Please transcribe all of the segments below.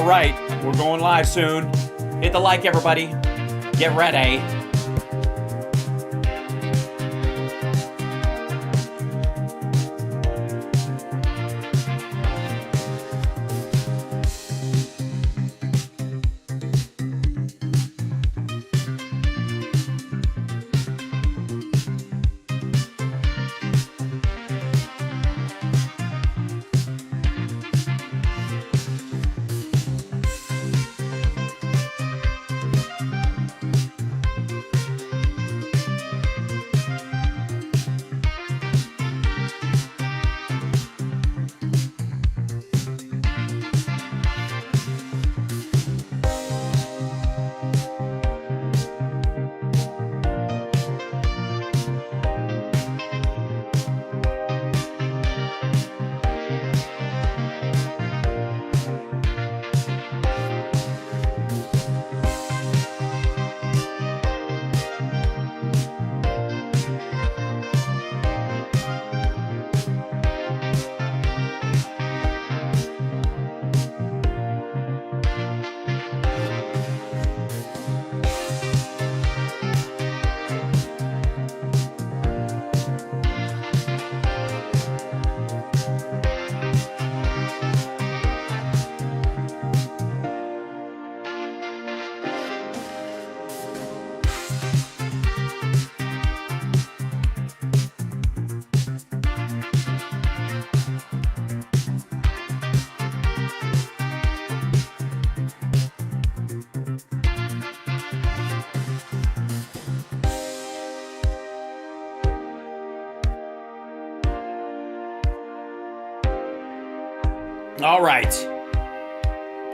right, we're going live soon. Hit the like, everybody. Get ready.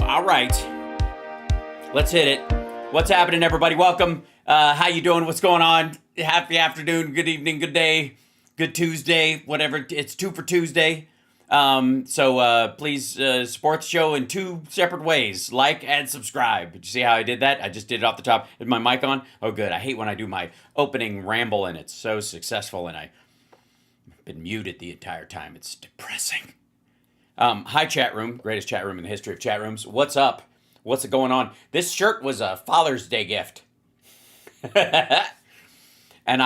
All right. Let's hit it. What's happening, everybody? Welcome. How you doing? What's going on? Happy afternoon, good evening, good day, good Tuesday, whatever. It's 2 for Tuesday. Please support the show in two separate ways. Like and subscribe. Did you see how I did that? I just did it off the top. Is my mic on? Oh, good. I hate when I do my opening ramble and it's so successful and I've been muted the entire time. It's depressing. Hi, chat room. Greatest chat room in the history of chat rooms. What's up? What's going on? This shirt was a Father's Day gift. And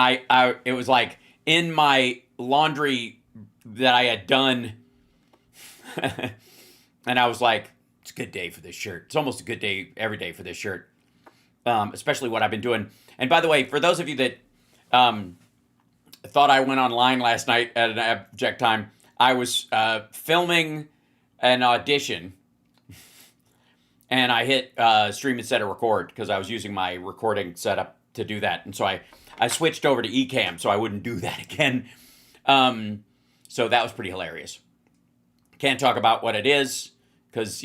it was like in my laundry that I had done. And I was like, it's a good day for this shirt. It's almost a good day every day for this shirt. Especially what I've been doing. And by the way, for those of you that thought I went online last night at an abject time, I was filming an audition, and I hit stream instead of record because I was using my recording setup to do that. And so I switched over to Ecamm so I wouldn't do that again. So that was pretty hilarious. Can't talk about what it is because,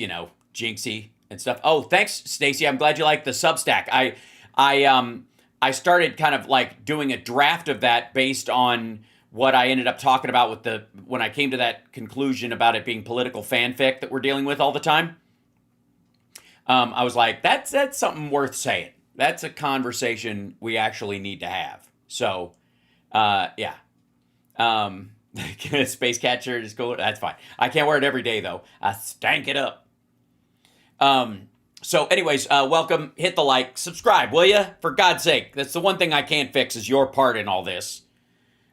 jinxie and stuff. Oh, thanks, Stacy. I'm glad you like the Substack. I started kind of like doing a draft of that based on what I ended up talking about when I came to that conclusion about it being political fanfic that we're dealing with all the time. I was like, that's something worth saying. That's a conversation we actually need to have. So, yeah. Space cat shirt is cool. That's fine. I can't wear it every day though. I stank it up. So anyways, welcome. Hit the like, subscribe, will you? For God's sake. That's the one thing I can't fix is your part in all this.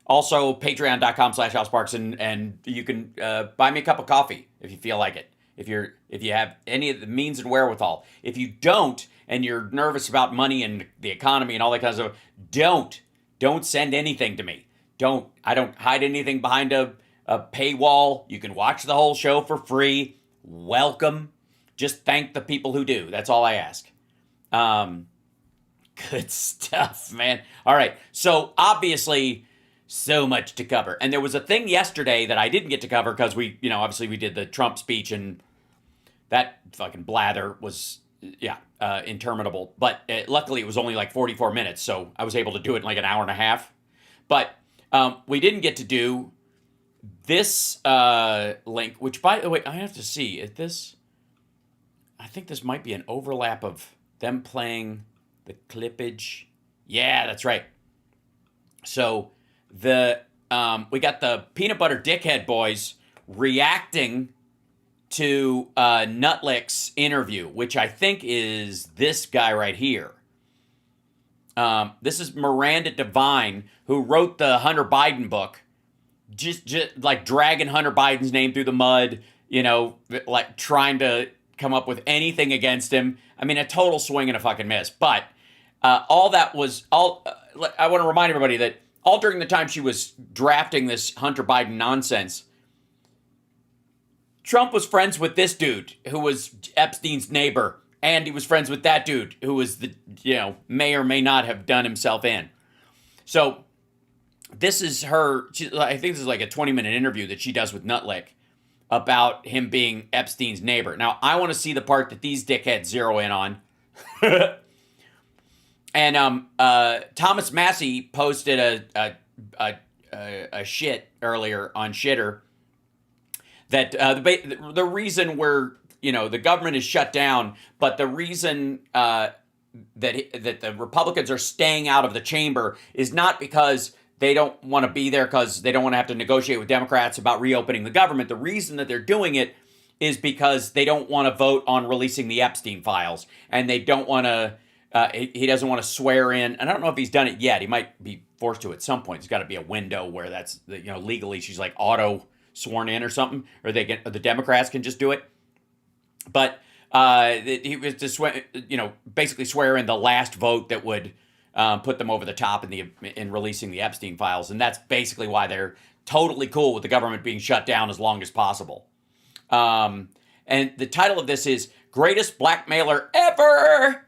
Also, patreon.com/HouseParks, and you can buy me a cup of coffee if you feel like it. If you have any of the means and wherewithal. If you don't, and you're nervous about money and the economy and all that kind of stuff, don't send anything to me. I don't hide anything behind a paywall. You can watch the whole show for free. Welcome. Just thank the people who do. That's all I ask. Good stuff, man. All right. So obviously, so much to cover. And there was a thing yesterday that I didn't get to cover because obviously we did the Trump speech and that fucking blather was, interminable. But luckily it was only like 44 minutes. So I was able to do it in like an hour and a half. But we didn't get to do this link, which by the way, I have to see if this, I think this might be an overlap of them playing the clippage. Yeah, that's right. So we got the Peanut Butter Dickhead boys reacting to Nutlick's interview, which I think is this guy right here. This is Miranda Devine, who wrote the Hunter Biden book, just like dragging Hunter Biden's name through the mud, you know, like trying to come up with anything against him. I mean, a total swing and a fucking miss. But all that was all. I want to remind everybody that all during the time she was drafting this Hunter Biden nonsense, Trump was friends with this dude who was Epstein's neighbor, and he was friends with that dude who was the, you know, may or may not have done himself in. So this is her, I think this is like a 20-minute interview that she does with Nutlick about him being Epstein's neighbor. Now, I want to see the part that these dickheads zero in on. And Thomas Massey posted a shit earlier on Shitter that the reason we're, you know, the government is shut down, but the reason that the Republicans are staying out of the chamber is not because they don't want to be there because they don't want to have to negotiate with Democrats about reopening the government. The reason that they're doing it is because they don't want to vote on releasing the Epstein files, and they don't want to. He doesn't want to swear in. And I don't know if he's done it yet. He might be forced to at some point. There's got to be a window where that's, you know, legally she's like auto sworn in or something, or the Democrats can just do it. But he was to swear, you know, basically swear in the last vote that would put them over the top in releasing the Epstein files, and that's basically why they're totally cool with the government being shut down as long as possible. And the title of this is "Greatest Blackmailer Ever."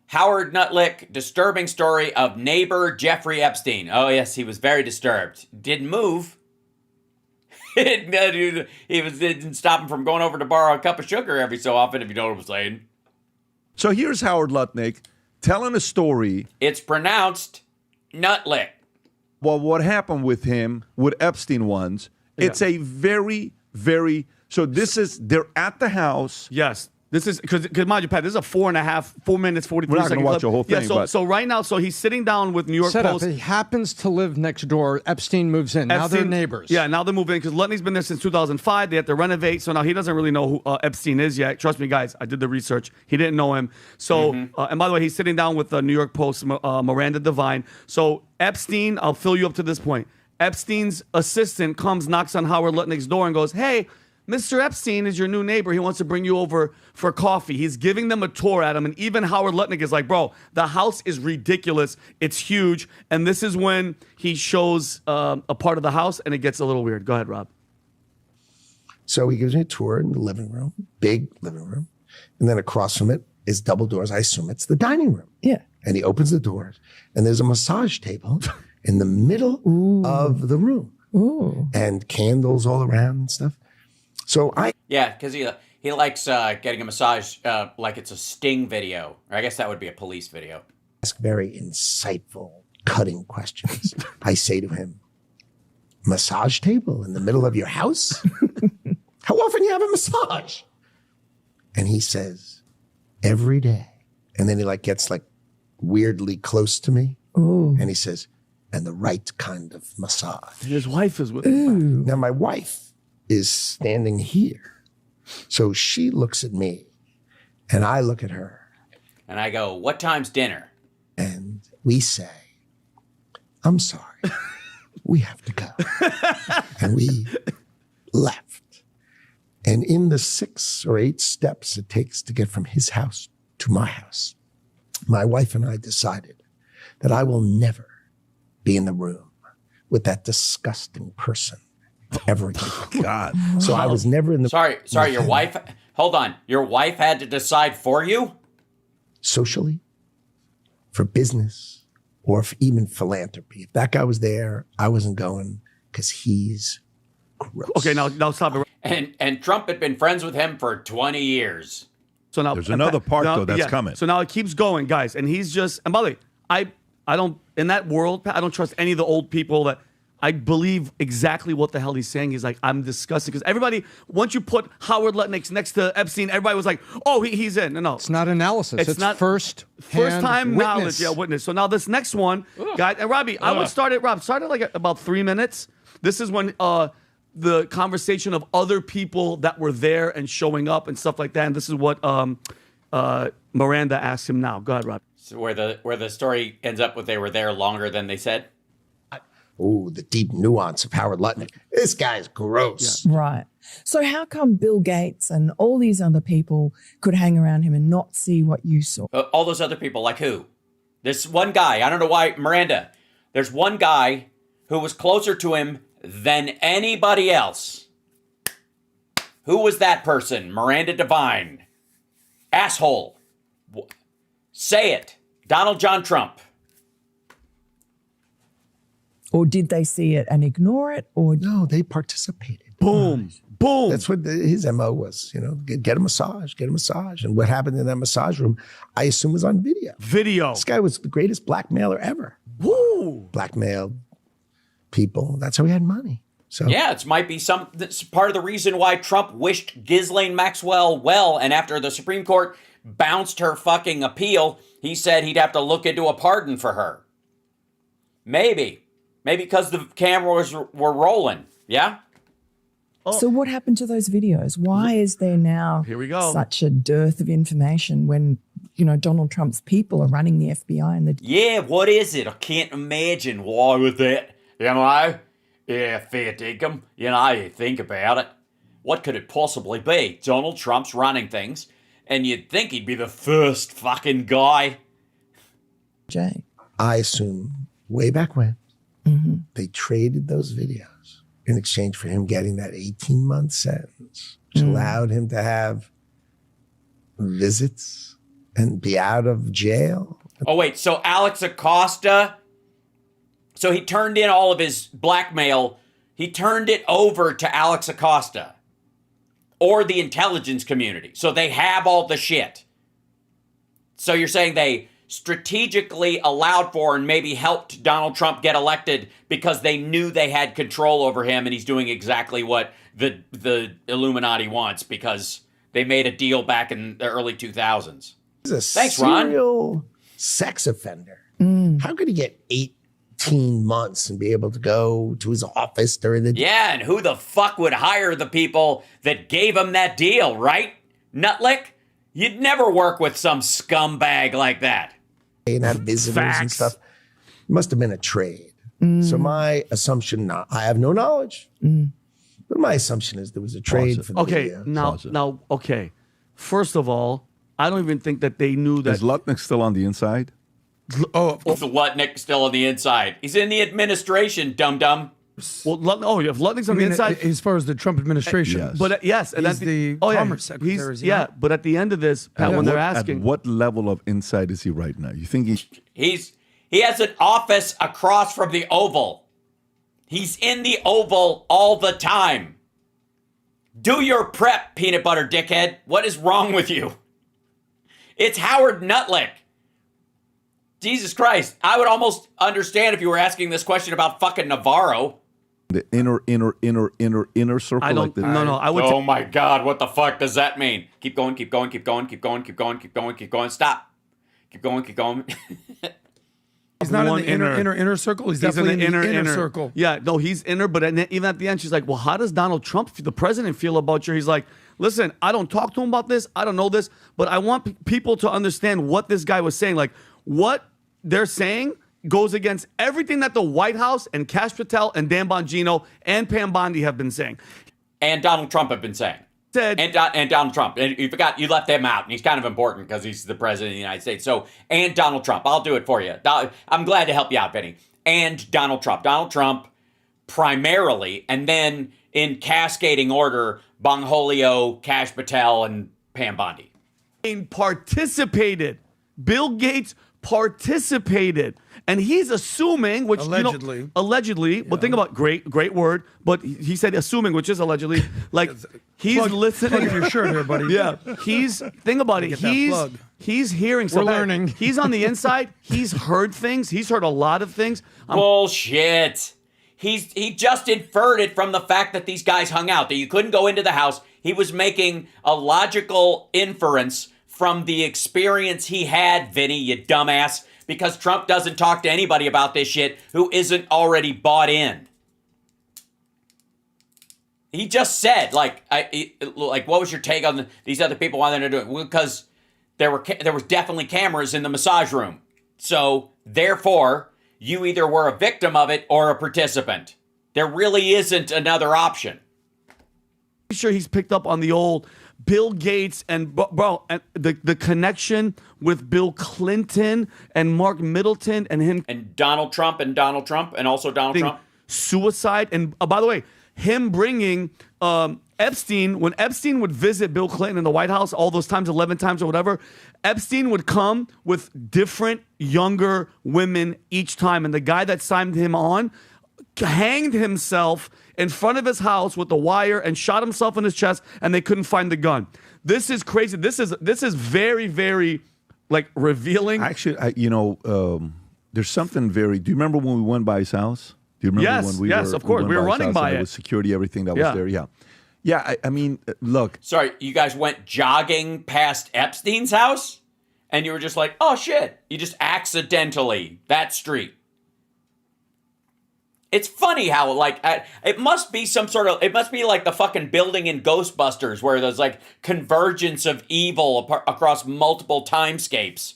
Howard Nutlick, disturbing story of neighbor Jeffrey Epstein. Oh yes, he was very disturbed. Didn't move. He didn't stop him from going over to borrow a cup of sugar every so often, if you know what I'm saying. So here's Howard Lutnick telling a story. It's pronounced Nutlick. Well, what happened with him, with Epstein ones, it's a very, very, so this is, they're at the house. Yes. This is, because mind you, Pat, this is a 4 minutes, 43 We're not going to watch clip. the whole thing. Yeah, so right now, so he's sitting down with New York Post. He happens to live next door. Epstein moves in. Now they're neighbors. Yeah, now they're moving in because Lutnick's been there since 2005. They have to renovate. So now he doesn't really know who Epstein is yet. Trust me, guys. I did the research. He didn't know him. So, and by the way, he's sitting down with the New York Post, Miranda Devine. So Epstein, I'll fill you up to this point. Epstein's assistant comes, knocks on Howard Lutnick's door and goes, "Hey, Mr. Epstein is your new neighbor. He wants to bring you over for coffee." He's giving them a tour at him. And even Howard Lutnick is like, "Bro, the house is ridiculous. It's huge." And this is when he shows a part of the house and it gets a little weird. Go ahead, Rob. So he gives me a tour in the living room, big living room. And then across from it is double doors. I assume it's the dining room. Yeah. And he opens the doors and there's a massage table in the middle of the room. Ooh. And candles all around and stuff. So Yeah, because he likes getting a massage like it's a Sting video. Or I guess that would be a police video. ask very insightful, cutting questions. I say to him, "Massage table in the middle of your house? How often you have a massage?" And he says, "Every day." And then he gets weirdly close to me. Ooh. And he says, "And the right kind of massage." His wife is with him. Now my wife is standing here. So she looks at me and I look at her And I go, "What time's dinner?" and we say, "I'm sorry, we have to go." And we left. And in the 6 or 8 steps it takes to get from his house to my house, my wife and I decided that I will never be in the room with that disgusting person ever again. God. So I was never in the Sorry, your wife, hold on. Your wife had to decide for you? socially, for business, or for even philanthropy. If that guy was there, I wasn't going because he's gross. Okay, now stop it. And Trump had been friends with him for 20 years. So now There's another part, though, that's coming. So now it keeps going, guys. And he's just, and by the way, I don't, in that world, I don't trust any of the old people that I believe exactly what the hell he's saying. He's like, I'm disgusted. Because everybody, once you put Howard Lutnick next to Epstein, everybody was like, oh, he's in. No. It's not analysis. It's not first time witness. knowledge. Yeah, witness. So now this next one, guys, and Robbie, I would start it, Rob, start it like about 3 minutes. This is when the conversation of other people that were there and showing up and stuff like that. And this is what Miranda asks him now. Go ahead, Rob. So where the story ends up with they were there longer than they said. Oh, the deep nuance of Howard Lutnick. This guy's gross. Right. So how come Bill Gates and all these other people could hang around him and not see what you saw? All those other people, like who? This one guy. I don't know why, Miranda. There's one guy who was closer to him than anybody else. Who was that person? Miranda Devine. Asshole. Say it. Donald John Trump. Or did they see it and ignore it? Or No, they participated. Boom. Boom. That's what his MO was, get a massage, get a massage. And what happened in that massage room, I assume was on video. Video. This guy was the greatest blackmailer ever. Woo. Blackmailed people. That's how he had money. So Yeah, it might be that's part of the reason why Trump wished Ghislaine Maxwell well, and after the Supreme Court bounced her fucking appeal, he said he'd have to look into a pardon for her. Maybe because the cameras were rolling. Yeah? So what happened to those videos? Why is there now Here we go. such a dearth of information when, Donald Trump's people are running the FBI and the Yeah, what is it? I can't imagine why with that. Yeah, fair dinkum. You think about it. What could it possibly be? Donald Trump's running things, and you'd think he'd be the first fucking guy. J? I assume way back when they traded those videos in exchange for him getting that 18-month sentence, which allowed him to have visits and be out of jail. Oh, wait, so Alex Acosta, so he turned in all of his blackmail, he turned it over to Alex Acosta or the intelligence community. So they have all the shit. So you're saying they strategically allowed for and maybe helped Donald Trump get elected because they knew they had control over him and he's doing exactly what the Illuminati wants because they made a deal back in the early 2000s. He's a Thanks, Ron. serial sex offender. How could he get 18 months and be able to go to his office during the day? Yeah, and who the fuck would hire the people that gave him that deal, right? Nutlick? You'd never work with some scumbag like that. And have visitors and Facts. stuff. It must have been a trade. So my assumption, I have no knowledge, but my assumption is there was a trade for the Okay, video. now, okay. First of all, I don't even think that they knew that. Is Lutnick still on the inside? Oh, With the Lutnick still on the inside. He's in the administration, dum-dum. Well, if Lutnick's on I mean, the inside. as far as the Trump administration. Yes. But yes, and He's that's the Commerce Secretary, is he yeah, not? but at the end of this, Pat, when they're asking, At what level of inside is he right now? You think He has an office across from the Oval. He's in the Oval all the time. Do your prep, peanut butter dickhead. What is wrong with you? It's Howard Nutlick. Jesus Christ. I would almost understand if you were asking this question about fucking Navarro. the inner circle I don't. like this? No, I would. Oh my God, what the fuck does that mean? Keep going, keep going, keep going, keep going, keep going, keep going, keep going. Stop. Keep going, keep going. He's not in One the inner circle. He's definitely in the inner circle. Yeah, no, he's inner. But even at the end, she's like, "Well, how does Donald Trump, the president, feel about you?" He's like, "Listen, I don't talk to him about this. I don't know this, but I want people to understand what this guy was saying. Like, what they're saying goes against everything that the White House and Kash Patel and Dan Bongino and Pam Bondi have been saying." And Donald Trump have been saying. And Donald Trump. And you forgot, you left him out. And he's kind of important because he's the president of the United States. So, and Donald Trump. I'll do it for you. I'm glad to help you out, Benny. And Donald Trump. Donald Trump primarily, and then in cascading order, Bongholio, Kash Patel, and Pam Bondi. Participated. Bill Gates participated, and he's assuming, which Allegedly. allegedly. But think about great word. But he said assuming, which is allegedly. Like he's listening. Plug your shirt here, buddy. Yeah, think about it. Get that plug. He's hearing. We're learning. He's on the inside. He's heard things. He's heard a lot of things. Bullshit. He just inferred it from the fact that these guys hung out, that you couldn't go into the house. He was making a logical inference from the experience he had, Vinny, you dumbass, because Trump doesn't talk to anybody about this shit who isn't already bought in. He just said, like, what was your take on these other people? Why they're not doing it? Well, because there was definitely cameras in the massage room. So therefore, you either were a victim of it or a participant. There really isn't another option. I'm sure he's picked up on the old Bill Gates and and the connection with Bill Clinton and Mark Middleton and him And Donald Trump and also Donald Trump. Suicide. And by the way, him bringing Epstein, when Epstein would visit Bill Clinton in the White House all those times, 11 times or whatever, Epstein would come with different younger women each time. And the guy that signed him on hanged himself in front of his house with the wire and shot himself in his chest, and they couldn't find the gun. This is crazy. This is very, very like revealing. Actually, there's something very. Do you remember when we went by his house? Do you remember Yes, when we yes, were, of course. We were running by and it. With security, everything that Yeah. was there. Yeah. Yeah, I mean, look, Sorry, you guys went jogging past Epstein's house? And you were just like, oh shit. You just accidentally, that street. It's funny how, like, it must be like the fucking building in Ghostbusters where there's like convergence of evil across multiple timescapes.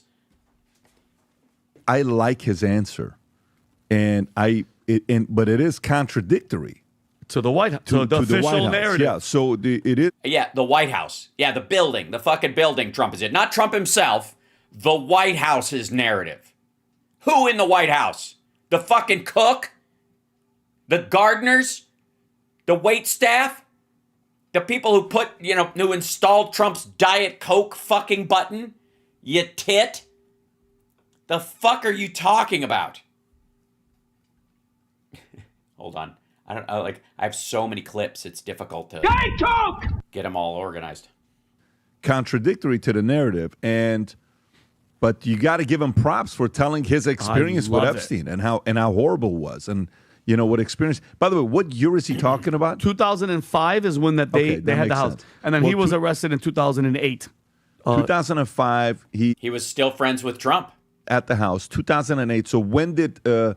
I like his answer, but it is contradictory To the White House, to the official White House. narrative. Yeah, so it is. Yeah, the White House. Yeah, the building, the fucking building Trump is in. Not Trump himself, the White House's narrative. Who in the White House? The fucking cook? The gardeners? The wait staff? The people who installed Trump's Diet Coke fucking button? You tit? The fuck are you talking about? Hold on. I have so many clips, it's difficult to get them all organized. Contradictory to the narrative, but you got to give him props for telling his experience with love it. Epstein and how horrible it was, and what experience. By the way, what year is he talking about? 2005 is when they that had the makes house. sense. And then Well, he was arrested in 2008. 2005. He He was still friends with Trump. at the house. 2008. So when did the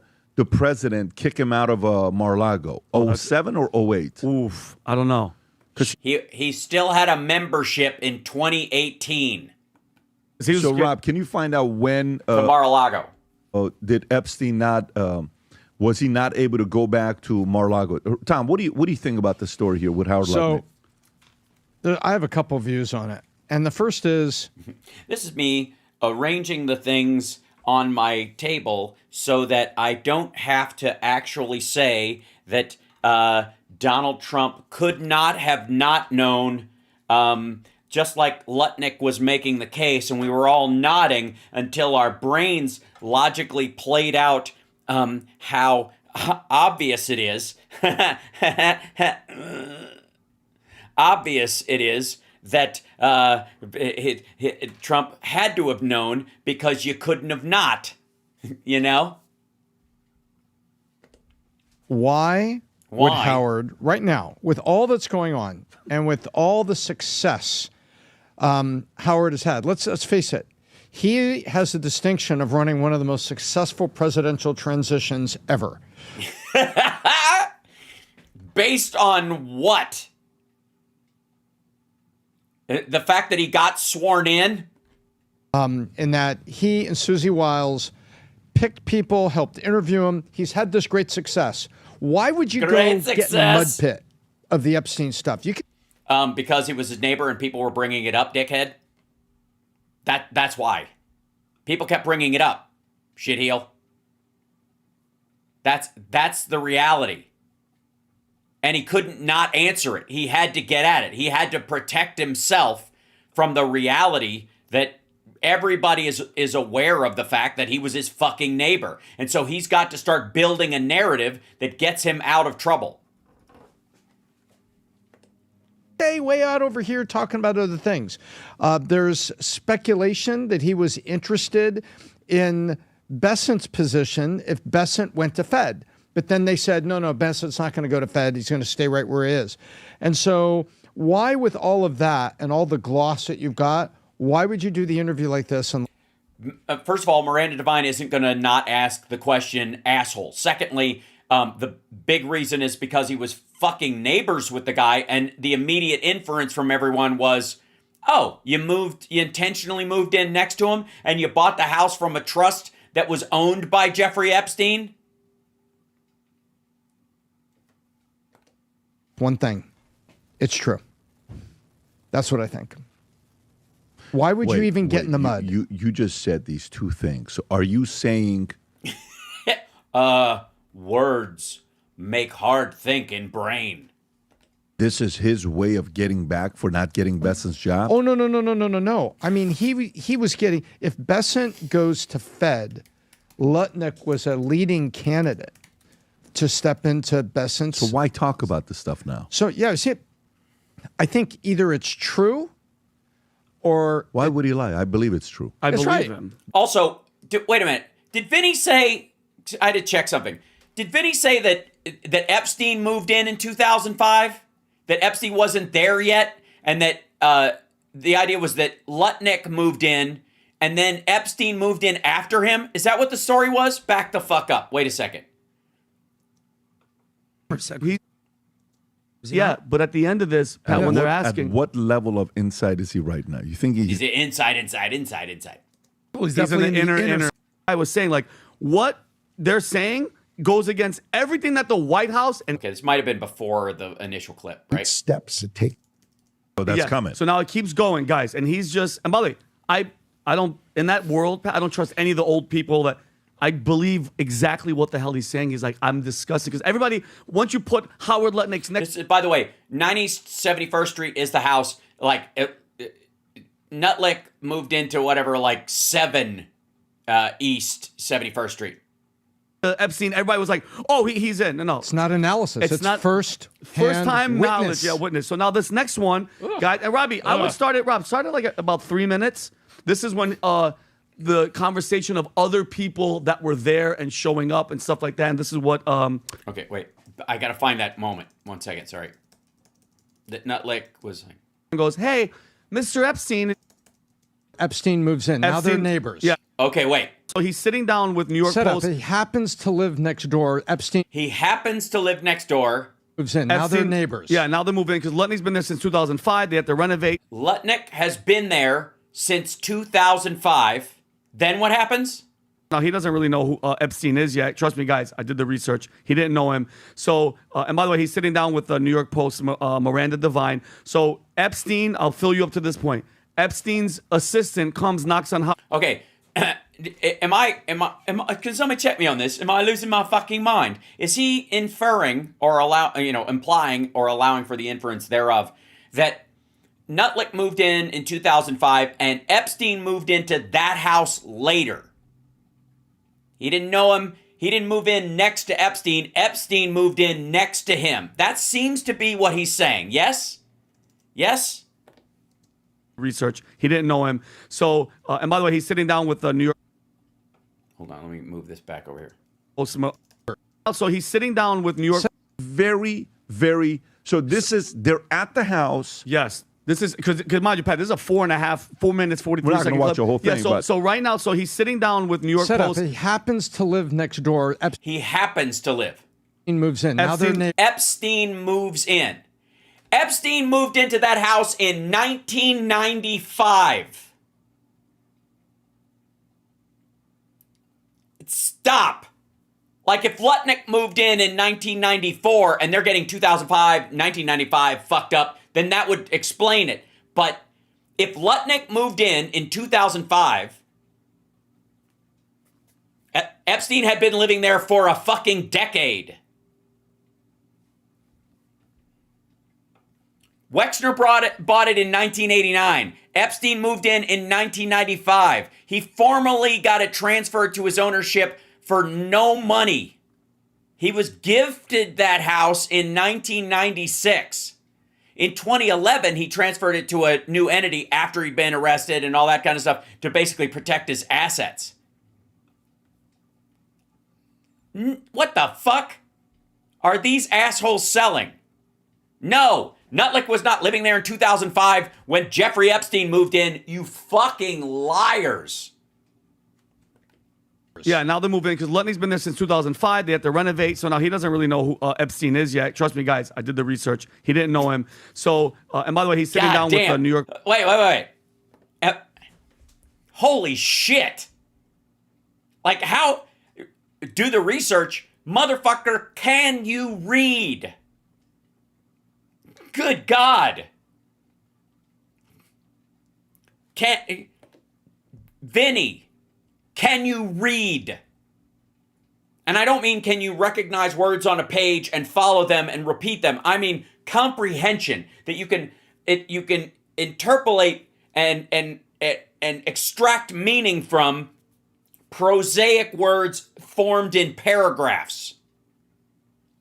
president kick him out of Mar-a-Lago? 07 or 08? Oof. I don't know. He still had a membership in 2018 So Rob, can you find out when to Mar-a-Lago. did Epstein not? Was he not able to go back to Mar-a-Lago? Tom, what do you think about the story here with Howard Lutnick? I have a couple views on it. And the first is This is me arranging the things on my table so that I don't have to actually say that Donald Trump could not have not known, just like Lutnick was making the case, and we were all nodding until our brains logically played out how obvious it is. Obvious it is that Trump had to have known because you couldn't have not, why would Howard, right now, with all that's going on and with all the success Howard has had, let's face it, he has the distinction of running one of the most successful presidential transitions ever. Based on what? The fact that he got sworn in? In that he and Susie Wiles picked people, helped interview him. He's had this great success. Why would you Great go get in the mud pit of the Epstein stuff? You can, Because he was his neighbor and people were bringing it up, dickhead. That's why. People kept bringing it up, shitheel. That's the reality. And he couldn't not answer it. He had to get at it. He had to protect himself from the reality that everybody is aware of the fact that he was his fucking neighbor. And so he's got to start building a narrative that gets him out of trouble. way out over here talking about other things. There's speculation that he was interested in Bessent's position if Bessent went to Fed. But then they said, no, Bessent's not going to go to Fed. He's going to stay right where he is. And so why, with all of that and all the gloss that you've got, why would you do the interview like this? And First of all, Miranda Devine isn't going to not ask the question, asshole. Secondly, the big reason is because he was fucking neighbors with the guy, and the immediate inference from everyone was, oh, you intentionally moved in next to him, and you bought the house from a trust that was owned by Jeffrey Epstein? One thing, it's true. That's what I think. Why would you even get in the mud? You just said these two things. So are you saying Words make hard thinking brain. this is his way of getting back for not getting Besson's job? Oh, no. I mean, he was getting, if Besant goes to Fed, Lutnick was a leading candidate to step into Bessant's. So why talk about this stuff now? So, yeah, see, I think either it's true or. Why would he lie? I believe it's true. I That's believe right. him. Also, wait a minute. Did Vinny say, I had to check something. Did Vinny say that Epstein moved in 2005? That Epstein wasn't there yet? And that the idea was that Lutnick moved in and then Epstein moved in after him? Is that what the story was? Back the fuck up. Wait a second. Yeah, but at the end of this, Pat, when they're asking, At what level of insight is he right now? You think Is he's... it inside? Well, he's in the inner. I was saying, like, what they're saying goes against everything that the White House and Okay, this might have been before the initial clip, right? Steps it takes. Oh, that's yeah. coming. So now it keeps going, guys, and he's just. And by the way, I don't in that world, Pat, I don't trust any of the old people that. I believe exactly what the hell he's saying. He's like, I'm disgusted because everybody. Once you put Howard Lutnick's next. This is, by the way, 90 71st Street is the house. Like, Nutlick moved into whatever, like 7 East 71st Street. Epstein, everybody was like, "Oh, he's in." No, It's not analysis. It's not first time witness. knowledge. Yeah, witness. So now this next one, guys, and Robbie, I would start it. Rob started like about 3 minutes. This is when the conversation of other people that were there and showing up and stuff like that. And this is what. Okay, wait. I got to find that moment. 1 second. Sorry. That Nutlick was like. Goes, hey, Mr. Epstein. Moves in. Now they're Epstein- neighbors. Yeah. Okay, wait. So he's sitting down with New York Set up. Post. He happens to live next door. Epstein He happens to live next door. moves in. Now they're Epstein- neighbors. Yeah, now they're moving because Lutnick's been there since 2005. They have to renovate. Lutnick has been there since 2005. Then what happens? Now, he doesn't really know who Epstein is yet. Trust me, guys. I did the research. He didn't know him. So, and by the way, he's sitting down with the New York Post, Miranda Devine. So, Epstein, I'll fill you up to this point. Epstein's assistant comes, knocks on. Okay. Can somebody check me on this? Am I losing my fucking mind? Is he inferring or implying or allowing for the inference thereof that Nutlick moved in 2005 and Epstein moved into that house later? He didn't know him. He didn't move in next to Epstein. Epstein moved in next to him. That seems to be what he's saying. Yes? Yes? Research. He didn't know him. So, and by the way, he's sitting down with the New York Hold on. Let me move this back over here. Post. So he's sitting down with New York. very, very... So this is... They're at the house. Yes. This is because mind you, Pat, this is a 4 minutes, 43 We're not second gonna watch clip. the whole Yeah, thing, so, but- so right now, so he's sitting down with New York Set up. Post. He happens to live next door. Epstein He happens to live. moves in. Now they're Epstein- neighbors. Epstein moves in. Epstein moved into that house in 1995. Stop. Like if Lutnick moved in 1994 and they're getting 2005, 1995 fucked up, then that would explain it. But if Lutnick moved in 2005, Epstein had been living there for a fucking decade. Wexner bought it in 1989. Epstein moved in 1995. He formally got it transferred to his ownership for no money. He was gifted that house in 1996. In 2011, he transferred it to a new entity after he'd been arrested and all that kind of stuff to basically protect his assets. What the fuck are these assholes selling? No, Nutlick was not living there in 2005 when Jeffrey Epstein moved in, you fucking liars. headquarters. Yeah, now they're moving because Lutney's been there since 2005. They had to renovate, so now he doesn't really know who Epstein is yet. Trust me, guys, I did the research. He didn't know him. So, and by the way, he's sitting down with New York. Wait. Holy shit! Like, how? Do the research, motherfucker. Can you read? Good God! Vinny, can you read? And I don't mean can you recognize words on a page and follow them and repeat them. I mean comprehension, that you can interpolate and extract meaning from prosaic words formed in paragraphs.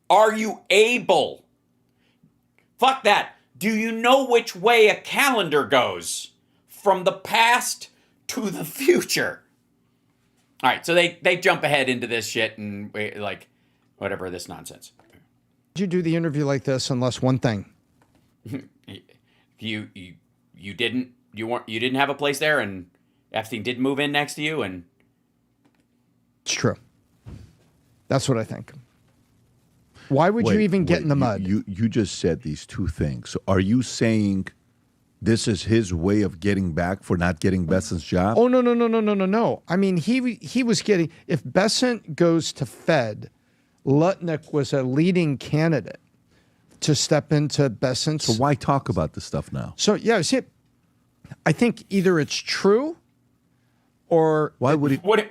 Are you able? Fuck that. Do you know which way a calendar goes? From the past to the future. All right, so they jump ahead into this shit and like whatever this nonsense. Did you do the interview like this unless one thing? You didn't have a place there, and Epstein did move in next to you, and It's true. That's what I think. Why would you even get in the mud? You just said these two things. So are you saying this is his way of getting back for not getting Bessent's job? Oh, no. I mean, he was getting, if Bessent goes to Fed, Lutnick was a leading candidate to step into Bessent's. So why talk about this stuff now? So, yeah, see, I think either it's true or. Why would he? what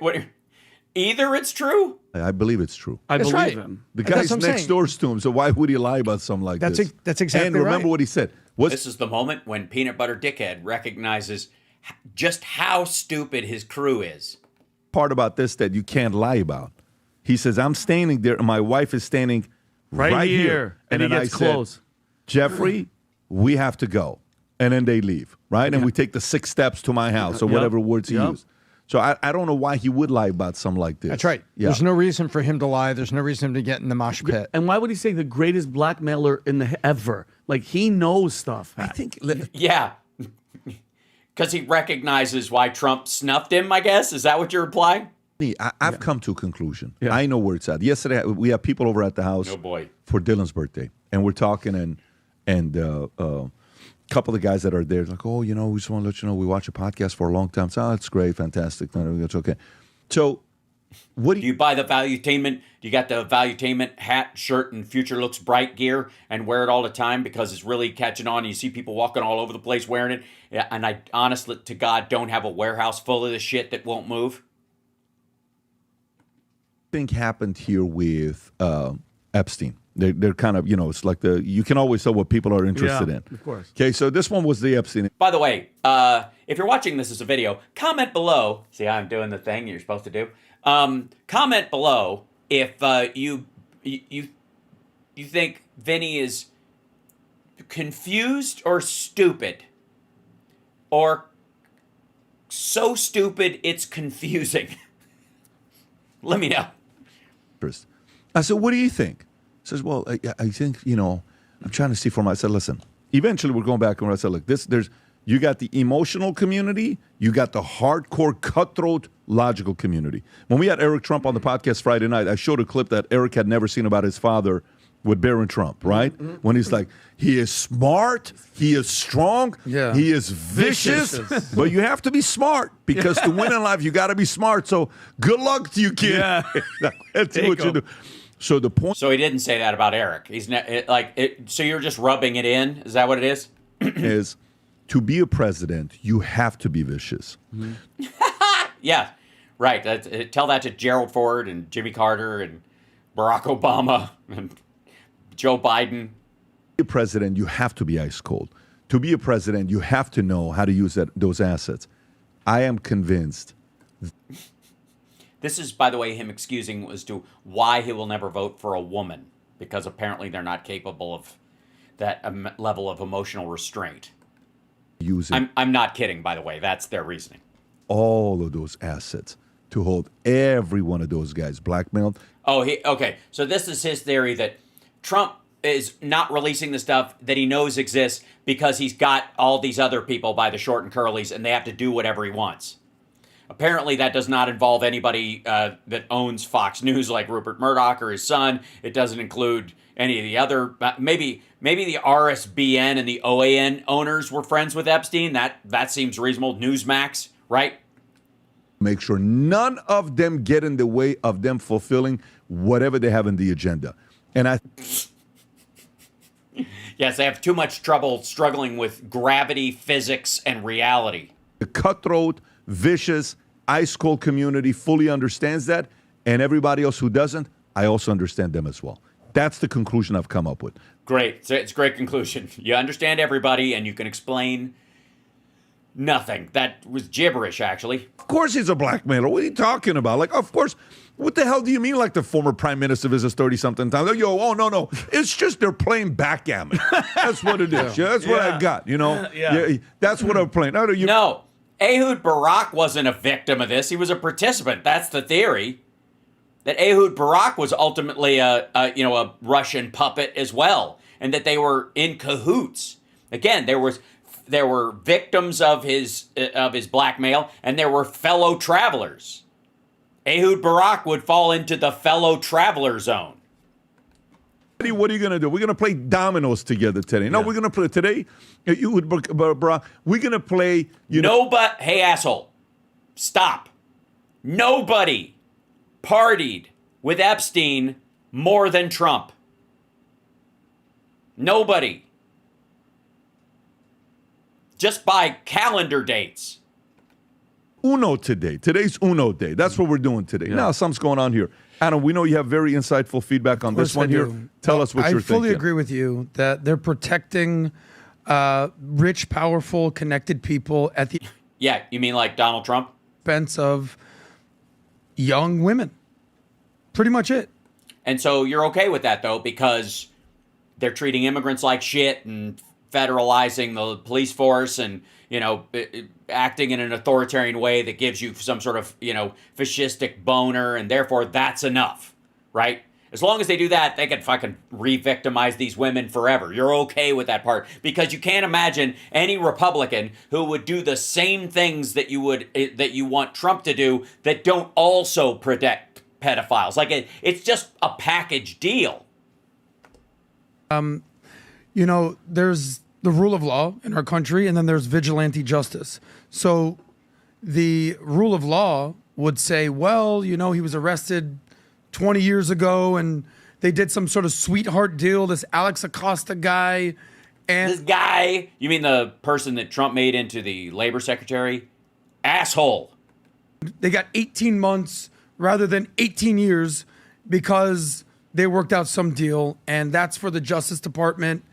either it's true. I believe it's true. I That's believe right. him. The That's guy's what I'm next saying. door to him, so why would he lie about something like That's this? that's exactly And remember right. what he said. What's This is the moment when Peanut Butter Dickhead recognizes just how stupid his crew is. part about this that you can't lie about? He says, I'm standing there, and my wife is standing right here. And he then gets I said, close. Jeffrey, we have to go. And then they leave, right? And we take the 6 steps to my house, or Yep. whatever words he Yep. used. So I don't know why he would lie about something like this. That's right. Yeah. There's no reason for him to lie. There's no reason to get in the mosh pit. And why would he say the greatest blackmailer in the ever? Like, he knows stuff. I think Yeah. Because he recognizes why Trump snuffed him, I guess. Is that what you're implying? I've come to a conclusion. Yeah. I know where it's at. Yesterday, we have people over at the house Oh, boy. for Dylan's birthday. And we're talking, and a couple of the guys that are there, like, oh, we just want to let you know we watch a podcast for a long time. So, it's great, fantastic. No, it's okay. So, what do Do you buy the Valuetainment? Do you got the Valuetainment hat, shirt, and Future Looks Bright gear and wear it all the time because it's really catching on? And you see people walking all over the place wearing it. Yeah, and I honestly to God don't have a warehouse full of this shit that won't move. think happened here with Epstein? They're kind of, it's like you can always tell what people are interested Yeah, in. of course. Okay, so this one was the Epstein. By the way, if you're watching this as a video, comment below. See how I'm doing the thing you're supposed to do? Comment below if you think Vinny is confused or stupid. Or so stupid it's confusing. Let me know. I said, what do you think? He says, well, I think, I'm trying to see for myself. I said, listen, eventually we're going back and I said, look, you got the emotional community, you got the hardcore, cutthroat, logical community. When we had Eric Trump on the podcast Friday night, I showed a clip that Eric had never seen about his father with Barron Trump, right? Mm-hmm. When he's like, he is smart, he is strong, Yeah. he is vicious, but you have to be smart because to win in life, you got to be smart. So good luck to you, kid. Yeah. That's Take what you 'em. do. So the point So he didn't say that about Eric. He's so you're just rubbing it in? Is that what it is? is to be a president, you have to be vicious. Yeah, right. Tell that to Gerald Ford and Jimmy Carter and Barack Obama and Joe Biden. To be a president, you have to be ice cold. To be a president, you have to know how to use those assets. I am convinced. This is, by the way, him excusing as to why he will never vote for a woman, because apparently they're not capable of that level of emotional restraint. Using I'm not kidding, by the way. That's their reasoning. all of those assets to hold every one of those guys blackmailed. Oh, okay. So this is his theory that Trump is not releasing the stuff that he knows exists because he's got all these other people by the short and curlies and they have to do whatever he wants. Apparently, that does not involve anybody that owns Fox News, like Rupert Murdoch or his son. It doesn't include any of the other. Maybe the RSBN and the OAN owners were friends with Epstein. That seems reasonable. Newsmax, right? Make sure none of them get in the way of them fulfilling whatever they have in the agenda. And I Yes, they have too much trouble struggling with gravity, physics, and reality. the cutthroat, vicious, ice cold community fully understands that, and everybody else who doesn't, I also understand them as well. That's the conclusion I've come up with. Great. It's a great conclusion. You understand everybody, and you can explain nothing. That was gibberish, actually. Of course he's a blackmailer. What are you talking about? Like, of course. What the hell do you mean, like the former prime minister visits 30-something times? Like, no. It's just they're playing backgammon. That's what it is. Yeah, that's what I got, you know? Yeah. That's what I'm playing. No, Ehud Barak wasn't a victim of this. He was a participant. That's the theory. That Ehud Barak was ultimately a Russian puppet as well, and that they were in cahoots. Again, there were victims of his blackmail, and there were fellow travelers. Ehud Barak would fall into the fellow traveler zone. What are you going to do? We're going to play dominoes together today. No, we're going to play today. We're going to play. Hey, asshole. Stop. Nobody partied with Epstein more than Trump. Nobody. Just by calendar dates. Uno today. Today's Uno day. That's what we're doing today. Now, something's going on here. Adam, we know you have very insightful feedback on this one here. Tell us what you're thinking. I fully agree with you that they're protecting rich, powerful, connected people at the Yeah, you mean like Donald Trump? expense of young women. Pretty much it. And so you're okay with that, though, because they're treating immigrants like shit and federalizing the police force and, acting in an authoritarian way that gives you some sort of, fascistic boner, and therefore that's enough, right? As long as they do that, they can fucking re-victimize these women forever. You're okay with that part because you can't imagine any Republican who would do the same things that you want Trump to do that don't also protect pedophiles. Like it's just a package deal. There's the rule of law in our country, and then there's vigilante justice. So the rule of law would say, well, he was arrested 20 years ago, and they did some sort of sweetheart deal, this Alex Acosta guy. And this guy, you mean the person that Trump made into the labor secretary? Asshole. They got 18 months rather than 18 years because they worked out some deal, and that's for the Justice Department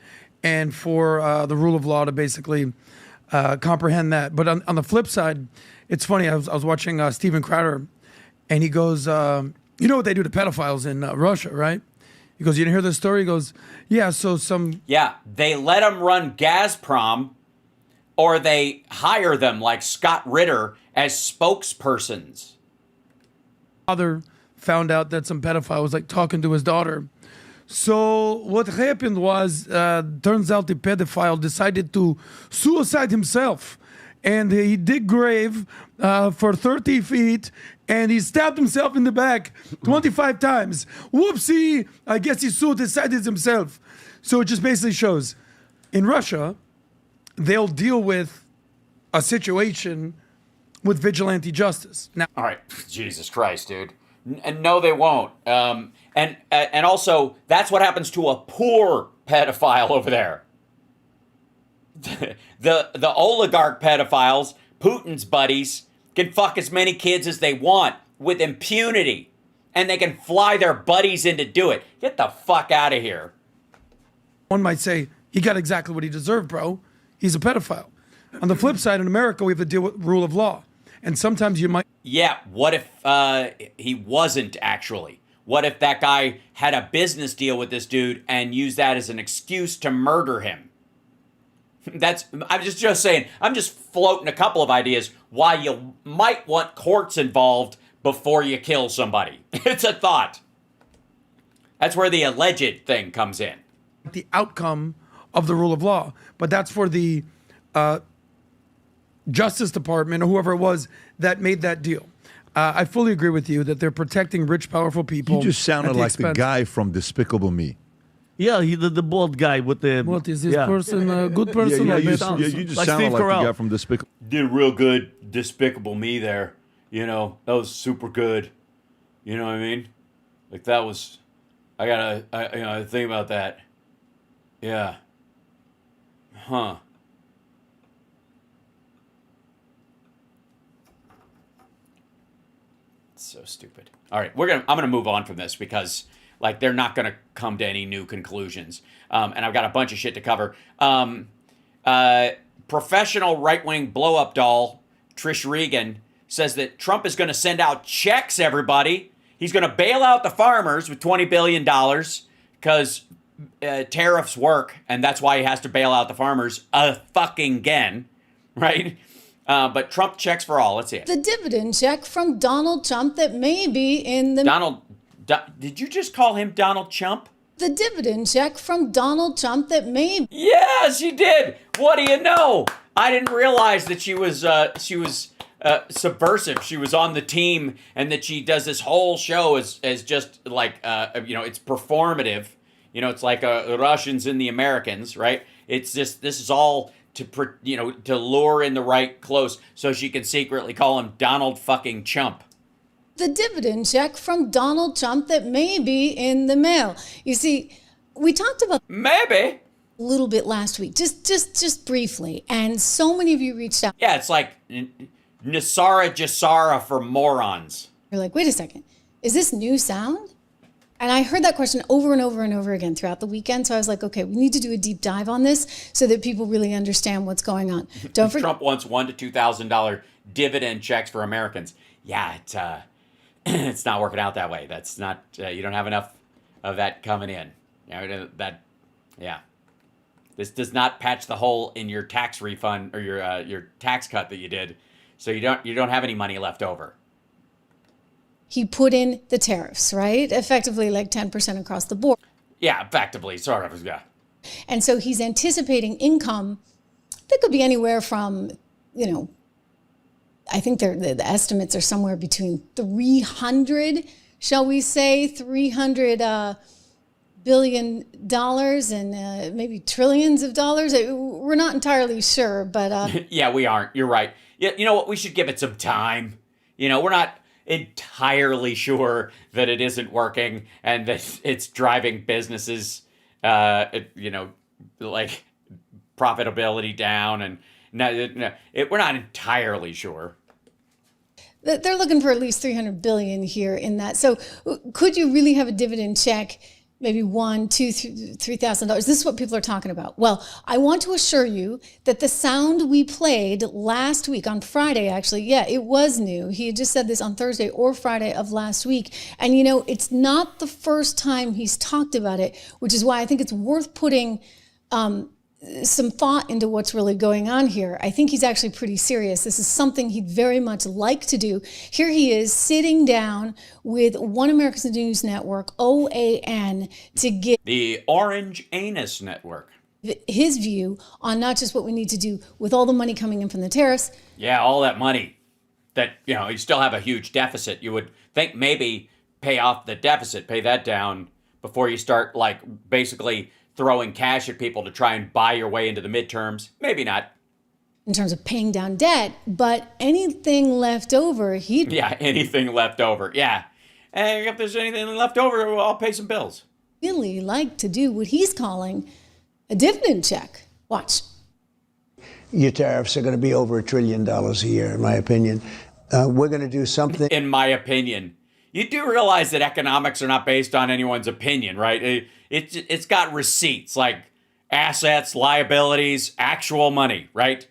and for the rule of law to basically comprehend that. But on the flip side, it's funny. I was watching Steven Crowder, and he goes, you know what they do to pedophiles in Russia, right? He goes, you didn't hear this story? He goes, yeah, Yeah, they let them run Gazprom, or they hire them like Scott Ritter as spokespersons. Father found out that some pedophile was like talking to his daughter. So what happened was, turns out the pedophile decided to suicide himself, and he dig grave for 30 feet, and he stabbed himself in the back 25 times. Whoopsie! I guess he suicided himself. So it just basically shows, in Russia, they'll deal with a situation with vigilante justice. Now, all right, Jesus Christ, dude. And no, they won't. And also, that's what happens to a poor pedophile over there. The oligarch pedophiles, Putin's buddies, can fuck as many kids as they want with impunity. And they can fly their buddies in to do it. Get the fuck out of here. one might say, he got exactly what he deserved, bro. He's a pedophile. On the flip side, in America, we have to deal with rule of law. And sometimes you might... Yeah, what if he wasn't actually? What if that guy had a business deal with this dude and used that as an excuse to murder him? I'm just saying, I'm just floating a couple of ideas why you might want courts involved before you kill somebody. It's a thought. That's where the alleged thing comes in. The outcome of the rule of law. But that's for the Justice Department or whoever it was that made that deal. I fully agree with you that they're protecting rich, powerful people. You just sounded at the like the expense- guy from Despicable Me. Yeah, the bald guy with the. What is this yeah. person a good person? or you bad? just Like sounded Steve like Carell. the guy from Despicable. Did real good, Despicable Me there. You know, that was super good. You know what I mean? Like that was. I gotta think about that. Yeah. Huh. So stupid. All right, I'm gonna move on from this because like they're not gonna come to any new conclusions. And I've got a bunch of shit to cover. Professional right-wing blow-up doll Trish Regan says that Trump is going to send out checks. Everybody, he's going to bail out the farmers with $20 billion because tariffs work, and that's why he has to bail out the farmers fucking again, right? But Trump checks for all. Let's see it. The dividend check from Donald Trump that may be in the Did you just call him Donald Trump? the dividend check from Donald Trump that may Yeah, she did. What do you know? I didn't realize that she was subversive. She was on the team, and that she does this whole show as just like it's performative. You know, it's like Russians and the Americans, right? It's just this is all to lure in the right close so she can secretly call him Donald fucking Chump. the dividend check from Donald Trump that may be in the mail. You see, we talked about Maybe. a little bit last week, just briefly, and so many of you reached out. Yeah, it's like Nasara Jasara for morons. You're like, wait a second, is this new sound? And I heard that question over and over and over again throughout the weekend. So I was like, okay, we need to do a deep dive on this so that people really understand what's going on. Don't forget. Trump wants $1,000 to $2,000 dividend checks for Americans. Yeah, it's not working out that way. That's not. You don't have enough of that coming in. Yeah. This does not patch the hole in your tax refund or your tax cut that you did. So you don't have any money left over. He put in the tariffs, right? Effectively like 10% across the board. Yeah, effectively, sort of. Yeah. And so he's anticipating income that could be anywhere from, I think the estimates are somewhere between 300, shall we say, $300 billion and maybe trillions of dollars. We're not entirely sure, but Yeah, we aren't. You're right. Yeah, you know what? We should give it some time. We're not entirely sure that it isn't working and that it's driving businesses, like profitability down, and we're not entirely sure. they're looking for at least 300 billion here in that. So could you really have a dividend check? Maybe $1,000, $2,000, $3,000. This is what people are talking about. Well, I want to assure you that the sound we played last week on Friday, actually, yeah, it was new. He had just said this on Thursday or Friday of last week. And it's not the first time he's talked about it, which is why I think it's worth putting some thought into what's really going on here. I think he's actually pretty serious. This is something he'd very much like to do. Here he is sitting down with One American News Network, OAN, to give The Orange Anus Network. his view on not just what we need to do with all the money coming in from the tariffs. Yeah, all that money that, you still have a huge deficit. You would think maybe pay off the deficit, pay that down before you start basically throwing cash at people to try and buy your way into the midterms. Maybe not. In terms of paying down debt, but anything left over, he'd Yeah, anything left over. Yeah. And if there's anything left over, I'll pay some bills. really like to do what he's calling a dividend check. Watch. Your tariffs are going to be over $1 trillion a year, in my opinion. We're going to do something. In my opinion. You do realize that economics are not based on anyone's opinion, right? It's got receipts, like assets, liabilities, actual money, right?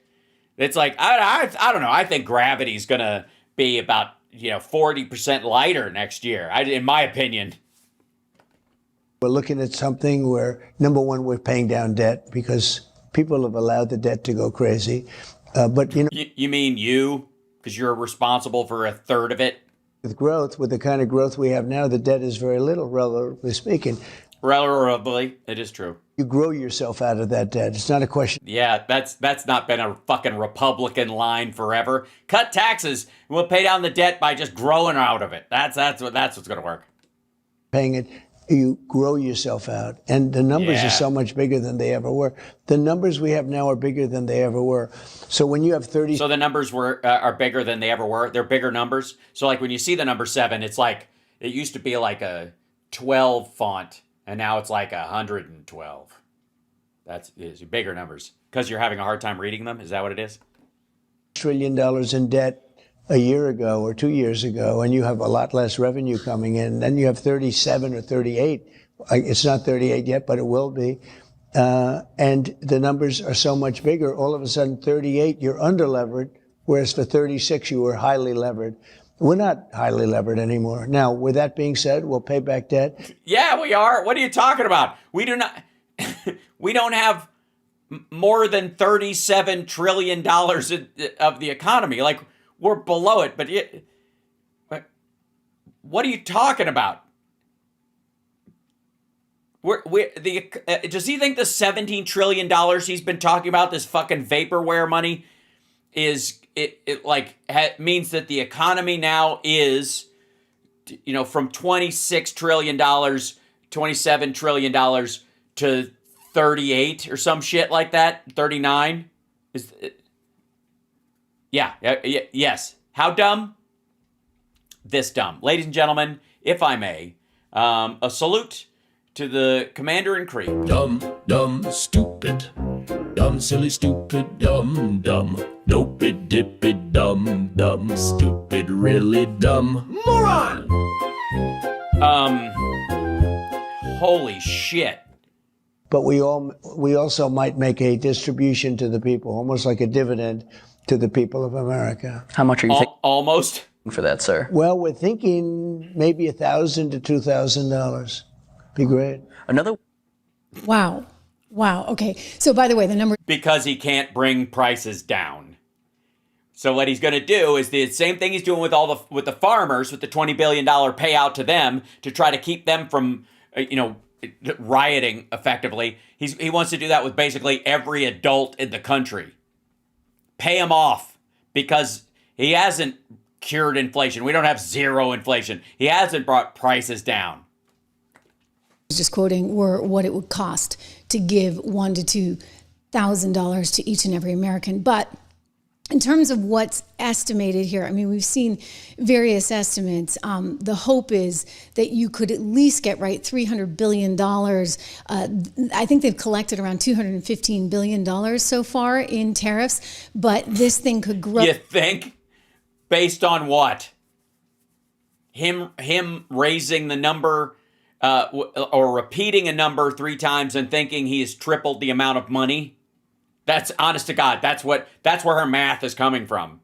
It's like, I don't know. I think gravity's going to be about, 40% lighter next year, in my opinion. We're looking at something where, number one, we're paying down debt because people have allowed the debt to go crazy. But, You mean you? Because you're responsible for a third of it? with growth, with the kind of growth we have now, the debt is very little, relatively speaking. Relatively, it is true. You grow yourself out of that debt. It's not a question. Yeah, that's not been a fucking Republican line forever. Cut taxes, we'll pay down the debt by just growing out of it. That's what's going to work. Paying it, you grow yourself out, and the numbers Yeah. are so much bigger than they ever were. The numbers we have now are bigger than they ever were. So when you have 30, So the numbers are bigger than they ever were. They're bigger numbers. So like when you see the number 7, it's like it used to be like a 12 font, and now it's like 112. That's bigger numbers because you're having a hard time reading them. Is that what it is? $1 trillion in debt a year ago or 2 years ago, and you have a lot less revenue coming in, then you have 37 or 38. It's not 38 yet, but it will be. And the numbers are so much bigger. All of a sudden, 38, you're under levered, whereas for 36, you were highly levered. We're not highly levered anymore. Now, with that being said, we'll pay back debt. Yeah, we are. What are you talking about? We do not. We don't have more than $37 trillion of the economy. Like, we're below it. But what are you talking about? Does he think the $17 trillion he's been talking about, this fucking vaporware money, means that the economy now is, from $26 trillion, $27 trillion to 38 or some shit like that, 39? Yes. How dumb? This dumb. Ladies and gentlemen, if I may, a salute to the commander-in-chief. Dumb, dumb, stupid. Dumb, silly, stupid, dumb, dumb. Dopey, dippy, dumb, dumb. Stupid, really dumb. Moron! Holy shit. But we also might make a distribution to the people, almost like a dividend to the people of America. How much are you thinking Almost. for that, sir? Well, we're thinking maybe $1,000 to $2,000. Be great. Another. Wow. Okay. So by the way, the number Because he can't bring prices down. So what he's going to do is the same thing he's doing with with the farmers, with the $20 billion payout to them to try to keep them from, rioting effectively. He wants to do that with basically every adult in the country. Pay him off because he hasn't cured inflation. We don't have zero inflation. He hasn't brought prices down. just quoting were what it would cost to give $1,000 to $2,000 to each and every American. But in terms of what's estimated here, I mean, we've seen various estimates. The hope is that you could at least get $300 billion. I think they've collected around $215 billion so far in tariffs, but this thing could grow. You think? Based on what? Him raising the number or repeating a number 3 times and thinking he has tripled the amount of money? That's honest to God. That's where her math is coming from.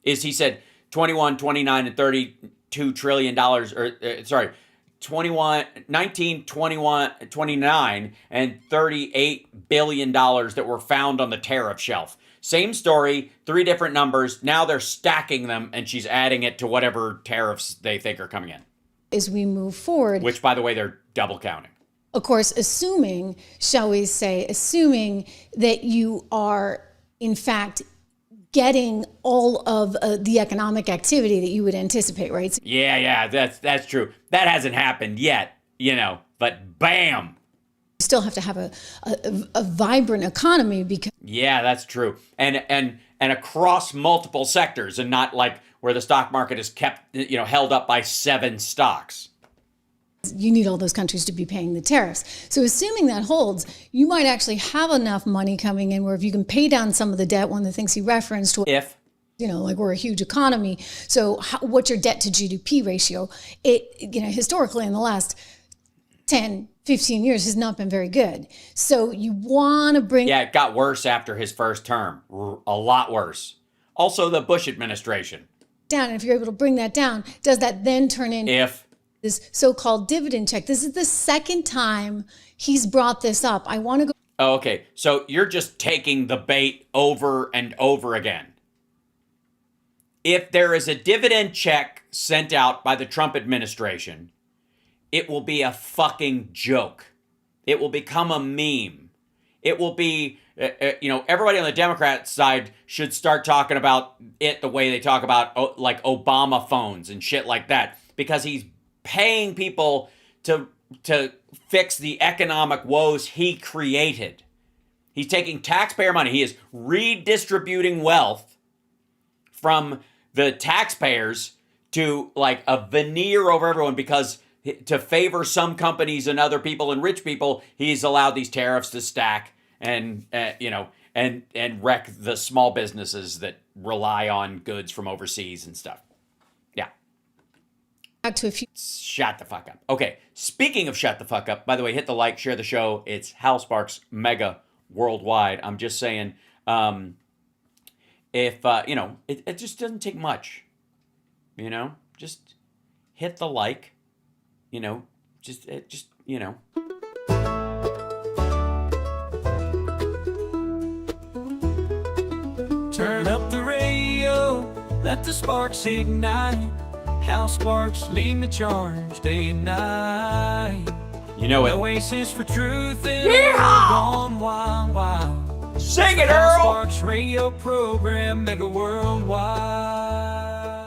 Is he said 21, 29, and 32 trillion dollars, or 21, 19, 21, 29, and $38 billion that were found on the tariff shelf. Same story, 3 different numbers. Now they're stacking them, and she's adding it to whatever tariffs they think are coming in. As we move forward. Which, by the way, they're double counting. Of course, assuming that you are, in fact, getting all of the economic activity that you would anticipate, right? Yeah, that's true. That hasn't happened yet, but bam. You still have to have a vibrant economy because. Yeah, that's true. And across multiple sectors, and not like where the stock market is kept, held up by 7 stocks. You need all those countries to be paying the tariffs. So assuming that holds, you might actually have enough money coming in where if you can pay down some of the debt, one of the things he referenced was, like we're a huge economy. So what's your debt to GDP ratio? Historically in the last 10, 15 years has not been very good. So you want to bring. Yeah, it got worse after his first term. A lot worse. Also the Bush administration. Down. And if you're able to bring that down, does that then turn into this so-called dividend check? This is the second time he's brought this up. I want to go. Oh, okay. So you're just taking the bait over and over again. If there is a dividend check sent out by the Trump administration, it will be a fucking joke. It will become a meme. It will be, everybody on the Democrat side should start talking about it the way they talk about like Obama phones and shit like that, because he's paying people to fix the economic woes he created. He's taking taxpayer money. He is redistributing wealth from the taxpayers to like a veneer over everyone, because to favor some companies and other people and rich people, he's allowed these tariffs to stack and wreck the small businesses that rely on goods from overseas and stuff. Yeah. Back to a few. Shut the fuck up. Okay. Speaking of shut the fuck up, by the way, hit the like, share the show. It's Hal Sparks Mega Worldwide. I'm just saying, if it just doesn't take much, just hit the like, just. Turn up the radio, let the sparks ignite. Hal Sparks leading the charge day and night. You know it. Oasis for truth and gone wild. Sing it, Hal Earl! Sparks radio program, Mega Worldwide.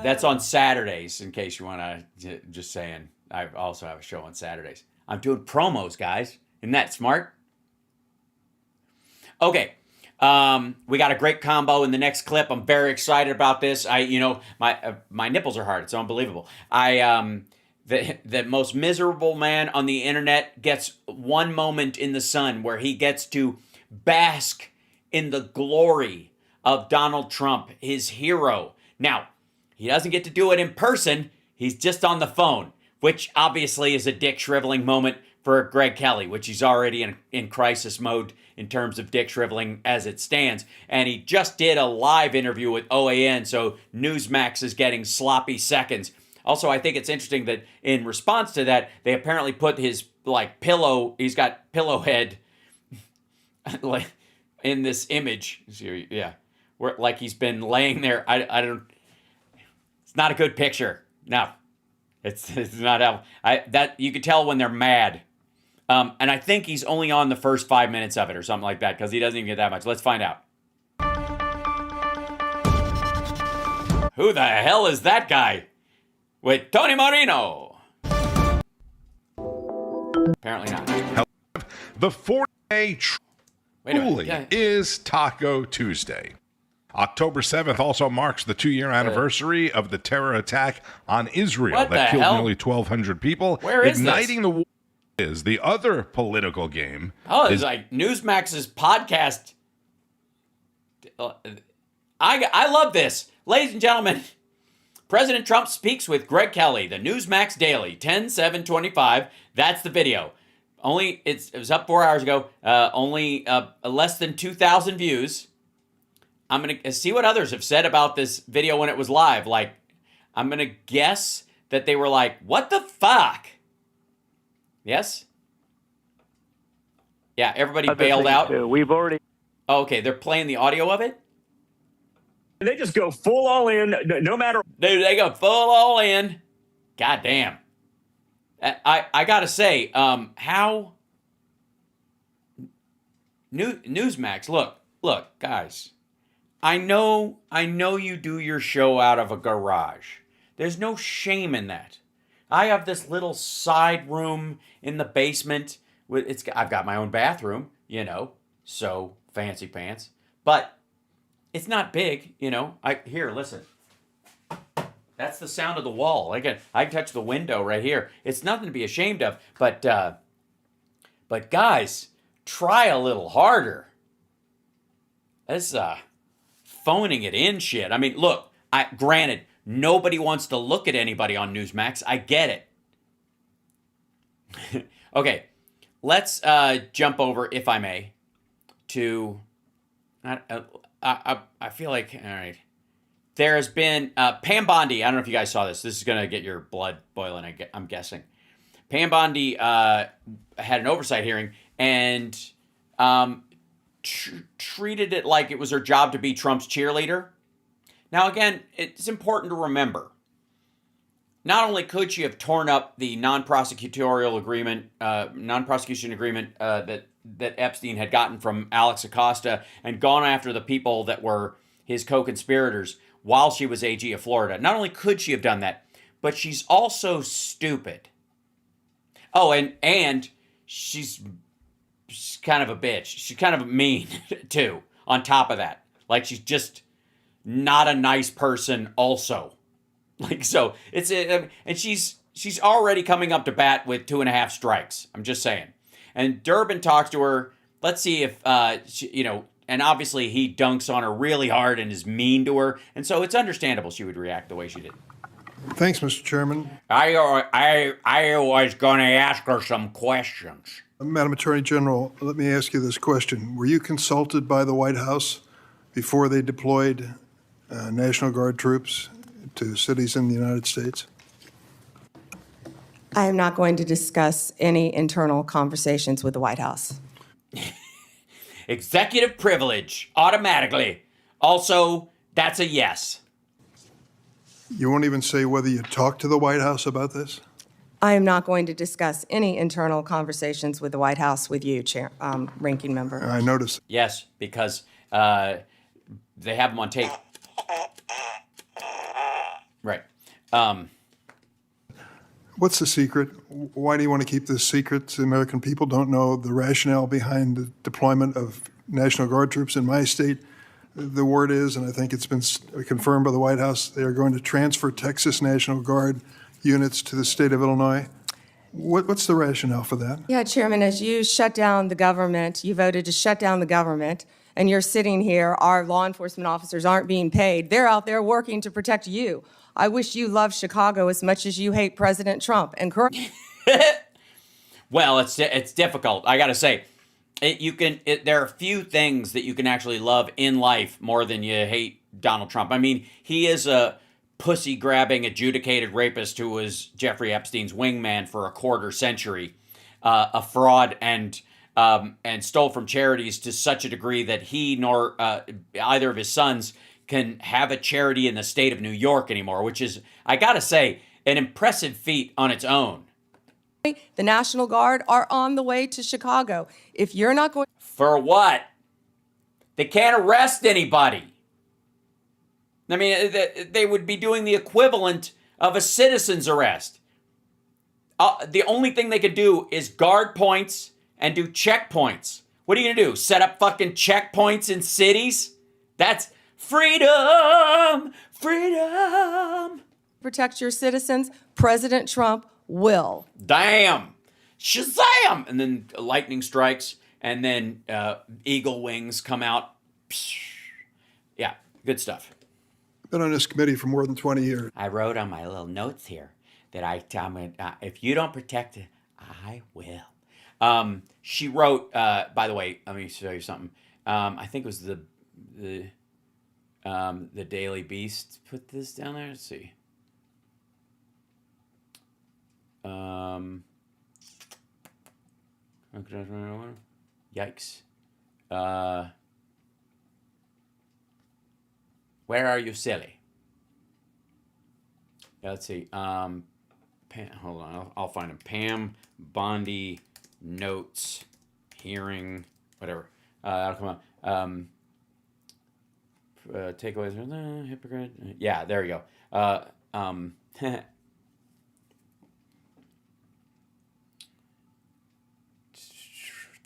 That's on Saturdays, in case you want to, just saying. I also have a show on Saturdays. I'm doing promos, guys. Isn't that smart? Okay. We got a great combo in the next clip. I'm very excited about this. My nipples are hard. It's unbelievable. The most miserable man on the internet gets one moment in the sun where he gets to bask in the glory of Donald Trump, his hero. Now, he doesn't get to do it in person. He's just on the phone, which obviously is a dick shriveling moment for Greg Kelly, which he's already in crisis mode in terms of dick shriveling as it stands. And he just did a live interview with OAN, so Newsmax is getting sloppy seconds. Also, I think it's interesting that in response to that, they apparently put his pillow, he's got pillow head like in this image. Yeah. Where like he's been laying there. I don't, it's not a good picture. No. It's not how that you could tell when they're mad. And I think he's only on the first 5 minutes of it or something like that, because he doesn't even get that much. Let's find out. Who the hell is that guy? With Tony Marino. Apparently not. The 4-day Wait a minute. truly is Taco Tuesday. October 7th also marks the 2-year anniversary of the terror attack on Israel What that the killed hell? nearly 1,200 people. Where is Igniting the war is the other political game. Oh, it's like Newsmax's podcast. I love this. Ladies and gentlemen, President Trump speaks with Greg Kelly, the Newsmax Daily, 10/7/25. That's the video. It was up 4 hours ago. Only less than 2,000 views. I'm going to see what others have said about this video when it was live. Like, I'm going to guess that they were like, what the fuck? Yes? Yeah, everybody bailed out. We've already. Oh, okay, they're playing the audio of it? They just go full all in, no matter. Dude, they go full all in. God damn. I gotta say, how Newsmax, look, guys. I know you do your show out of a garage. There's no shame in that. I have this little side room in the basement. I've got my own bathroom, so fancy pants. But it's not big, Here, listen. That's the sound of the wall. I can touch the window right here. It's nothing to be ashamed of. But guys, try a little harder. This phoning it in shit. I mean, look. Granted, nobody wants to look at anybody on Newsmax. I get it. Okay, let's jump over, if I may, to. I feel like, all right. There has been Pam Bondi. I don't know if you guys saw this. This is going to get your blood boiling, I'm guessing. Pam Bondi had an oversight hearing and treated it like it was her job to be Trump's cheerleader. Now, again, it's important to remember. not only could she have torn up the non-prosecution agreement that Epstein had gotten from Alex Acosta and gone after the people that were his co-conspirators while she was AG of Florida. Not only could she have done that, but she's also stupid. Oh, and she's kind of a bitch. She's kind of mean, too, on top of that. Like, she's just not a nice person also. Like, so, and she's already coming up to bat with 2.5 strikes. I'm just saying. And Durbin talks to her. Let's see if, and obviously he dunks on her really hard and is mean to her. And so it's understandable she would react the way she did. Thanks, Mr. Chairman. I was going to ask her some questions. Madam Attorney General, let me ask you this question. Were you consulted by the White House before they deployed National Guard troops to cities in the United States? I am not going to discuss any internal conversations with the White House. Executive privilege, automatically. Also, that's a yes. You won't even say whether you talked to the White House about this? I am not going to discuss any internal conversations with the White House with you, Ranking Member. I noticed. Yes, because they have them on tape. Right. What's the secret? Why do you want to keep this secret? The American people don't know the rationale behind the deployment of National Guard troops in my state. The word is, and I think it's been confirmed by the White House, they are going to transfer Texas National Guard units to the state of Illinois. What's the rationale for that? Yeah, Chairman, as you shut down the government, you voted to shut down the government, and you're sitting here, our law enforcement officers aren't being paid. They're out there working to protect you. I wish you loved Chicago as much as you hate President Trump. And Well, it's difficult. I got to say, there are few things that you can actually love in life more than you hate Donald Trump. I mean, he is a pussy-grabbing, adjudicated rapist who was Jeffrey Epstein's wingman for a quarter century, a fraud, and stole from charities to such a degree that he nor either of his sons can have a charity in the state of New York anymore, which is, I gotta say, an impressive feat on its own. The National Guard are on the way to Chicago. If you're not going... For what? They can't arrest anybody. I mean, they would be doing the equivalent of a citizen's arrest. The only thing they could do is guard points and do checkpoints. What are you gonna do? Set up fucking checkpoints in cities? That's freedom! Freedom! Protect your citizens. President Trump will. Damn! Shazam! And then lightning strikes, and then eagle wings come out. Yeah, good stuff. Been on this committee for more than 20 years. I wrote on my little notes here that if you don't protect it, I will. She wrote, by the way, let me show you something. I think it was the Daily Beast put this down there. Let's see. Yikes. Where are you, silly? Yeah, let's see. Pam, hold on. I'll find him. Pam Bondi notes hearing whatever. That'll come out. Takeaways. Hypocrite. Yeah, there you go.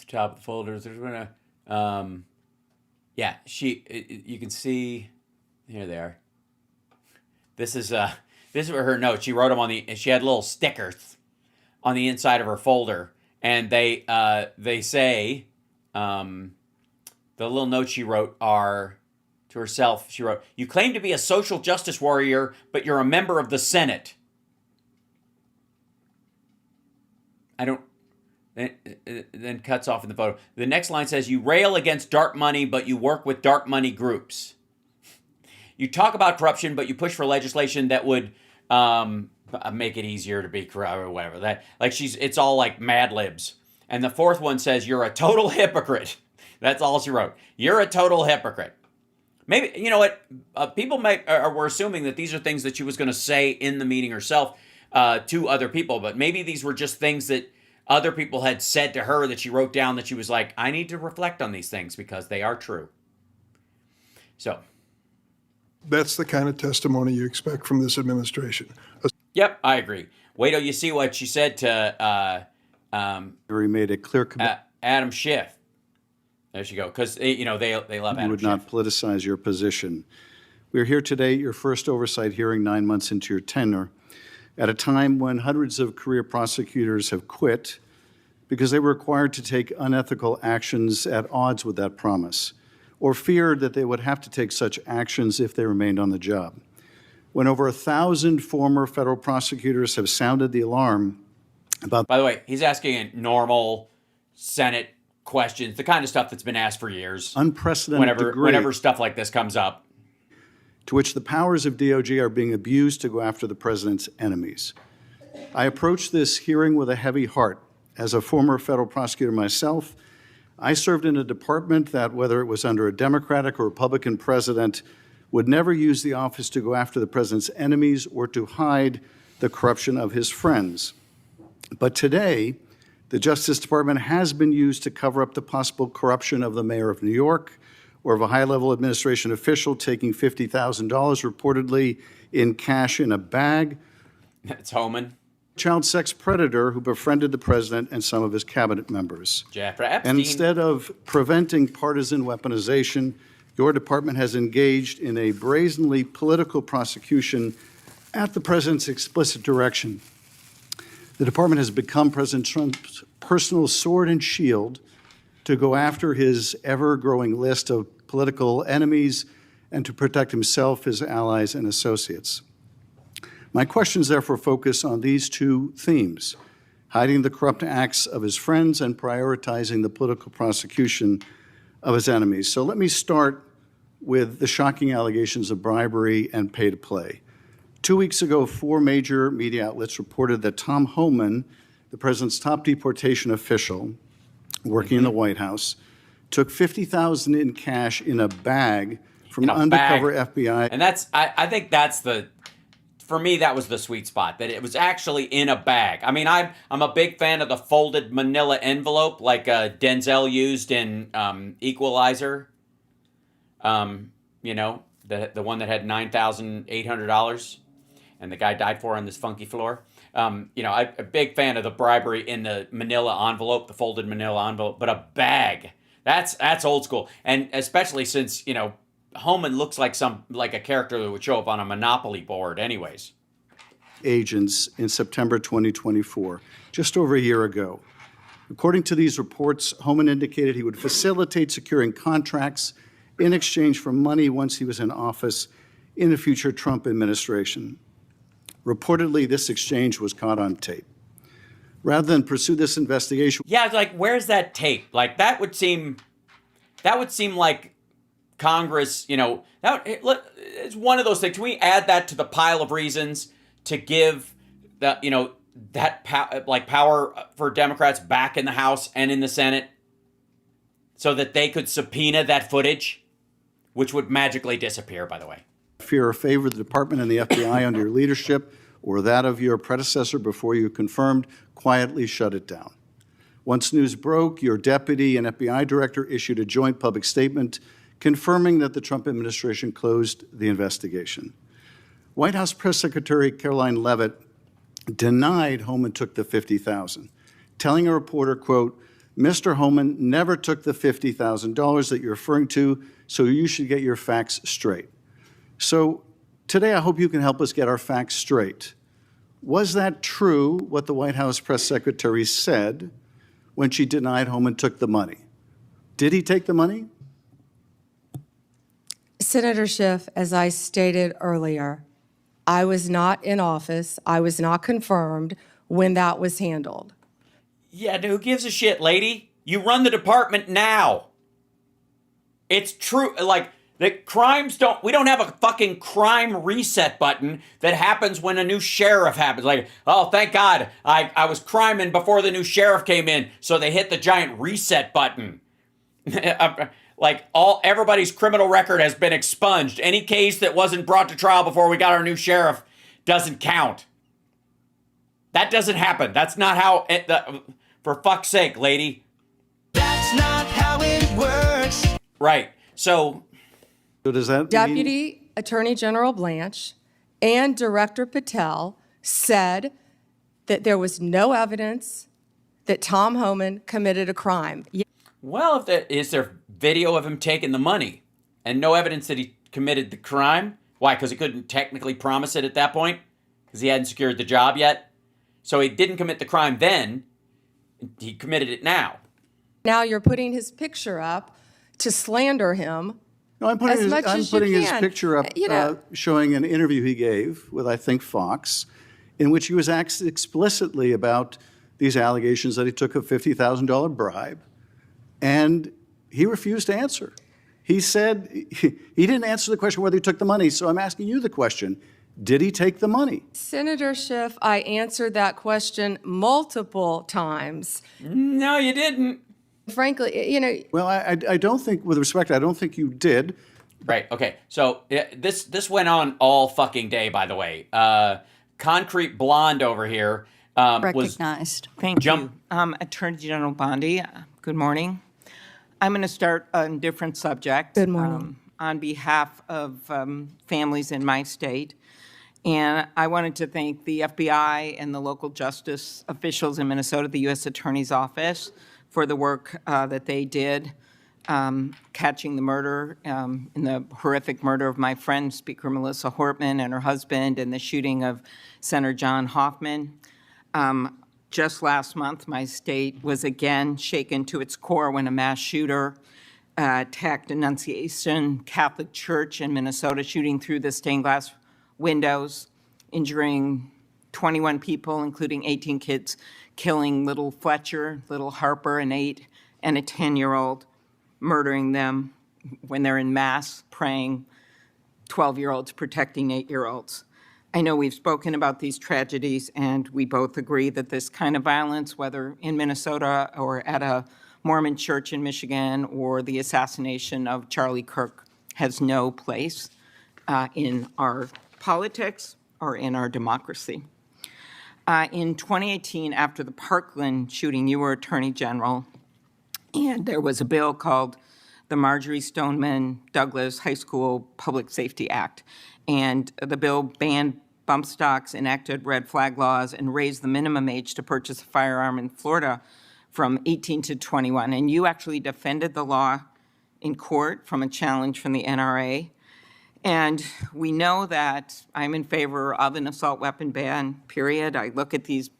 Top of the folders. There's gonna. Yeah, you can see. Here they are. This is where her notes. She wrote them she had little stickers on the inside of her folder, and they say, the little notes she wrote are to herself. She wrote, "You claim to be a social justice warrior, but you're a member of the Senate." Then cuts off in the photo. The next line says, "You rail against dark money, but you work with dark money groups. You talk about corruption, but you push for legislation that would make it easier to be corrupt or whatever." It's all like Mad Libs. And the fourth one says, "You're a total hypocrite." That's all she wrote. "You're a total hypocrite." Maybe, you know what? People were assuming that these are things that she was going to say in the meeting herself. to other people, but maybe these were just things that other people had said to her that she wrote down that she was like, I need to reflect on these things because they are true. So. That's the kind of testimony you expect from this administration. Yep, I agree. Wait till you see what she said to He made a clear commitment. Adam Schiff. There she go. Because they love You Adam would Schiff. not politicize your position. We are here today, your first oversight hearing 9 months into your tenure, at a time when hundreds of career prosecutors have quit because they were required to take unethical actions at odds with that promise, or feared that they would have to take such actions if they remained on the job. When over 1,000 former federal prosecutors have sounded the alarm about... By the way, he's asking normal Senate questions, the kind of stuff that's been asked for years. Unprecedented degree. Whenever stuff like this comes up. To which the powers of DOJ are being abused to go after the president's enemies. I approach this hearing with a heavy heart. As a former federal prosecutor myself, I served in a department that, whether it was under a Democratic or Republican president, would never use the office to go after the president's enemies or to hide the corruption of his friends. But today, the Justice Department has been used to cover up the possible corruption of the mayor of New York or of a high-level administration official taking $50,000 reportedly in cash in a bag. It's Homan. Child sex predator who befriended the president and some of his cabinet members. Jeffrey Epstein. And instead of preventing partisan weaponization, your department has engaged in a brazenly political prosecution at the president's explicit direction. The department has become President Trump's personal sword and shield to go after his ever-growing list of political enemies and to protect himself, his allies, and associates. My questions therefore focus on these two themes: hiding the corrupt acts of his friends and prioritizing the political prosecution of his enemies. So let me start with the shocking allegations of bribery and pay to play. 2 weeks ago, 4 major media outlets reported that Tom Homan, the president's top deportation official working in the White House, took $50,000 in cash in a bag from an undercover FBI. And I think that's for me, that was the sweet spot, that it was actually in a bag. I mean, I'm a big fan of the folded manila envelope like Denzel used in Equalizer. The one that had $9,800 and the guy died for on this funky floor. I'm a big fan of the bribery in the manila envelope, the folded manila envelope, but a bag, that's old school. And especially since, Homan looks like a character that would show up on a Monopoly board anyways. Agents in September 2024, just over a year ago. According to these reports, Homan indicated he would facilitate securing contracts in exchange for money once he was in office in a future Trump administration. Reportedly, this exchange was caught on tape. Rather than pursue this investigation... Yeah, like, where's that tape? Like, that would seem like Congress, it's one of those things. Can we add that to the pile of reasons to give power for Democrats back in the House and in the Senate so that they could subpoena that footage, which would magically disappear, by the way? Fear or favor the department and the FBI under your leadership or that of your predecessor before you confirmed, quietly shut it down. Once news broke, your deputy and FBI director issued a joint public statement confirming that the Trump administration closed the investigation. White House Press Secretary Caroline Leavitt denied Homan took the $50,000, telling a reporter, quote, "Mr. Homan never took the $50,000 that you're referring to, so you should get your facts straight." So today I hope you can help us get our facts straight. Was that true, what the White House Press Secretary said when she denied Homan took the money? Did he take the money? Senator Schiff, as I stated earlier, I was not in office. I was not confirmed when that was handled. Yeah, who gives a shit, lady? You run the department now. It's true. Like, the crimes we don't have a fucking crime reset button that happens when a new sheriff happens. Like, oh, thank God, I was criming before the new sheriff came in, so they hit the giant reset button. Like, everybody's criminal record has been expunged. Any case that wasn't brought to trial before we got our new sheriff doesn't count. That doesn't happen. That's not how for fuck's sake, lady. That's not how it works. Right. So does that Deputy Attorney General Blanche and Director Patel said that there was no evidence that Tom Homan committed a crime. Well, is there video of him taking the money and no evidence that he committed the crime? Why? Because he couldn't technically promise it at that point? Because he hadn't secured the job yet? So he didn't commit the crime then. He committed it now. Now you're putting his picture up to slander him. No, I'm putting, as his, much I'm as you putting his can. picture up showing an interview he gave with, I think, Fox, in which he was asked explicitly about these allegations that he took a $50,000 bribe, and he refused to answer. He said he didn't answer the question whether he took the money, so I'm asking you the question. Did he take the money? Senator Schiff, I answered that question multiple times. No, you didn't. Frankly, you know. Well, I don't think, with respect, I don't think you did. Right. Okay. So this went on all fucking day, by the way. Concrete Blonde over here recognized. Thank you. Attorney General Bondi, good morning. I'm going to start on a different subject. Good morning. On behalf of families in my state. And I wanted to thank the FBI and the local justice officials in Minnesota, the U.S. Attorney's Office, for the work that they did catching the murder, in the horrific murder of my friend, Speaker Melissa Hortman, and her husband, and the shooting of Senator John Hoffman. Just last month, my state was again shaken to its core when a mass shooter attacked Annunciation Catholic Church in Minnesota, shooting through the stained glass windows, injuring 21 people, including 18 kids, killing little Fletcher, little Harper, an 8, and a 10-year-old, murdering them when they're in mass, praying, 12-year-olds protecting 8-year-olds. I know we've spoken about these tragedies, and we both agree that this kind of violence, whether in Minnesota or at a Mormon church in Michigan or the assassination of Charlie Kirk, has no place in our politics or in our democracy. In 2018, after the Parkland shooting, you were Attorney General, and there was a bill called the Marjorie Stoneman Douglas High School Public Safety Act. And the bill banned bump stocks, enacted red flag laws, and raised the minimum age to purchase a firearm in Florida from 18 to 21. And you actually defended the law in court from a challenge from the NRA. And we know that I'm in favor of an assault weapon ban, period. I look at these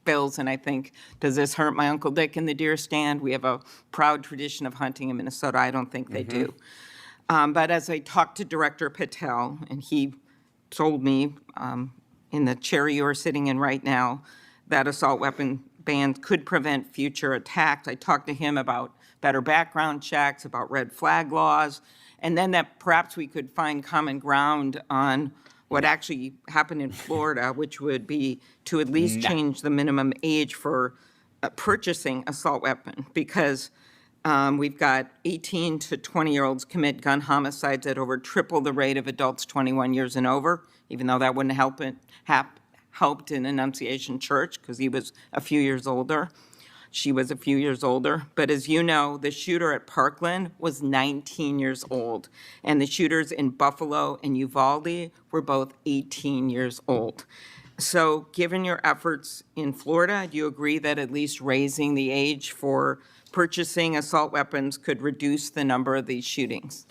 bills and I think, does this hurt my Uncle Dick in the deer stand? We have a proud tradition of hunting in Minnesota. I don't think they do. But as I talked to Director Patel, and he told me in the chair you are sitting in right now, that assault weapon ban could prevent future attacks. I talked to him about better background checks, about red flag laws, and then that perhaps we could find common ground on what actually happened in Florida, which would be to at least change the minimum age for purchasing assault weapon, because we've got 18 to 20-year-olds commit gun homicides at over triple the rate of adults 21 years and over, even though that wouldn't helped in Annunciation Church because he was a few years older. She was a few years older. But as you know, the shooter at Parkland was 19 years old, and the shooters in Buffalo and Uvalde were both 18 years old. So given your efforts in Florida, do you agree that at least raising the age for purchasing assault weapons could reduce the number of these shootings?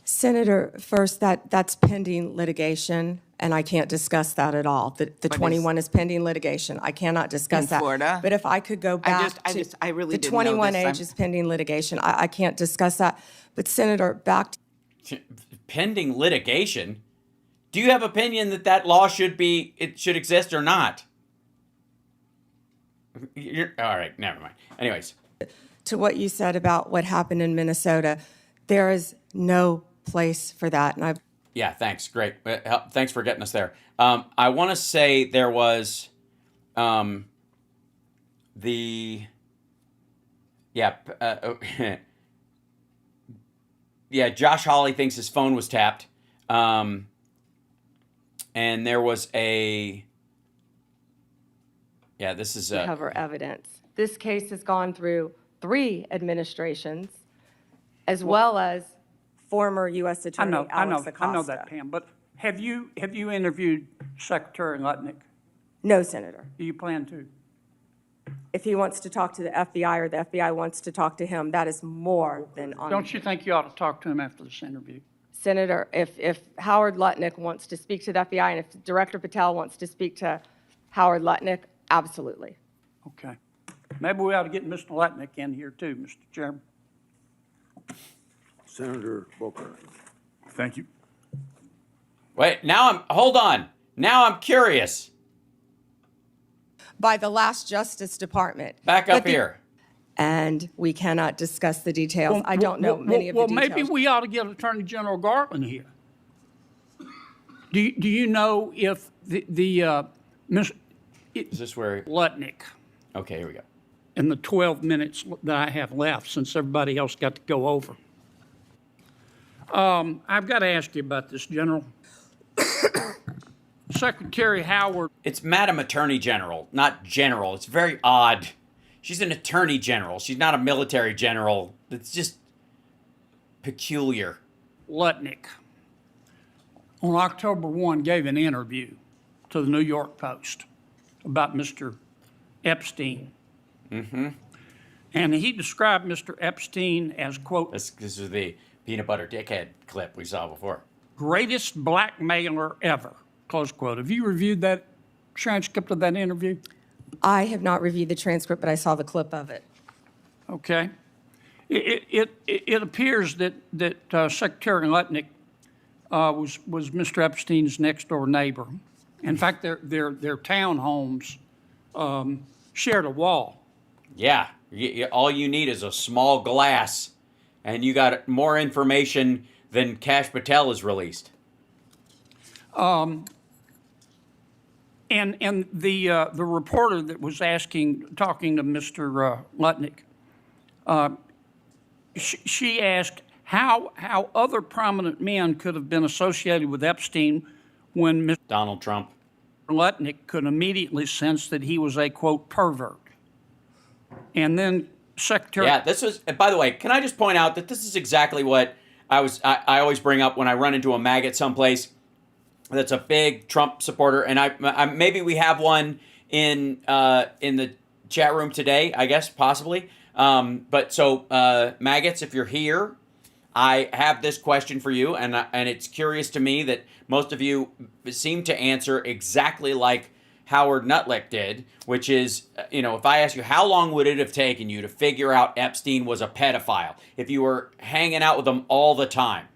Senator, first, that's pending litigation, and I can't discuss that at all. The 21 is pending litigation. I cannot discuss in that. Florida? But if I could go back I really the didn't know 21 this. age is pending litigation. I can't discuss that. But Senator, back to pending litigation? Do you have opinion that that law should exist or not? All right, never mind. Anyways. To what you said about what happened in Minnesota, there is no place for that. And yeah, thanks. Great. Thanks for getting us there. I want to say there was Josh Hawley thinks his phone was tapped. And there was Yeah, this is to cover evidence. This case has gone through 3 administrations, as well as former U.S. Attorney Alex Acosta. I know that, Pam. But have you interviewed Secretary Lutnick? No, Senator. Do you plan to? If he wants to talk to the FBI or the FBI wants to talk to him, that is more than on. Don't you think you ought to talk to him after this interview? Senator, if Howard Lutnick wants to speak to the FBI and if Director Patel wants to speak to Howard Lutnick, absolutely. Okay. Maybe we ought to get Mr. Lutnick in here too, Mr. Chairman. Senator Booker. Thank you. Wait, hold on. Now I'm curious. By the last Justice Department. Back up here. And we cannot discuss the details. I don't know many of the details. Well, maybe we ought to get Attorney General Garland here. Do you know if Mr. Is this where Lutnick? Okay, here we go. In the 12 minutes that I have left, since everybody else got to go over. I've got to ask you about this, General. Secretary Howard. It's Madam Attorney General, not General. It's very odd. She's an Attorney General. She's not a military general. It's just peculiar. Lutnick, on October 1, gave an interview to the New York Post about Mr. Epstein. Mm-hmm. And he described Mr. Epstein as, quote, This is the peanut butter dickhead clip we saw before. Greatest blackmailer ever, close quote. Have you reviewed that transcript of that interview? I have not reviewed the transcript, but I saw the clip of it. Okay. It appears that Secretary Lutnick was Mr. Epstein's next door neighbor. In fact, their townhomes shared a wall. Yeah, all you need is a small glass, and you got more information than Kash Patel has released. And the reporter that was talking to Mr. Lutnick, she asked how other prominent men could have been associated with Epstein when Mr. Donald Trump Lutnick could immediately sense that he was a, quote, pervert. And then Secretary... Yeah, this was... By the way, can I just point out that this is exactly what I always bring up when I run into a maggot someplace that's a big Trump supporter, and I maybe we have one in the chat room today, I guess, possibly. But so, maggots, if you're here, I have this question for you, and it's curious to me that most of you seem to answer exactly like Howard Lutnick did, which is, if I ask you, how long would it have taken you to figure out Epstein was a pedophile if you were hanging out with him all the time?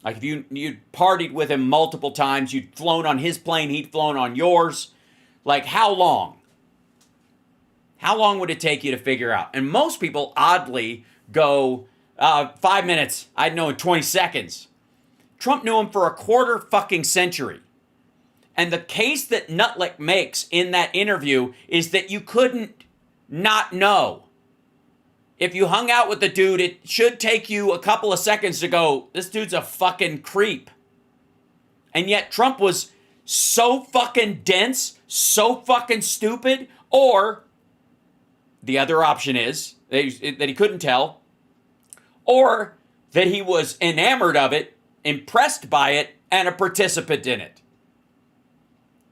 Like if you'd partied with him multiple times, you'd flown on his plane, he'd flown on yours. Like how long? How long would it take you to figure out? And most people oddly go 5 minutes. I'd know in 20 seconds. Trump knew him for a quarter fucking century. And the case that Lutnick makes in that interview is that you couldn't not know. If you hung out with the dude, it should take you a couple of seconds to go, this dude's a fucking creep. And yet Trump was so fucking dense, so fucking stupid, or the other option is that he couldn't tell, or that he was enamored of it, impressed by it, and a participant in it.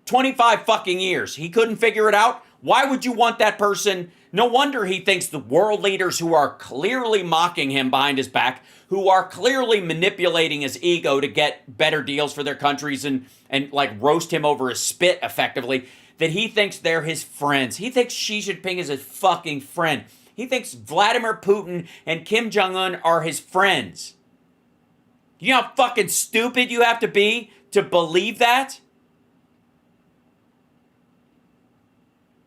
25 fucking years. He couldn't figure it out. Why would you want that person? No wonder he thinks the world leaders who are clearly mocking him behind his back, who are clearly manipulating his ego to get better deals for their countries and like roast him over his spit effectively, that he thinks they're his friends. He thinks Xi Jinping is his fucking friend. He thinks Vladimir Putin and Kim Jong-un are his friends. You know how fucking stupid you have to be to believe that?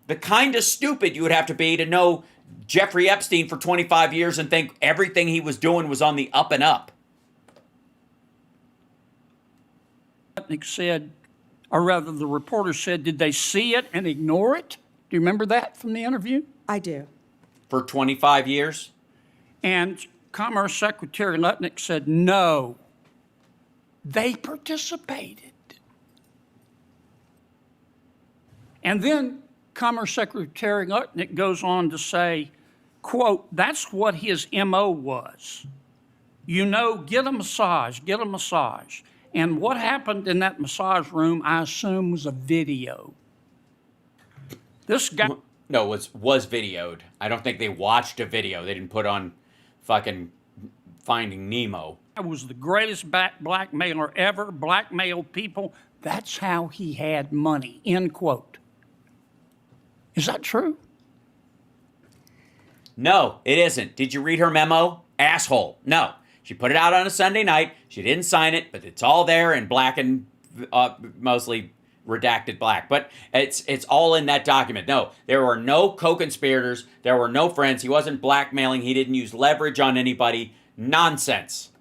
The kind of stupid you would have to be to know Jeffrey Epstein for 25 years and think everything he was doing was on the up and up. Lutnick said, or rather the reporter said, did they see it and ignore it? Do you remember that from the interview? I do. For 25 years? And Commerce Secretary Lutnick said, no, they participated. And then Commerce Secretary Lutnick goes on to say, quote, that's what his MO was. You know, get a massage, get a massage. And what happened in that massage room, I assume, was a video. This guy... No, was videoed. I don't think they watched a video. They didn't put on fucking Finding Nemo. Was the greatest blackmailer ever, blackmailed people. That's how he had money, end quote. Is that true? No, it isn't. Did you read her memo? Asshole. No. She put it out on a Sunday night. She didn't sign it, but it's all there in black and mostly redacted black. But it's all in that document. No, there were no co-conspirators. There were no friends. He wasn't blackmailing. He didn't use leverage on anybody. Nonsense.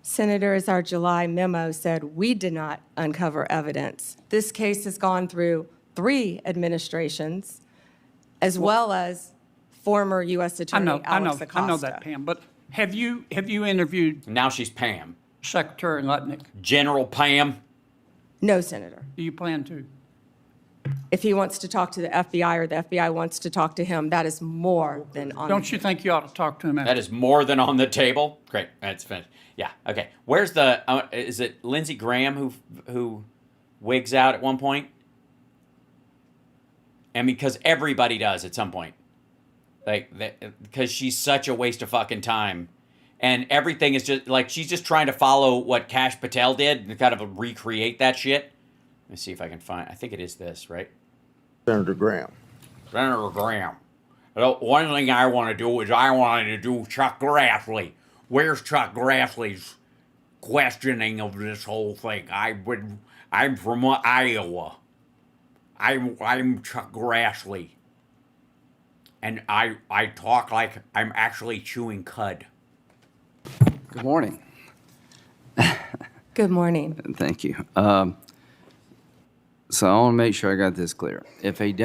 Senator, as our July memo said, we did not uncover evidence. This case has gone through 3 administrations, as well as former U.S. Attorney Alex Acosta. I know that, Pam. But have you interviewed? Now she's Pam. Secretary Lutnick. General Pam. No, Senator. Do you plan to? If he wants to talk to the FBI or the FBI wants to talk to him, that is more than on. Don't you think you ought to talk to him? That is more than on the table. Great, that's finished. Yeah, okay. Where's the? Is it Lindsey Graham who wigs out at one point? And because everybody does at some point, like because she's such a waste of fucking time, and everything is just like she's just trying to follow what Kash Patel did and kind of recreate that shit. Let me see if I can find. I think it is this, right? Senator Graham. Senator Graham. One thing I want to do is I wanted to do Chuck Grassley. Where's Chuck Grassley's questioning of this whole thing? I'm from Iowa. I'm Chuck Grassley. And I talk like I'm actually chewing cud. Good morning. Good morning. Thank you. So I want to make sure I got this clear. If a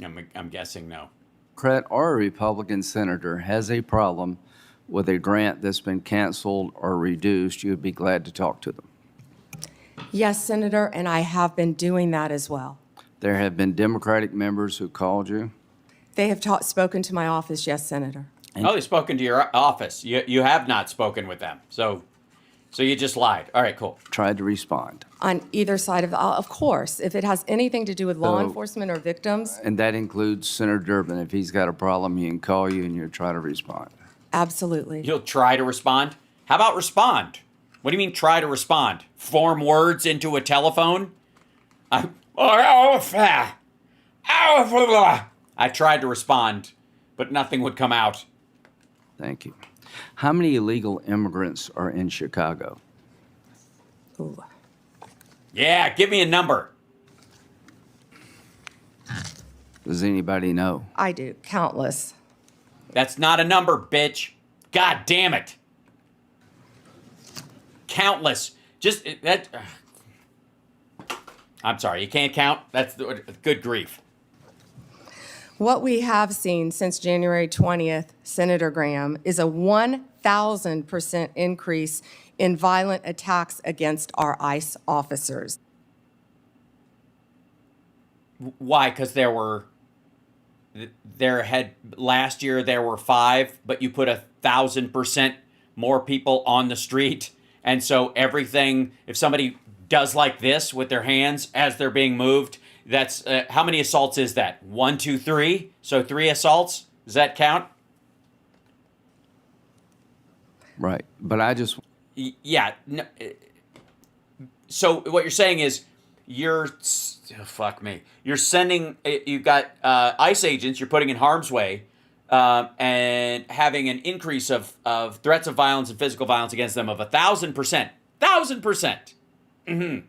I'm guessing no. Democrat or a Republican senator has a problem with a grant that's been canceled or reduced, you would be glad to talk to them. Yes, Senator, and I have been doing that as well. There have been Democratic members who called you. They have spoken to my office, yes, Senator. Oh, they've spoken to your office. You have not spoken with them. So you just lied. All right, cool. Tried to respond. On either side of course, if it has anything to do with law enforcement or victims. And that includes Senator Durbin. If he's got a problem, he can call you and you'll try to respond. Absolutely. You'll try to respond? How about respond? What do you mean try to respond? Form words into a telephone? I tried to respond, but nothing would come out. Thank you. How many illegal immigrants are in Chicago? Ooh. Yeah, give me a number. Does anybody know? I do. Countless. That's not a number, bitch. God damn it. Countless. Just that. I'm sorry, you can't count? That's good grief. What we have seen since January 20th, Senator Graham, is a 1,000% increase in violent attacks against our ICE officers. Why? Because last year there were 5, but you put 1,000% more people on the street. And so everything, if somebody does like this with their hands as they're being moved, that's how many assaults is that? 1, 2, 3. So 3 assaults. Does that count? Right. But I just. Yeah. No, so what you're saying is fuck me. You're sending. You've got ICE agents. You're putting in harm's way, and having an increase of threats of violence and physical violence against them of 1,000%. 1,000%. Mm-hmm.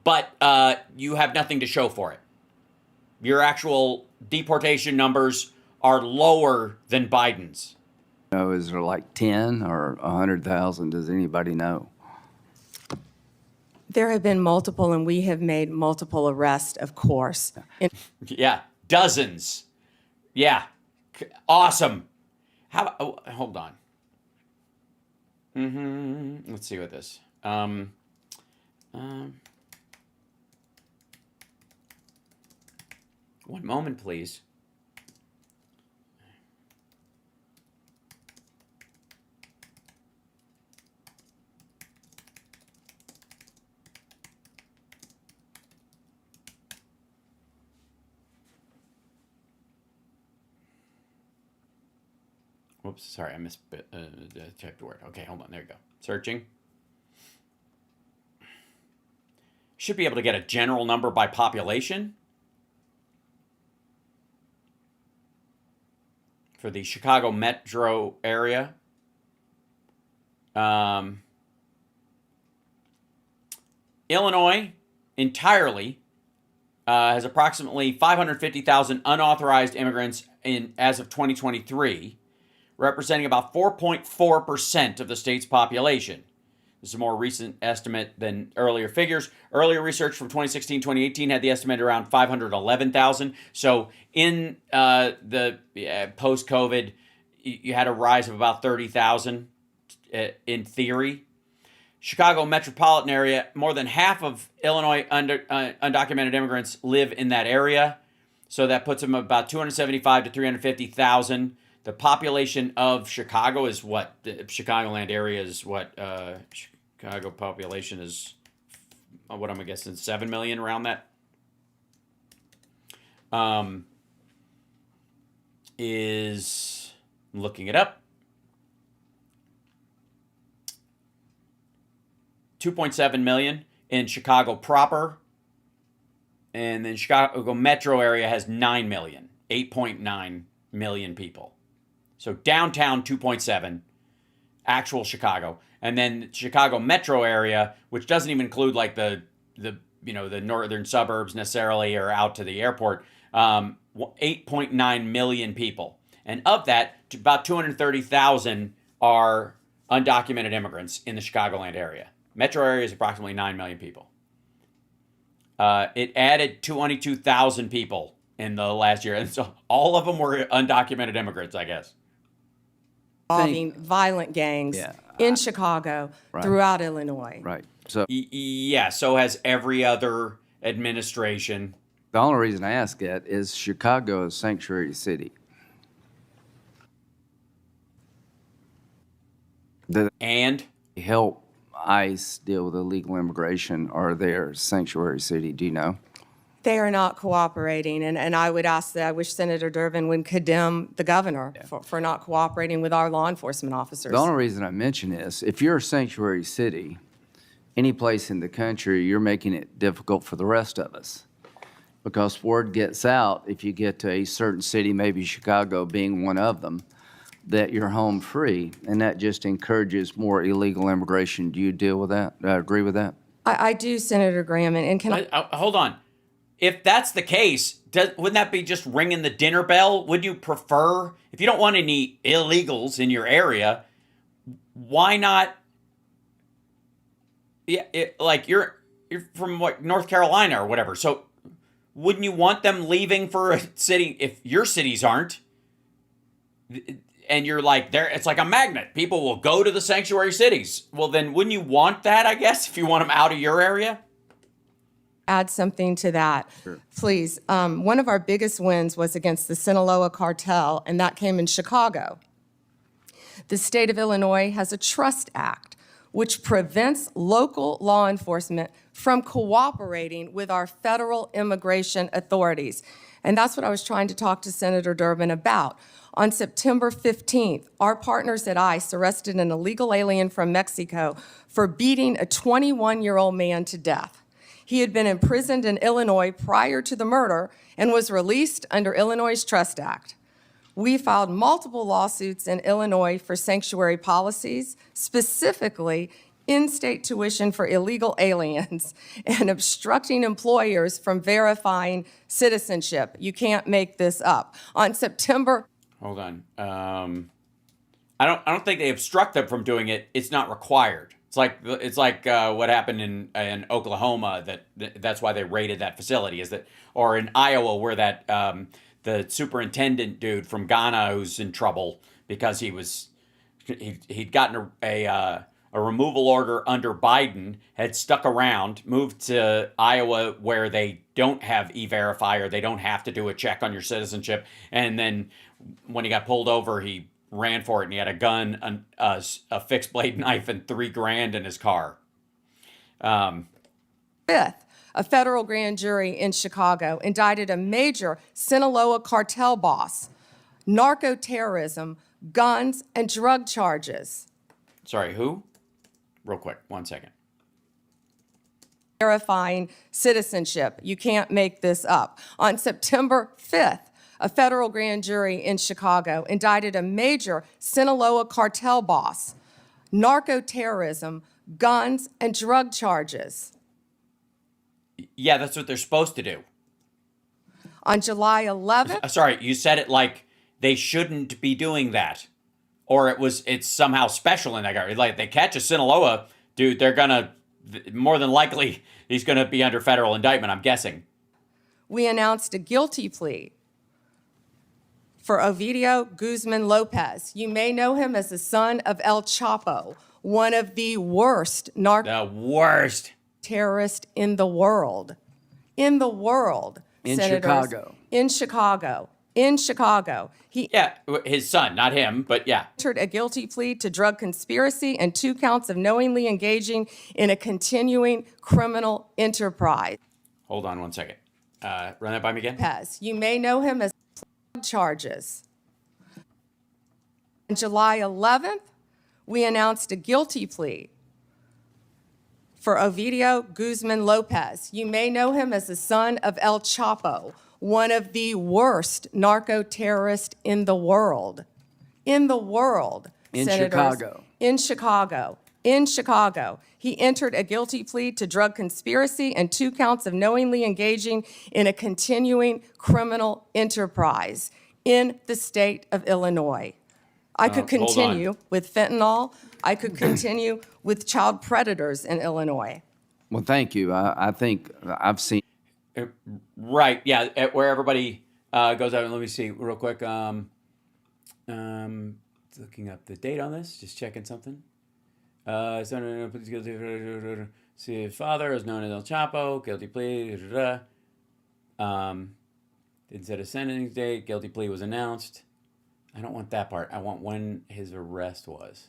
But you have nothing to show for it. Your actual deportation numbers are lower than Biden's. Is there like 10 or 100,000? Does anybody know? There have been multiple, and we have made multiple arrests, of course. Yeah, dozens. Yeah, awesome. Hold on. Let's see what this. One moment, please. Whoops, sorry, I checked the word. Okay, hold on, there you go. Searching. Should be able to get a general number by population for the Chicago metro area. Illinois entirely has approximately 550,000 unauthorized immigrants as of 2023, representing about 4.4% of the state's population. This is a more recent estimate than earlier figures. Earlier research from 2016-2018 had the estimate around 511,000. So in the post-COVID, you had a rise of about 30,000 in theory. Chicago metropolitan area, more than half of Illinois undocumented immigrants live in that area. So that puts them about 275 to 350,000. The population of Chicago is what? The Chicagoland area is what? Chicago population is, what am I guessing, 7 million, around that? I'm looking it up. 2.7 million in Chicago proper. And then Chicago metro area has 9 million, 8.9 million people. So downtown 2.7, actual Chicago, and then Chicago metro area, which doesn't even include like the northern suburbs necessarily or out to the airport, 8.9 million people, and of that, about 230,000 are undocumented immigrants in the Chicagoland area. Metro area is approximately 9 million people. It added 22,000 people in the last year, and so all of them were undocumented immigrants, I guess. Involving violent gangs in Chicago, throughout Illinois. Right. So yeah, so has every other administration. The only reason I ask that is Chicago is a sanctuary city. And help ICE deal with illegal immigration or their sanctuary city. Do you know? They are not cooperating, and I would ask that I wish Senator Durbin would condemn the governor for not cooperating with our law enforcement officers. The only reason I mention this, if you're a sanctuary city, any place in the country, you're making it difficult for the rest of us. Because word gets out, if you get to a certain city, maybe Chicago being one of them, that you're home free, and that just encourages more illegal immigration. Do you deal with that? Do I agree with that? I do, Senator Graham, and can I hold on. If that's the case, wouldn't that be just ringing the dinner bell? Would you prefer, if you don't want any illegals in your area, why not? Yeah, like you're from what, North Carolina or whatever. So wouldn't you want them leaving for a city if your cities aren't? And you're like, there, it's like a magnet. People will go to the sanctuary cities. Well, then wouldn't you want that, I guess, if you want them out of your area? add something to that? Sure. Please. One of our biggest wins was against the Sinaloa cartel, and that came in Chicago. The state of Illinois has a Trust Act, which prevents local law enforcement from cooperating with our federal immigration authorities. And that's what I was trying to talk to Senator Durbin about. On September 15th, our partners at ICE arrested an illegal alien from Mexico for beating a 21-year-old man to death. He had been imprisoned in Illinois prior to the murder and was released under Illinois' Trust Act. We filed multiple lawsuits in Illinois for sanctuary policies, specifically in-state tuition for illegal aliens and obstructing employers from verifying citizenship. You can't make this up. On September... Hold on. I don't think they obstruct them from doing it. It's not required. It's like what happened in Oklahoma. That's why they raided that facility. Or in Iowa where that the superintendent dude from Ghana who's in trouble because he'd gotten a a removal order under Biden, had stuck around, moved to Iowa where they don't have E-Verify or they don't have to do a check on your citizenship. And then when he got pulled over, he ran for it and he had a gun, a fixed blade knife, and $3,000 in his car. 5th, a federal grand jury in Chicago indicted a major Sinaloa cartel boss, narco-terrorism, guns, and drug charges. Sorry, who? Real quick, 1 second. Verifying citizenship. You can't make this up. On September 5th, a federal grand jury in Chicago indicted a major Sinaloa cartel boss, narco-terrorism, guns, and drug charges. Yeah, that's what they're supposed to do. On July 11th... Sorry, you said it like they shouldn't be doing that. Or it's somehow special in that guy. Like, they catch a Sinaloa, dude, they're gonna, more than likely, he's gonna be under federal indictment, I'm guessing. We announced a guilty plea for Ovidio Guzman Lopez. You may know him as the son of El Chapo, one of the worst terrorists in the world. In the world, in senators. Chicago. In Chicago. In Chicago. Yeah, his son, not him, but yeah. Entered a guilty plea to drug conspiracy and 2 counts of knowingly engaging in a continuing criminal enterprise. Hold on 1 second. Run that by me again. You may know him as charges. On July 11th, we announced a guilty plea for Ovidio Guzman Lopez. You may know him as the son of El Chapo, one of the worst narco-terrorists in the world. In the world, in senators. Chicago. In Chicago. In Chicago. He entered a guilty plea to drug conspiracy and 2 counts of knowingly engaging in a continuing criminal enterprise in the state of Illinois. I could continue with fentanyl. I could continue with child predators in Illinois. Well, thank you. I think I've seen. Right, yeah, where everybody goes out. And let me see real quick. Looking up the date on this, just checking something. See, father is known as El Chapo, guilty plea. Didn't set a sentencing date. Guilty plea was announced. I don't want that part. I want when his arrest was.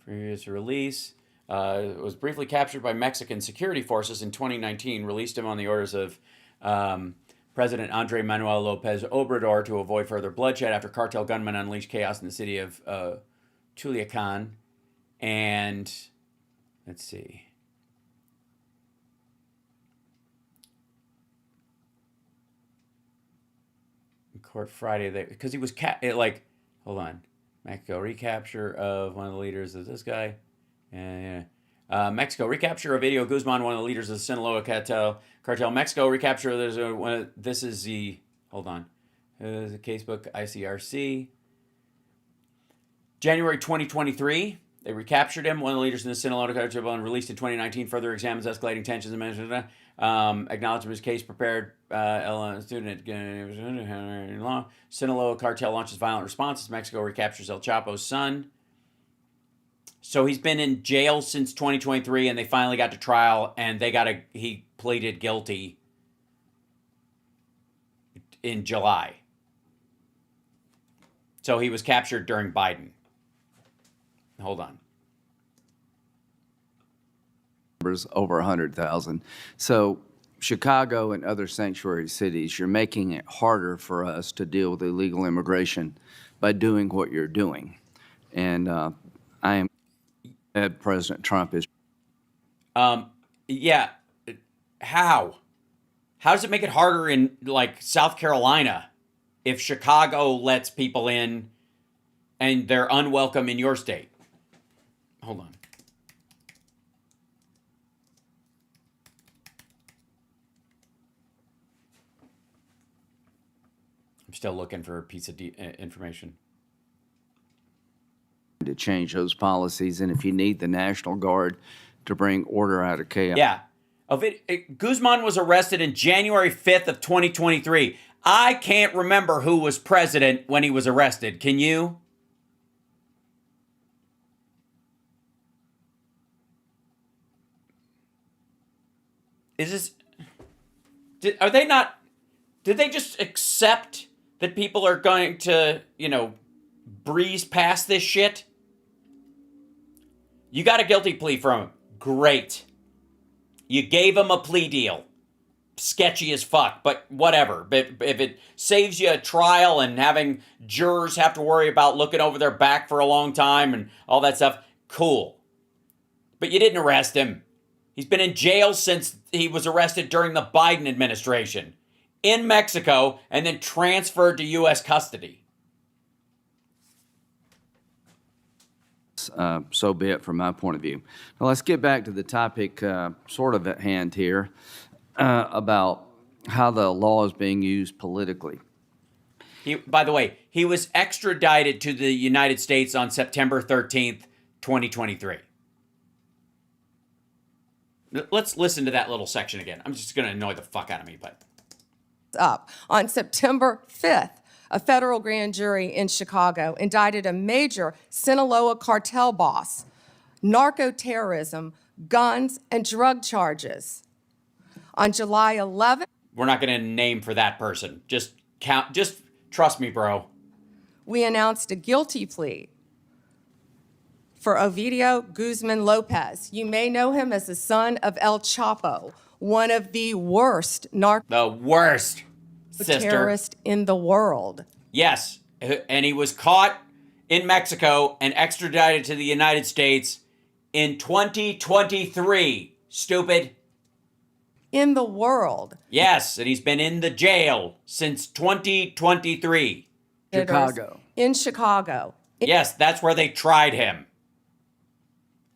Previous release. Was briefly captured by Mexican security forces in 2019. Released him on the orders of President Andrés Manuel López Obrador to avoid further bloodshed after cartel gunmen unleashed chaos in the city of Culiacan. And let's see. In court Friday, because he was hold on. Mexico recapture of one of the leaders of this guy. Mexico recapture of Ovidio Guzman, one of the leaders of the Sinaloa cartel. Mexico recapture. This is the the casebook ICRC. January 2023, they recaptured him. One of the leaders in the Sinaloa cartel and released in 2019. Further examines escalating tensions and measures. Acknowledgement his case prepared. Student at Sinaloa cartel launches violent responses. Mexico recaptures El Chapo's son. So he's been in jail since 2023, and they finally got to trial, and he pleaded guilty in July. So he was captured during Biden. Hold on. Numbers over 100,000. So Chicago and other sanctuary cities, you're making it harder for us to deal with illegal immigration by doing what you're doing. And I am President Trump is. Yeah. How? How does it make it harder in South Carolina if Chicago lets people in and they're unwelcome in your state? Hold on. I'm still looking for a piece of information. To change those policies, and if you need the National Guard to bring order out of chaos. Yeah. Guzman was arrested in January 5th of 2023. I can't remember who was president when he was arrested. Can you? Is this... Are they not... Did they just accept that people are going to, breeze past this shit? You got a guilty plea from him. Great. You gave him a plea deal. Sketchy as fuck, but whatever. But if it saves you a trial and having jurors have to worry about looking over their back for a long time and all that stuff, cool. But you didn't arrest him. He's been in jail since he was arrested during the Biden administration in Mexico and then transferred to U.S. custody. So be it from my point of view. Now let's get back to the topic sort of at hand here about how the law is being used politically. By the way, he was extradited to the United States on September 13th, 2023. Let's listen to that little section again. I'm just going to annoy the fuck out of me, but... Up. On September 5th, a federal grand jury in Chicago indicted a major Sinaloa cartel boss, narco-terrorism, guns, and drug charges. On July 11th... We're not going to name for that person. Just trust me, bro. We announced a guilty plea for Ovidio Guzman Lopez. You may know him as the son of El Chapo, one of the worst The worst, sister. terrorists in the world. Yes, and he was caught in Mexico and extradited to the United States in 2023. Stupid. In the world. Yes, and he's been in the jail since 2023. Chicago. In Chicago. Yes, that's where they tried him.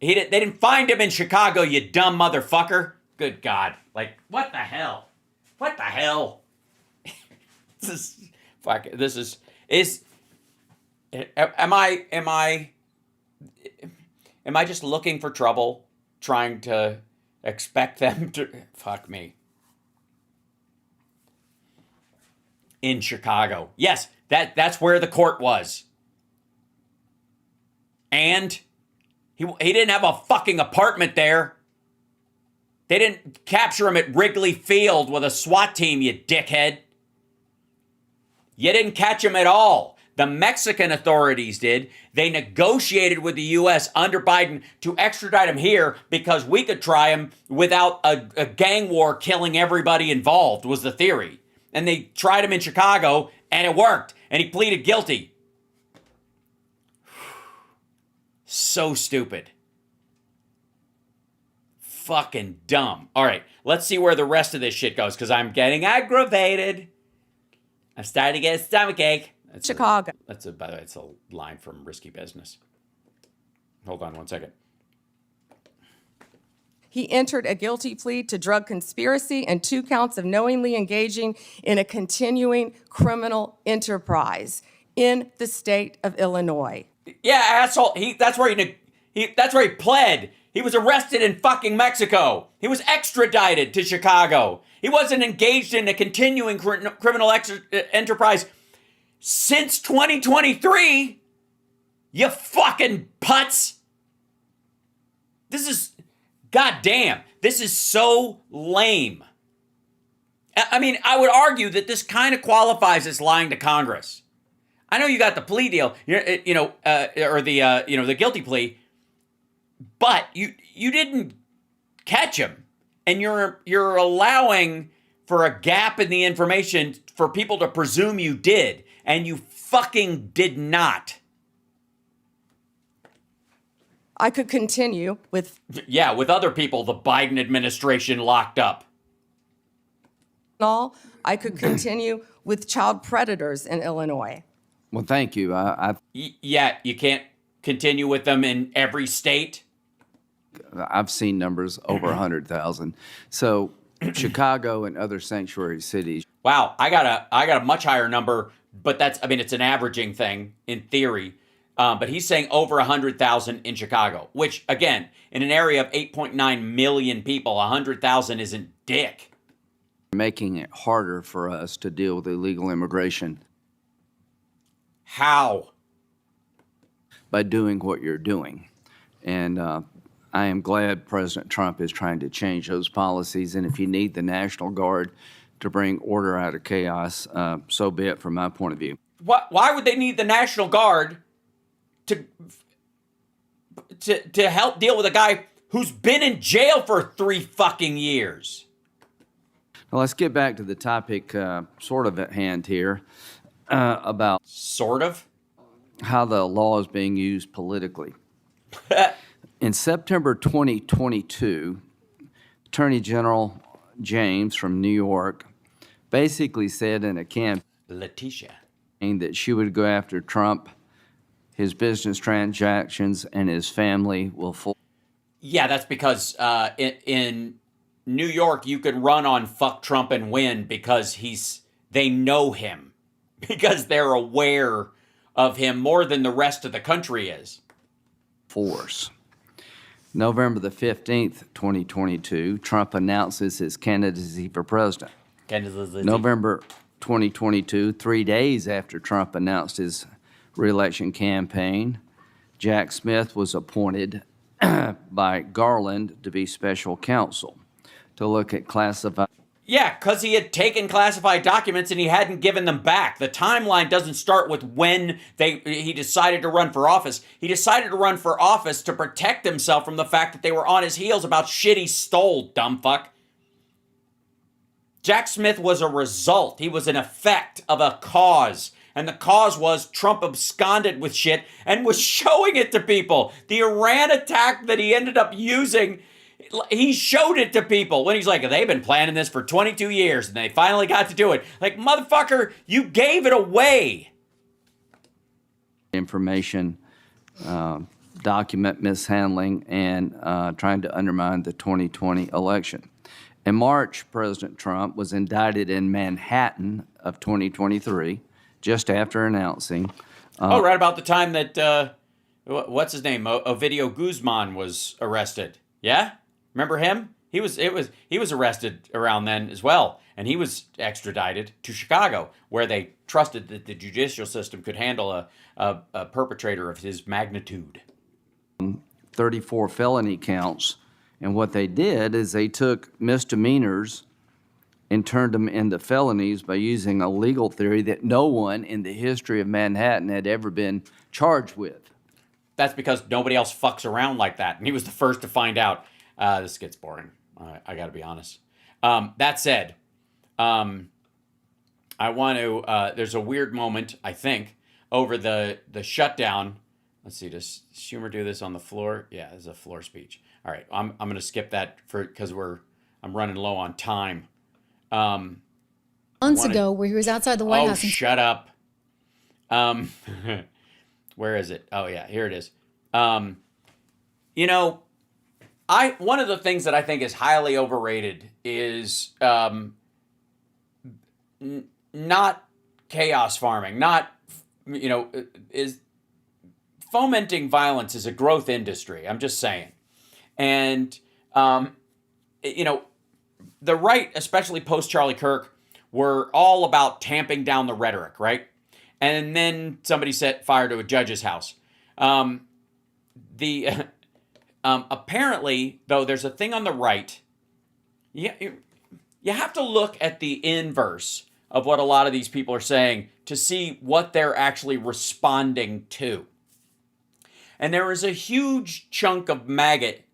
They didn't find him in Chicago, you dumb motherfucker. Good God. Like, what the hell? What the hell? Am I just looking for trouble? Trying to expect them to... Fuck me. In Chicago. Yes, that's where the court was. And he didn't have a fucking apartment there. They didn't capture him at Wrigley Field with a SWAT team, you dickhead. You didn't catch him at all. The Mexican authorities did. They negotiated with the U.S. under Biden to extradite him here because we could try him without a gang war killing everybody involved, was the theory. And they tried him in Chicago, and it worked. And he pleaded guilty. So stupid. Fucking dumb. All right, let's see where the rest of this shit goes, because I'm getting aggravated. I'm starting to get a stomachache. Chicago. By the way, it's a line from Risky Business. Hold on one second. He entered a guilty plea to drug conspiracy and 2 counts of knowingly engaging in a continuing criminal enterprise in the state of Illinois. Yeah, asshole. That's where he pled. He was arrested in fucking Mexico. He was extradited to Chicago. He wasn't engaged in a continuing criminal enterprise since 2023. You fucking putz. Goddamn, this is so lame. I mean, I would argue that this kind of qualifies as lying to Congress. I know you got the plea deal, or the guilty plea, but you didn't catch him, and you're allowing for a gap in the information for people to presume you did, and you fucking did not. I could continue with... Yeah, with other people the Biden administration locked up. I could continue with child predators in Illinois. Well, thank you. Yeah, you can't continue with them in every state. I've seen numbers over 100,000. So Chicago and other sanctuary cities. Wow, I got a much higher number, but it's an averaging thing in theory. But he's saying over 100,000 in Chicago, which again, in an area of 8.9 million people, 100,000 isn't dick. making it harder for us to deal with illegal immigration. How? By doing what you're doing. And I am glad President Trump is trying to change those policies. And if you need the National Guard to bring order out of chaos, so be it from my point of view. Why would they need the National Guard to help deal with a guy who's been in jail for 3 fucking years? Now let's get back to the topic sort of at hand here about sort of how the law is being used politically. In September 2022, Attorney General James from New York basically said in a campaign that she would go after Trump, his business transactions, and his family will fall. Yeah, that's because in New York, you could run on fuck Trump and win because they know him, because they're aware of him more than the rest of the country is. Force. November the 15th, 2022, Trump announces his candidacy for president. November 2022, 3 days after Trump announced his re-election campaign, Jack Smith was appointed by Garland to be special counsel to look at classified. Yeah, because he had taken classified documents and he hadn't given them back. The timeline doesn't start with when he decided to run for office. He decided to run for office to protect himself from the fact that they were on his heels about shit he stole, dumb fuck. Jack Smith was a result. He was an effect of a cause. And the cause was Trump absconded with shit and was showing it to people. The Iran attack that he ended up using, he showed it to people when he's like, they've been planning this for 22 years and they finally got to do it. Like, motherfucker, you gave it away. Information, document mishandling, and trying to undermine the 2020 election. In March, President Trump was indicted in Manhattan of 2023, just after announcing. Right about the time that, what's his name? Ovidio Guzman was arrested. Yeah? Remember him? He was arrested around then as well. And he was extradited to Chicago, where they trusted that the judicial system could handle a perpetrator of his magnitude. 34 felony counts. And what they did is they took misdemeanors and turned them into felonies by using a legal theory that no one in the history of Manhattan had ever been charged with. That's because nobody else fucks around like that. And he was the first to find out. This gets boring. I got to be honest. That said, I want to, there's a weird moment, I think, over the shutdown. Let's see, does Schumer do this on the floor? Yeah, there's a floor speech. All right, I'm going to skip that because I'm running low on time. Months ago, where he was outside the White House. Oh, shut up. Where is it? Oh yeah, here it is. You know, one of the things that I think is highly overrated is not chaos farming, is fomenting violence is a growth industry. I'm just saying. And, the right, especially post Charlie Kirk, were all about tamping down the rhetoric, right? And then somebody set fire to a judge's house. Apparently, though, there's a thing on the right. You have to look at the inverse of what a lot of these people are saying to see what they're actually responding to. And there is a huge chunk of maggot,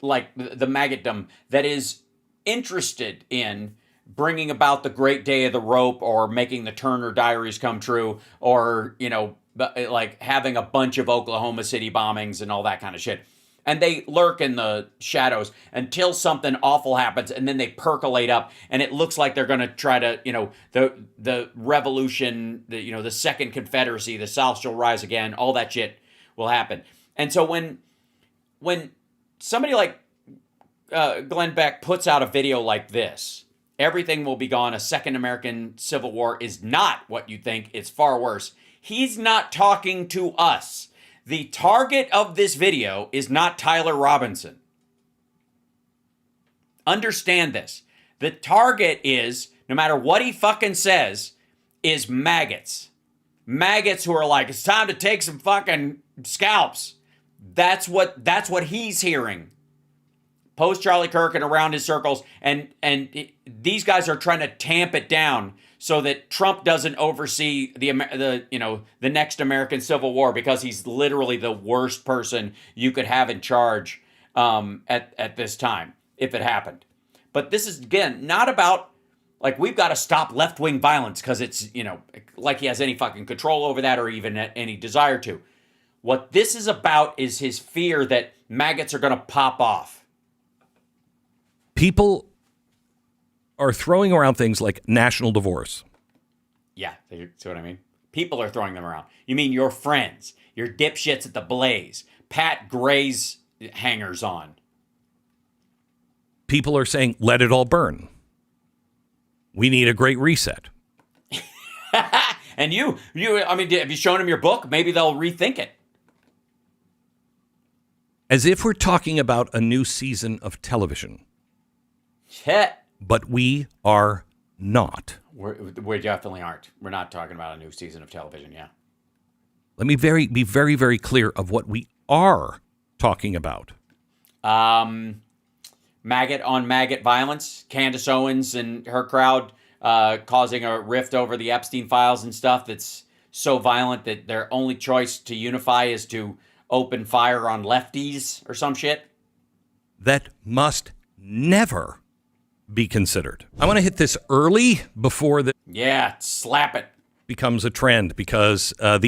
like the maggotdom, that is interested in bringing about the great day of the rope or making the Turner Diaries come true or, like having a bunch of Oklahoma City bombings and all that kind of shit. And they lurk in the shadows until something awful happens, and then they percolate up, and it looks like they're going to try to, the revolution, the Second Confederacy, the South shall rise again, all that shit will happen. And so when somebody like Glenn Beck puts out a video like this, everything will be gone. A second American Civil War is not what you think. It's far worse. He's not talking to us. The target of this video is not Tyler Robinson. Understand this. The target is, no matter what he fucking says, is maggots. Maggots who are like, it's time to take some fucking scalps. That's what he's hearing. Post Charlie Kirk and around his circles, and these guys are trying to tamp it down so that Trump doesn't oversee the next American Civil War, because he's literally the worst person you could have in charge at this time if it happened. But this is, again, not about, like, we've got to stop left-wing violence because it's, like he has any fucking control over that or even any desire to. What this is about is his fear that maggots are going to pop off. People are throwing around things like national divorce. Yeah, see what I mean? People are throwing them around. You mean your friends, your dipshits at the Blaze, Pat Gray's hangers on. People are saying, let it all burn. We need a great reset. And you, I mean, have you shown them your book? Maybe they'll rethink it. As if we're talking about a new season of television. Shit. But we are not. We definitely aren't. We're not talking about a new season of television, yeah. Let me be very, very clear of what we are talking about. Maggot on maggot violence. Candace Owens and her crowd causing a rift over the Epstein files and stuff that's so violent that their only choice to unify is to open fire on lefties or some shit. That must never be considered. I want to hit this early before the slap it becomes a trend, because a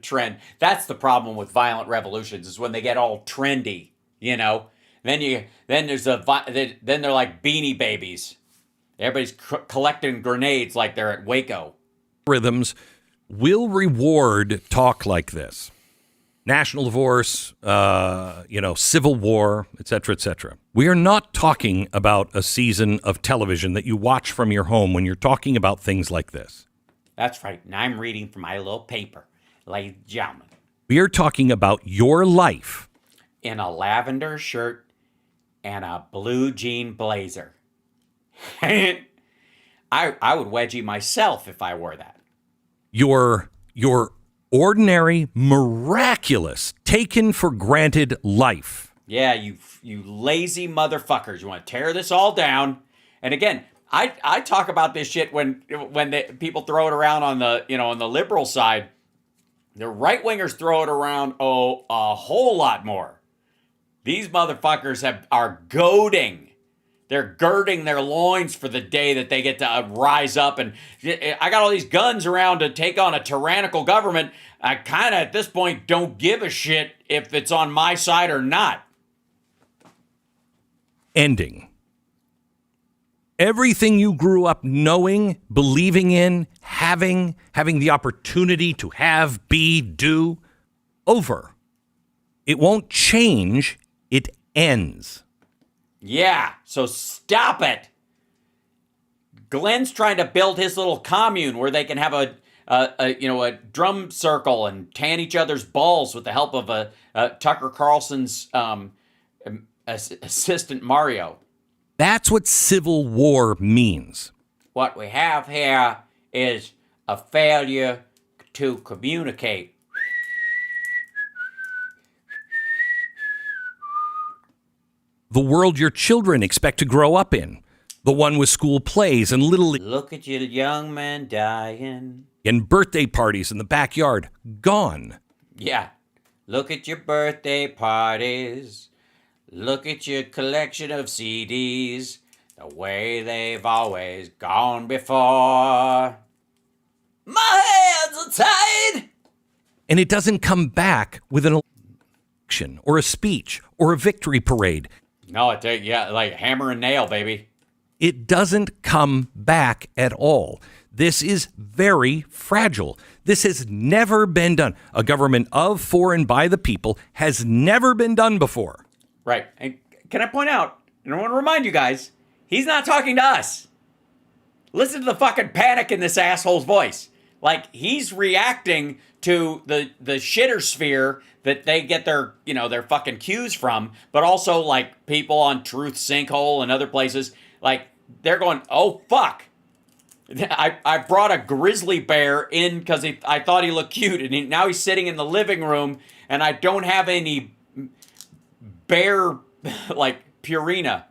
trend. That's the problem with violent revolutions, is when they get all trendy, Then they're like Beanie Babies. Everybody's collecting grenades like they're at Waco. Rhythms will reward talk like this. National divorce, civil war, et cetera, et cetera. We are not talking about a season of television that you watch from your home when you're talking about things like this. That's right. And I'm reading from my little paper, ladies and gentlemen. We are talking about your life. In a lavender shirt and a blue jean blazer. I would wedgie myself if I wore that. Your ordinary, miraculous, taken for granted life. Yeah, you lazy motherfuckers. You want to tear this all down. And again, I talk about this shit when people throw it around on the liberal side. The right-wingers throw it around a whole lot more. These motherfuckers are goading. They're girding their loins for the day that they get to rise up. And I got all these guns around to take on a tyrannical government. I kind of, at this point, don't give a shit if it's on my side or not. Ending. Everything you grew up knowing, believing in, having the opportunity to have, be, do, over. It won't change. It ends. Yeah, so stop it. Glenn's trying to build his little commune where they can have a drum circle and tan each other's balls with the help of Tucker Carlson's assistant Mario. That's what civil war means. What we have here is a failure to communicate. The world your children expect to grow up in. The one with school plays and little league. Look at you young men dying. And birthday parties in the backyard. Gone. Yeah. Look at your birthday parties. Look at your collection of CDs. The way they've always gone before. My hands are tied. And it doesn't come back with an election or a speech or a victory parade. No, like hammer and nail, baby. It doesn't come back at all. This is very fragile. This has never been done. A government of, for, and by the people has never been done before. Right. And can I point out, and I want to remind you guys, he's not talking to us. Listen to the fucking panic in this asshole's voice. Like, he's reacting to the shitter sphere that they get their fucking cues from, but also like people on Truth Sinkhole and other places. Like, they're going, oh, fuck. I brought a grizzly bear in because I thought he looked cute, and now he's sitting in the living room, and I don't have any bear, like, Purina.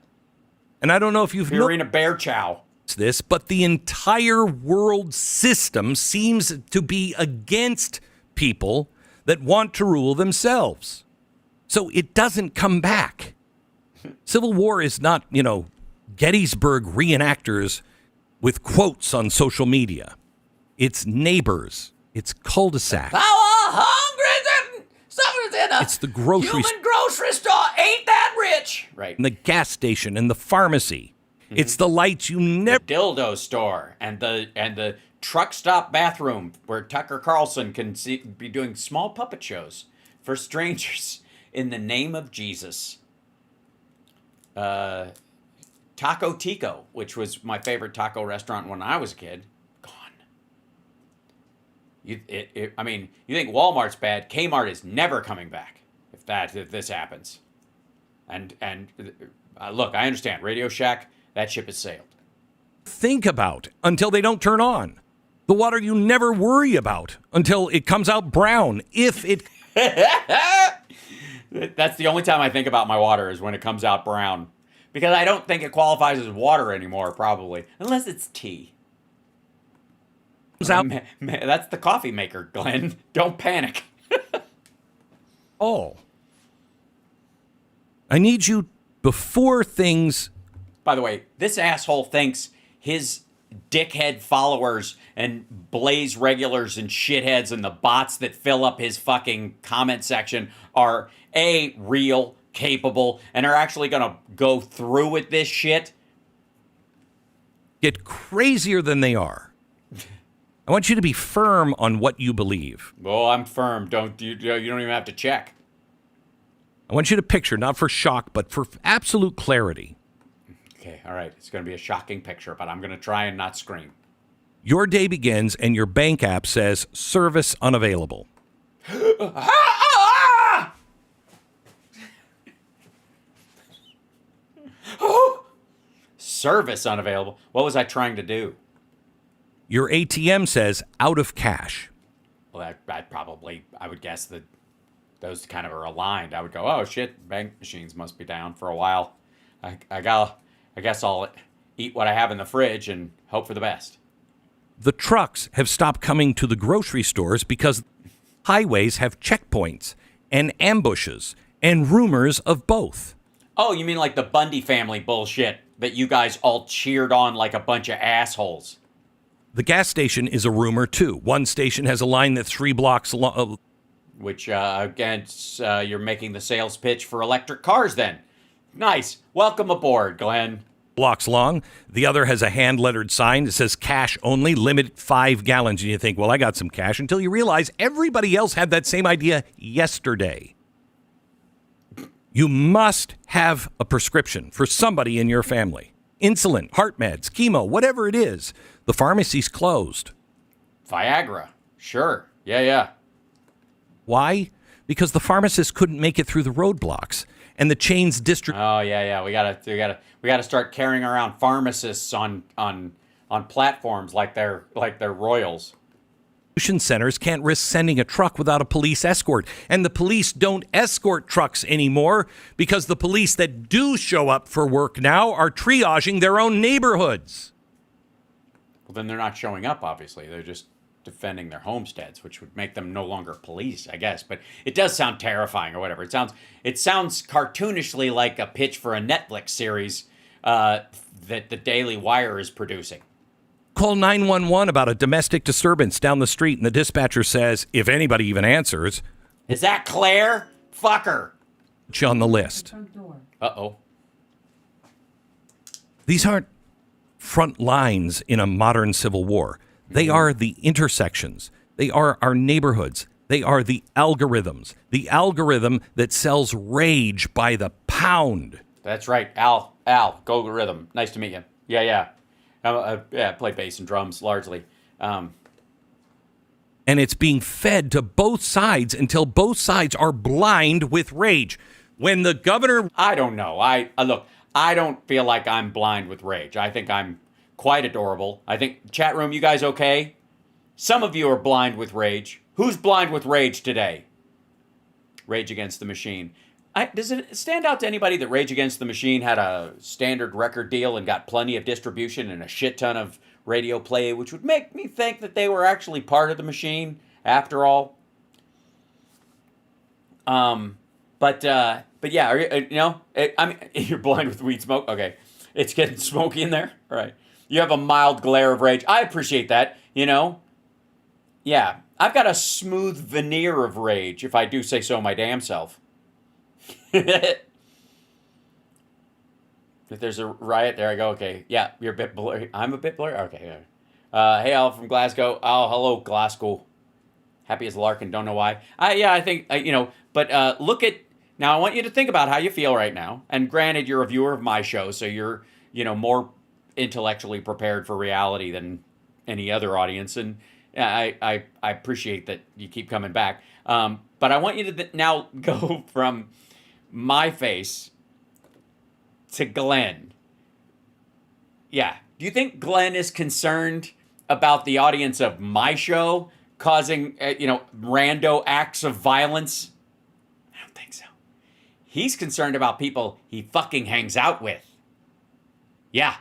And I don't know if you've Purina bear chow. This, but the entire world system seems to be against people that want to rule themselves. So it doesn't come back. Civil war is not, Gettysburg reenactors with quotes on social media. It's neighbors. It's cul-de-sac. How hungry someone's in a It's the grocery human grocery store. Ain't that rich? Right. and the gas station and the pharmacy. It's the lights you never. The dildo store and the truck stop bathroom where Tucker Carlson can be doing small puppet shows for strangers in the name of Jesus. Taco Tico, which was my favorite taco restaurant when I was a kid, gone. You think Walmart's bad? Kmart is never coming back if this happens. And look, I understand Radio Shack. That ship has sailed. Think about until they don't turn on. The water you never worry about until it comes out brown. If it. That's the only time I think about my water is when it comes out brown. Because I don't think it qualifies as water anymore, probably. Unless it's tea. That's the coffee maker, Glenn. Don't panic. Oh. I need you before things. By the way, this asshole thinks his dickhead followers and Blaze regulars and shitheads and the bots that fill up his fucking comment section are real, capable, and are actually going to go through with this shit. Get crazier than they are. I want you to be firm on what you believe. Oh, I'm firm. You don't even have to check. I want you to picture, not for shock, but for absolute clarity. Okay, all right. It's going to be a shocking picture, but I'm going to try and not scream. Your day begins and your bank app says service unavailable. Service unavailable. What was I trying to do? Your ATM says out of cash. Well, I would guess that those kind of are aligned. I would go, oh shit, bank machines must be down for a while. I guess I'll eat what I have in the fridge and hope for the best. The trucks have stopped coming to the grocery stores because highways have checkpoints and ambushes and rumors of both. Oh, you mean like the Bundy family bullshit that you guys all cheered on like a bunch of assholes? The gas station is a rumor, too. One station has a line that's 3 blocks long. Which, again, you're making the sales pitch for electric cars then. Nice. Welcome aboard, Glenn. Blocks long. The other has a hand-lettered sign that says cash only, limit 5 gallons. And you think, well, I got some cash, until you realize everybody else had that same idea yesterday. You must have a prescription for somebody in your family. Insulin, heart meds, chemo, whatever it is. The pharmacy's closed. Viagra. Sure. Yeah. Why? Because the pharmacist couldn't make it through the roadblocks. And the chain's district. Oh yeah. We gotta start carrying around pharmacists on platforms like they're royals. Centers can't risk sending a truck without a police escort. And the police don't escort trucks anymore because the police that do show up for work now are triaging their own neighborhoods. Well, then they're not showing up, obviously. They're just defending their homesteads, which would make them no longer police, I guess. But it does sound terrifying or whatever. It sounds cartoonishly like a pitch for a Netflix series that the Daily Wire is producing. Call 911 about a domestic disturbance down the street, and the dispatcher says, if anybody even answers, is that Claire? Fuck her. On the list. Uh-oh. These aren't front lines in a modern civil war. They are the intersections. They are our neighborhoods. They are the algorithms. The algorithm that sells rage by the pound. That's right. Al, go rhythm. Nice to meet you. Yeah. I play bass and drums largely. And it's being fed to both sides until both sides are blind with rage. When the governor... I don't know. Look, I don't feel like I'm blind with rage. I think I'm quite adorable. I think, chat room, you guys okay? Some of you are blind with rage. Who's blind with rage today? Rage Against the Machine. Does it stand out to anybody that Rage Against the Machine had a standard record deal and got plenty of distribution and a shit ton of radio play, which would make me think that they were actually part of the machine after all? But yeah, I mean, you're blind with weed smoke. Okay, it's getting smoky in there. All right, you have a mild glare of rage. I appreciate that. Yeah, I've got a smooth veneer of rage, if I do say so my damn self. If there's a riot, there I go. Okay, yeah, you're a bit blurry. I'm a bit blurry. Okay. Hey, Al from Glasgow. Oh, hello, Glasgow. Happy as Larkin. Don't know why. I think But look at now. I want you to think about how you feel right now. And granted, you're a viewer of my show, so you're more intellectually prepared for reality than any other audience. And I appreciate that you keep coming back. But I want you to now go from my face to Glenn. Yeah. Do you think Glenn is concerned about the audience of my show causing, rando acts of violence? I don't think so. He's concerned about people he fucking hangs out with. Yeah.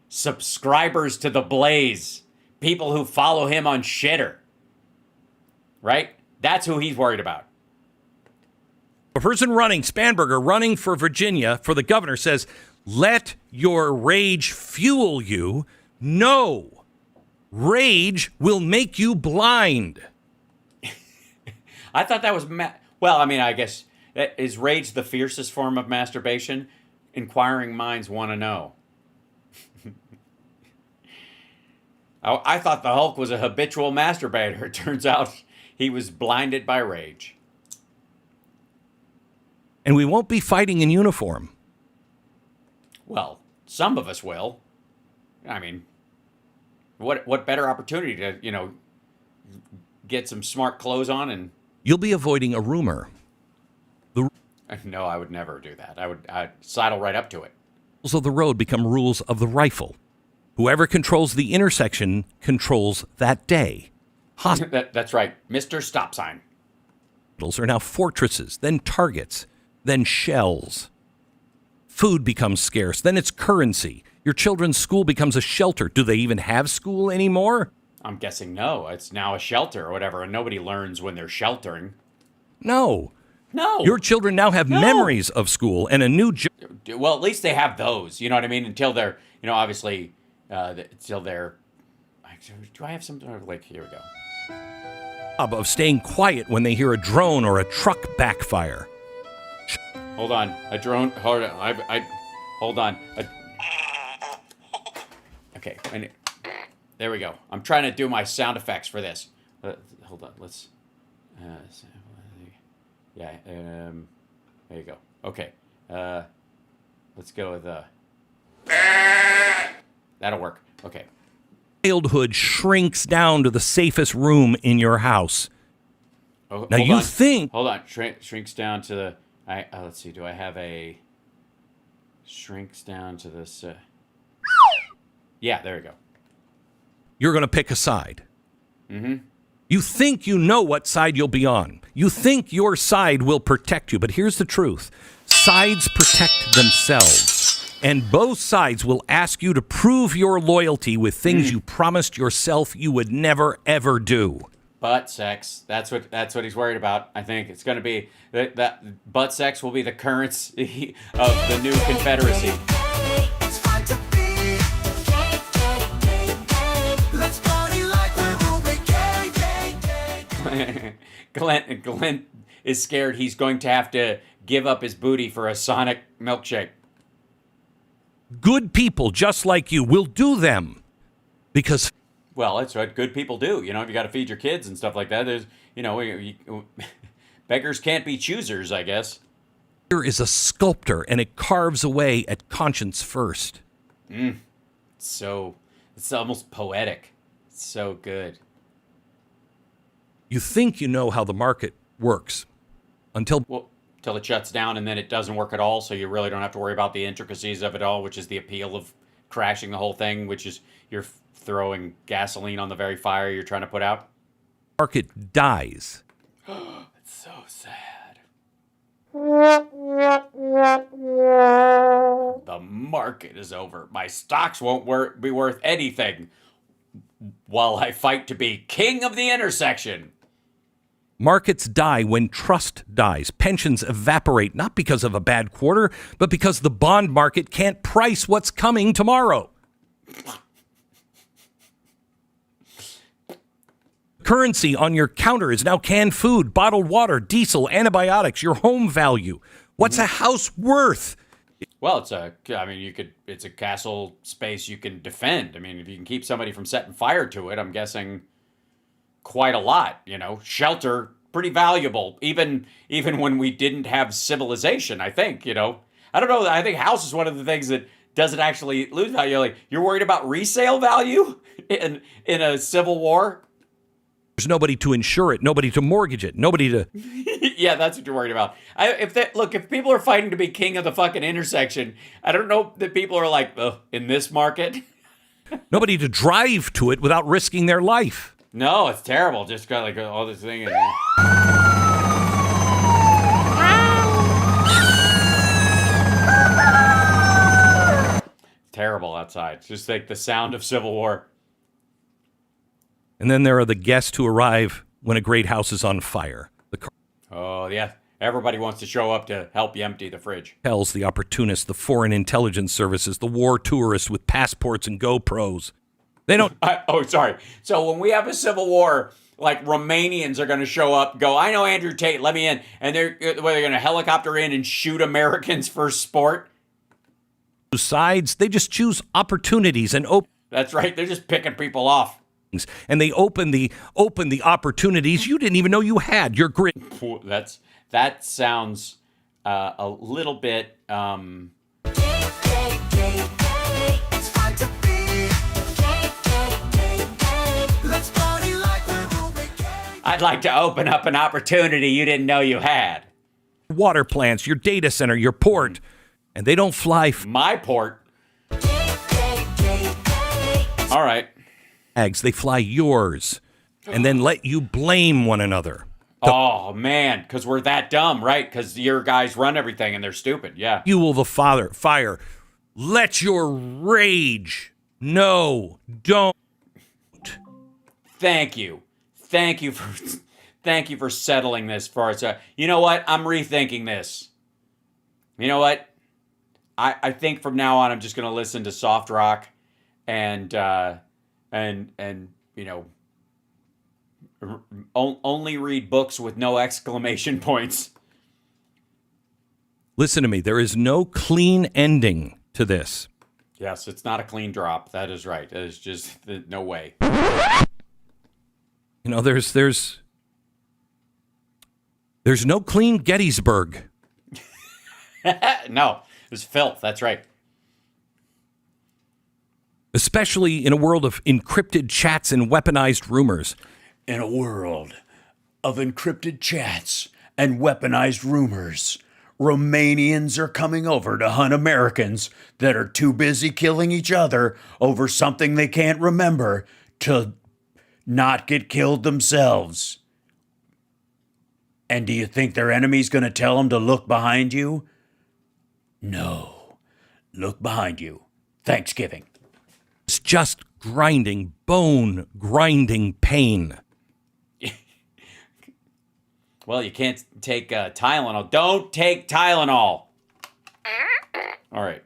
Subscribers to The Blaze. People who follow him on Shitter. Right? That's who he's worried about. A person running, Spanberger, running for Virginia for the governor says, let your rage fuel you. No. Rage will make you blind. I thought that was... well, I mean, I guess... Is rage the fiercest form of masturbation? Inquiring minds want to know. I thought the Hulk was a habitual masturbator. It turns out he was blinded by rage. And we won't be fighting in uniform. Well, some of us will. I mean, what better opportunity to, get some smart clothes on and... You'll be avoiding a rumor. No, I would never do that. I'd sidle right up to it. Rules of the road become rules of the rifle. Whoever controls the intersection controls that day. That's right. Mr. Stop Sign. Hospitals are now fortresses, then targets, then shells. Food becomes scarce, then it's currency. Your children's school becomes a shelter. Do they even have school anymore? I'm guessing no. It's now a shelter or whatever, and nobody learns when they're sheltering. No. No. Your children now have memories of school and a new job. Well, at least they have those. You know what I mean? Until they're, obviously, until they're... Do I have some... Like, here we go. Of staying quiet when they hear a drone or a truck backfire. Hold on. A drone... Hold on. Hold on. Okay. There we go. I'm trying to do my sound effects for this. Hold on. Let's... yeah. There you go. Okay. Let's go with... That'll work. Okay. Childhood shrinks down to the safest room in your house. Oh, now you think... Hold on. Shrinks down to the... let's see. Do I have a... Shrinks down to this... Yeah, there you go. You're going to pick a side. Mm-hmm. You think you know what side you'll be on. You think your side will protect you. But here's the truth. Sides protect themselves. And both sides will ask you to prove your loyalty with things you promised yourself you would never, ever do. Butt sex. That's what he's worried about. I think it's going to be that butt sex will be the currency of the new Confederacy. Glenn is scared he's going to have to give up his booty for a Sonic milkshake. Good people just like you will do them because... Well, that's what good people do. You got to feed your kids and stuff like that. There's, beggars can't be choosers, I guess. Here is a sculptor, and it carves away at conscience first. So, it's almost poetic. It's so good. You think you know how the market works until... Well, till it shuts down, and then it doesn't work at all. So you really don't have to worry about the intricacies of it all, which is the appeal of crashing the whole thing, which is you're throwing gasoline on the very fire you're trying to put out. Market dies. It's so sad. The market is over. My stocks won't be worth anything while I fight to be king of the intersection. Markets die when trust dies. Pensions evaporate, not because of a bad quarter, but because the bond market can't price what's coming tomorrow. Currency on your counter is now canned food, bottled water, diesel, antibiotics, your home value. What's a house worth? Well, it's a castle space you can defend. I mean, if you can keep somebody from setting fire to it, I'm guessing quite a lot, shelter, pretty valuable, even when we didn't have civilization, I think, I don't know. I think house is one of the things that doesn't actually lose value. Like, you're worried about resale value in a civil war? There's nobody to insure it, nobody to mortgage it, nobody to... Yeah, that's what you're worried about. If people are fighting to be king of the fucking intersection, I don't know that people are like, in this market. Nobody to drive to it without risking their life. No, it's terrible. Just got like all this thing in terrible outside. It's just like the sound of Civil War. And then there are the guests who arrive when a great house is on fire. Oh, yeah. Everybody wants to show up to help you empty the fridge. Tells the opportunists, the foreign intelligence services, the war tourists with passports and GoPros. They don't... sorry. So when we have a civil war, like Romanians are going to show up, go, I know Andrew Tate, let me in. And they're going to helicopter in and shoot Americans for sport. Sides, they just choose opportunities and open... That's right. They're just picking people off. And they open the opportunities you didn't even know you had. You're great. That sounds a little bit. I'd like to open up an opportunity you didn't know you had. Water plants, your data center, your port, and they don't fly. My port. All right. They fly yours and then let you blame one another. Oh, man, because we're that dumb, right? Because your guys run everything and they're stupid, yeah. Fuel the fire. Let your rage. No, don't. Thank you for settling this for us. You know what? I'm rethinking this. You know what? I think from now on, I'm just going to listen to soft rock and only read books with no exclamation points. Listen to me. There is no clean ending to this. Yes, it's not a clean drop. That is right. That is just no way. There's no clean Gettysburg. No, it's filth. That's right. Especially in a world of encrypted chats and weaponized rumors. In a world of encrypted chats and weaponized rumors, Romanians are coming over to hunt Americans that are too busy killing each other over something they can't remember to not get killed themselves. And do you think their enemy's going to tell them to look behind you? No. Look behind you. Thanksgiving. It's just grinding, bone grinding pain. Well, you can't take Tylenol. Don't take Tylenol. All right.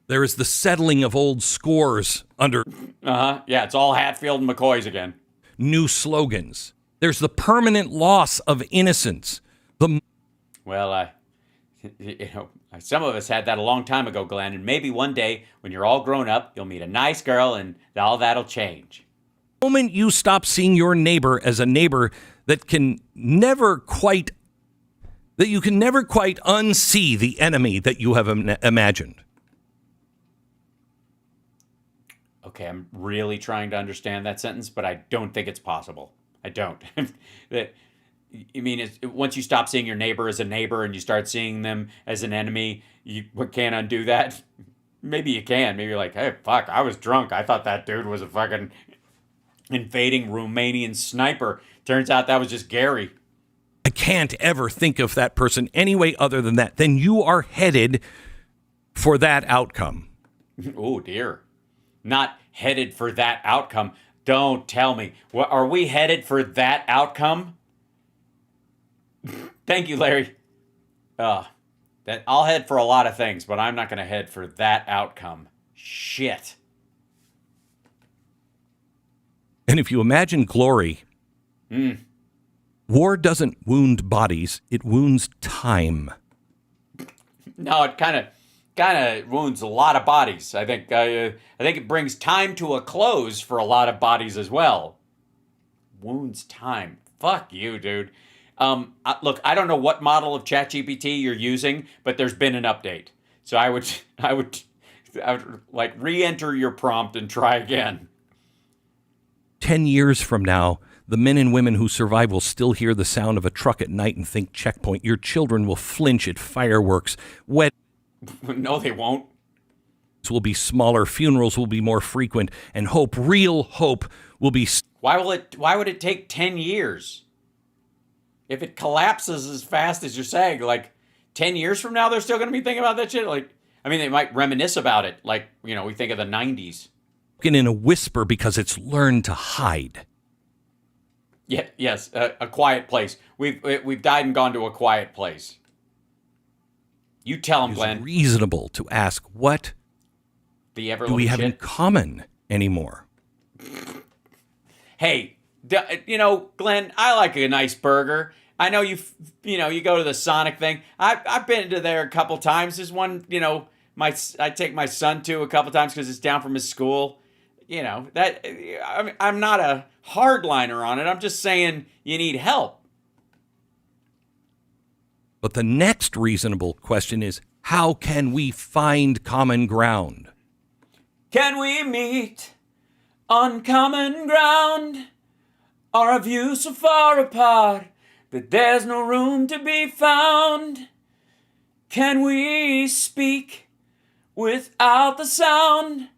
There is the settling of old scores under... Yeah, it's all Hatfield and McCoy's again. New slogans. There's the permanent loss of innocence. Well, some of us had that a long time ago, Glenn, and maybe one day when you're all grown up, you'll meet a nice girl and all that'll change. The moment you stop seeing your neighbor as a neighbor that you can never quite unsee the enemy that you have imagined. Okay, I'm really trying to understand that sentence, but I don't think it's possible. I don't. I mean, once you stop seeing your neighbor as a neighbor and you start seeing them as an enemy, you can't undo that. Maybe you can. Maybe you're like, hey, fuck, I was drunk. I thought that dude was a fucking invading Romanian sniper. Turns out that was just Gary. I can't ever think of that person any way other than that. Then you are headed for that outcome. Oh, dear. Not headed for that outcome. Don't tell me. Are we headed for that outcome? Thank you, Larry. That I'll head for a lot of things, but I'm not going to head for that outcome. Shit. And if you imagine glory, war doesn't wound bodies, it wounds time. No, it kind of wounds a lot of bodies. I think it brings time to a close for a lot of bodies as well. Wounds time. Fuck you, dude. Look, I don't know what model of ChatGPT you're using, but there's been an update. So I would like re-enter your prompt and try again. 10 years from now, the men and women who survive will still hear the sound of a truck at night and think checkpoint. Your children will flinch at fireworks. No, they won't. Will be smaller, funerals will be more frequent, and real hope, will be. Why would it take 10 years? If it collapses as fast as you're saying, like 10 years from now, they're still going to be thinking about that shit. Like, I mean, they might reminisce about it. Like, we think of the 90s. In a whisper because it's learned to hide. Yeah, yes, a quiet place. We've died and gone to a quiet place. You tell them, Glenn. It's reasonable to ask, what do we have in common anymore? Hey, Glenn, I like a nice burger. I know you go to the Sonic thing. I've been to there a couple times. There's one, I take my son to a couple times because it's down from his school. I'm not a hardliner on it. I'm just saying you need help. But the next reasonable question is, how can we find common ground? Can we meet on common ground? Are our views so far apart that there's no room to be found? Can we speak without the sound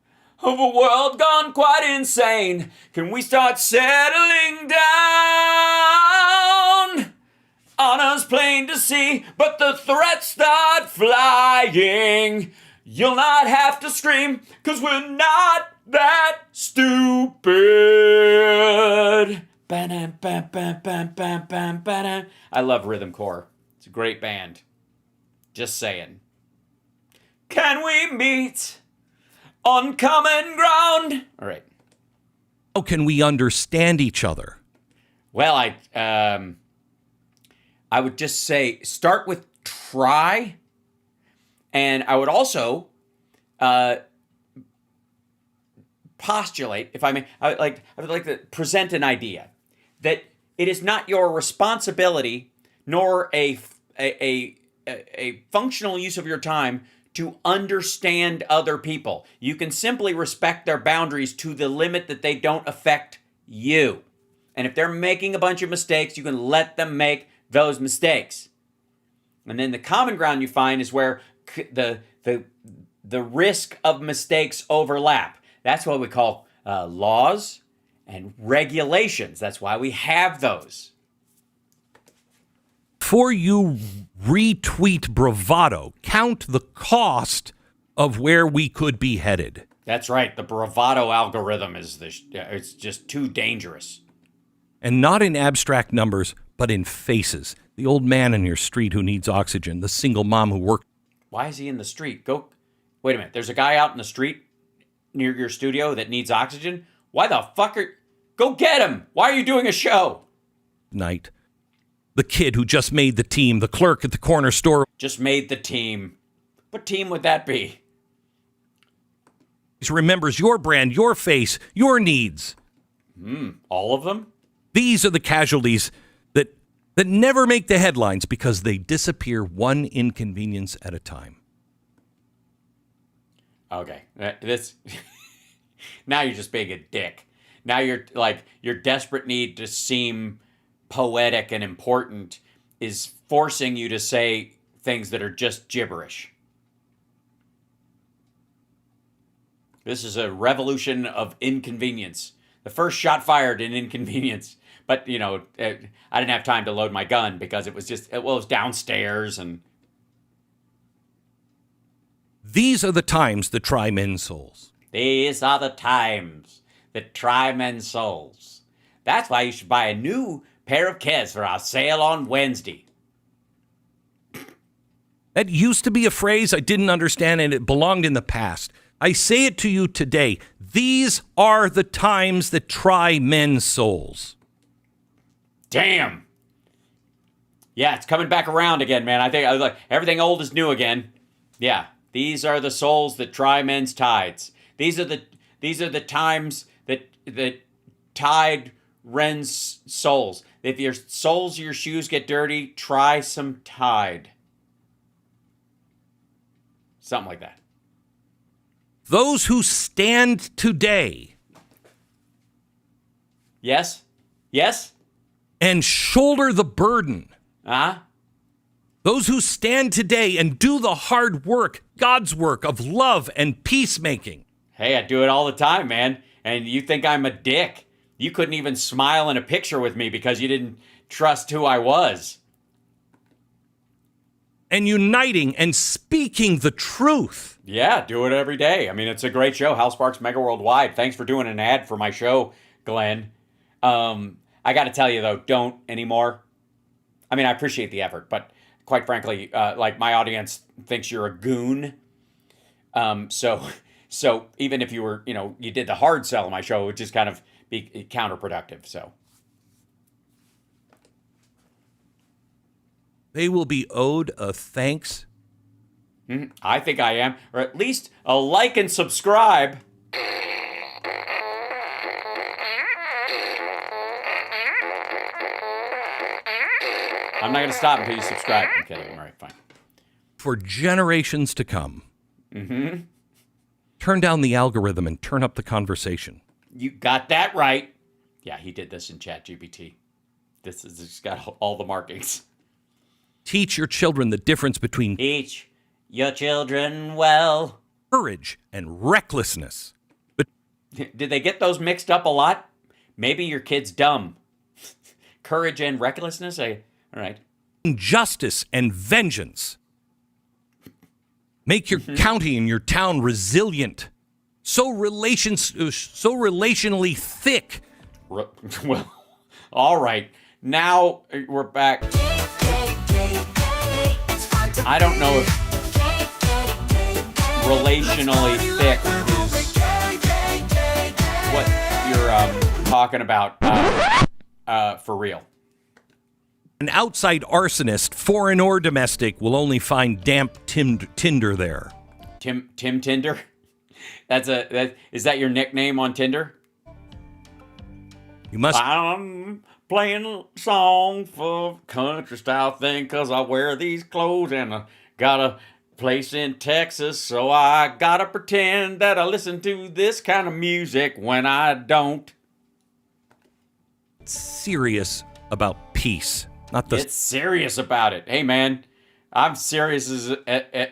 of a world gone quite insane? Can we start settling down? Honor's plain to see, but the threats start flying. You'll not have to scream, 'cause we're not that stupid. Ba-dum, bam, bam, bam, bam, bam, ba-dum. I love Rhythm Corps. It's a great band. Just saying. Can we meet on common ground? All right. How can we understand each other? Well, I would just say start with try. And I would also postulate, if I may, I would like to present an idea that it is not your responsibility nor a functional use of your time to understand other people. You can simply respect their boundaries to the limit that they don't affect you. And if they're making a bunch of mistakes, you can let them make those mistakes. And then the common ground you find is where the risk of mistakes overlap. That's what we call laws and regulations. That's why we have those. Before you retweet bravado, count the cost of where we could be headed. That's right. The bravado algorithm it's just too dangerous. And not in abstract numbers, but in faces. The old man in your street who needs oxygen, the single mom who works. Why is he in the street? Wait a minute. There's a guy out in the street near your studio that needs oxygen? Why the fuck go get him. Why are you doing a show? Night. The kid who just made the team, the clerk at the corner store. Just made the team. What team would that be? He remembers your brand, your face, your needs. All of them? These are the casualties that never make the headlines because they disappear one inconvenience at a time. Okay. Now you're just being a dick. Now you're like your desperate need to seem poetic and important is forcing you to say things that are just gibberish. This is a revolution of inconvenience. The first shot fired in inconvenience. But, I didn't have time to load my gun because it was downstairs and... These are the times that try men's souls. These are the times that try men's souls. That's why you should buy a new pair of Keds for our sale on Wednesday. That used to be a phrase I didn't understand, and it belonged in the past. I say it to you today. These are the times that try men's souls. Damn. Yeah, it's coming back around again, man. I think like everything old is new again. Yeah, these are the souls that try men's tides. These are the times that tide rends souls. If your soles of your shoes get dirty, try some Tide. Something like that. Those who stand today. Yes? Yes? And shoulder the burden. Uh-huh. Those who stand today and do the hard work, God's work of love and peacemaking. Hey, I do it all the time, man. And you think I'm a dick. You couldn't even smile in a picture with me because you didn't trust who I was. And uniting and speaking the truth. Yeah, do it every day. I mean, it's a great show. Hal Sparks, Megaworldwide. Thanks for doing an ad for my show, Glenn. I got to tell you, though, don't anymore. I mean, I appreciate the effort, but quite frankly, like my audience thinks you're a goon. So even if you were, you did the hard sell on my show, it would just kind of be counterproductive. So they will be owed a thanks. I think I am, or at least a like and subscribe. I'm not going to stop until you subscribe. I'm kidding. All right, fine. For generations to come. Mm-hmm. Turn down the algorithm and turn up the conversation. You got that right. Yeah, he did this in ChatGPT. It's got all the markings. Teach your children the difference between Teach your children well. Courage and recklessness. But did they get those mixed up a lot? Maybe your kid's dumb. Courage and recklessness? All right. Justice and vengeance. Make your county and your town resilient. So relationally thick. Well, all right. Now we're back. I don't know if relationally thick is what you're talking about for real. An outside arsonist, foreign or domestic, will only find damp Tinder there. Tim Tinder? Is that your nickname on Tinder? You must. I'm playing a song for country style thing because I wear these clothes and I got a place in Texas, so I gotta pretend that I listen to this kind of music when I don't. Serious about peace. It's serious about it. Hey, man, I'm serious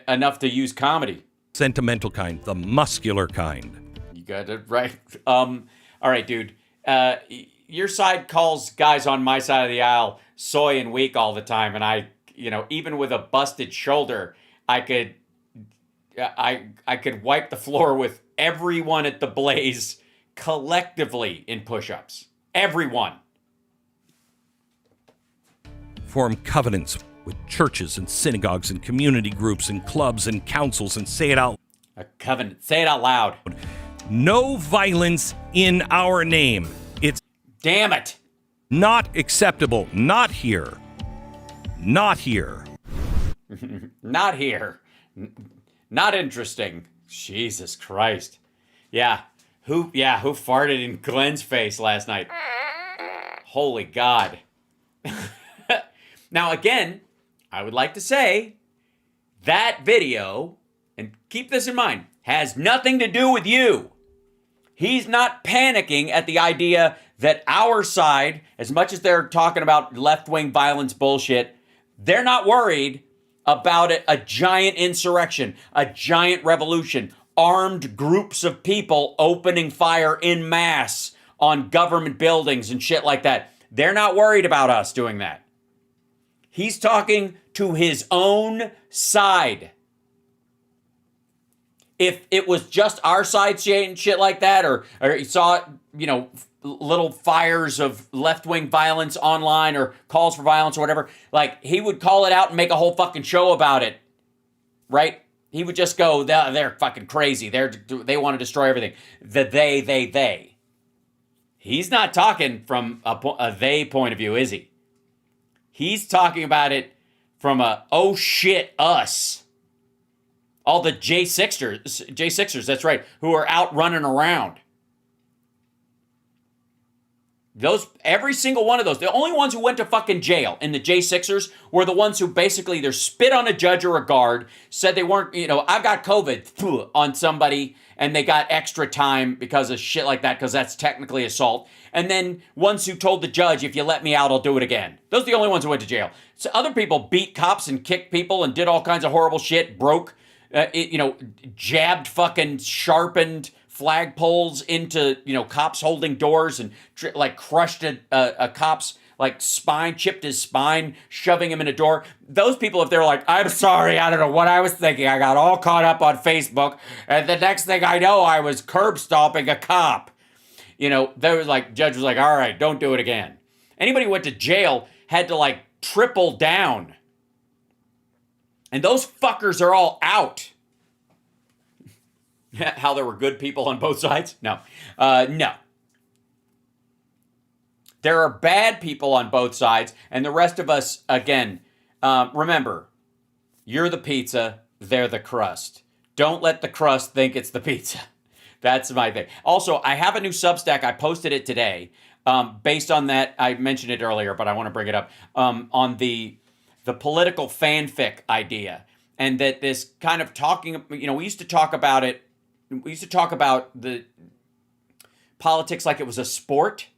enough to use comedy. Sentimental kind, the muscular kind. You got it right. All right, dude. Your side calls guys on my side of the aisle soy and weak all the time, and I, even with a busted shoulder, I could wipe the floor with everyone at the Blaze collectively in push-ups. Everyone. Form covenants with churches and synagogues and community groups and clubs and councils and say it out. A covenant. Say it out loud. No violence in our name. It's damn it. Not acceptable. Not here. Not here. Not here. Not interesting. Jesus Christ. Yeah. Who farted in Glenn's face last night? Holy God. Now, again, I would like to say that video, and keep this in mind, has nothing to do with you. He's not panicking at the idea that our side, as much as they're talking about left-wing violence bullshit, they're not worried about it, a giant insurrection, a giant revolution, armed groups of people opening fire in mass on government buildings and shit like that. They're not worried about us doing that. He's talking to his own side. If it was just our side saying shit like that, or he saw, little fires of left-wing violence online or calls for violence or whatever, like, he would call it out and make a whole fucking show about it, right? He would just go, they're fucking crazy. They want to destroy everything. They. He's not talking from a they point of view, is he? He's talking about it from a, oh shit, us. All the J6ers, that's right, who are out running around. Every single one of those, the only ones who went to fucking jail in the J6ers were the ones who basically either spit on a judge or a guard, said they weren't, I've got COVID on somebody, and they got extra time because of shit like that, because that's technically assault. And then ones who told the judge, if you let me out, I'll do it again. Those are the only ones who went to jail. So other people beat cops and kicked people and did all kinds of horrible shit, jabbed fucking sharpened flagpoles into, cops holding doors and crushed a cop's spine, chipped his spine, shoving him in a door. Those people, if they're like, I'm sorry, I don't know what I was thinking. I got all caught up on Facebook. And the next thing I know, I was curb stomping a cop. There was judge was like, all right, don't do it again. Anybody who went to jail had to triple down. And those fuckers are all out. How there were good people on both sides? No. No. There are bad people on both sides, and the rest of us, again, remember, you're the pizza, they're the crust. Don't let the crust think it's the pizza. That's my thing. Also, I have a new Substack. I posted it today. Based on that, I mentioned it earlier, but I want to bring it up. On the political fanfic idea. And that this kind of talking, we used to talk about it. We used to talk about the politics like it was a sport.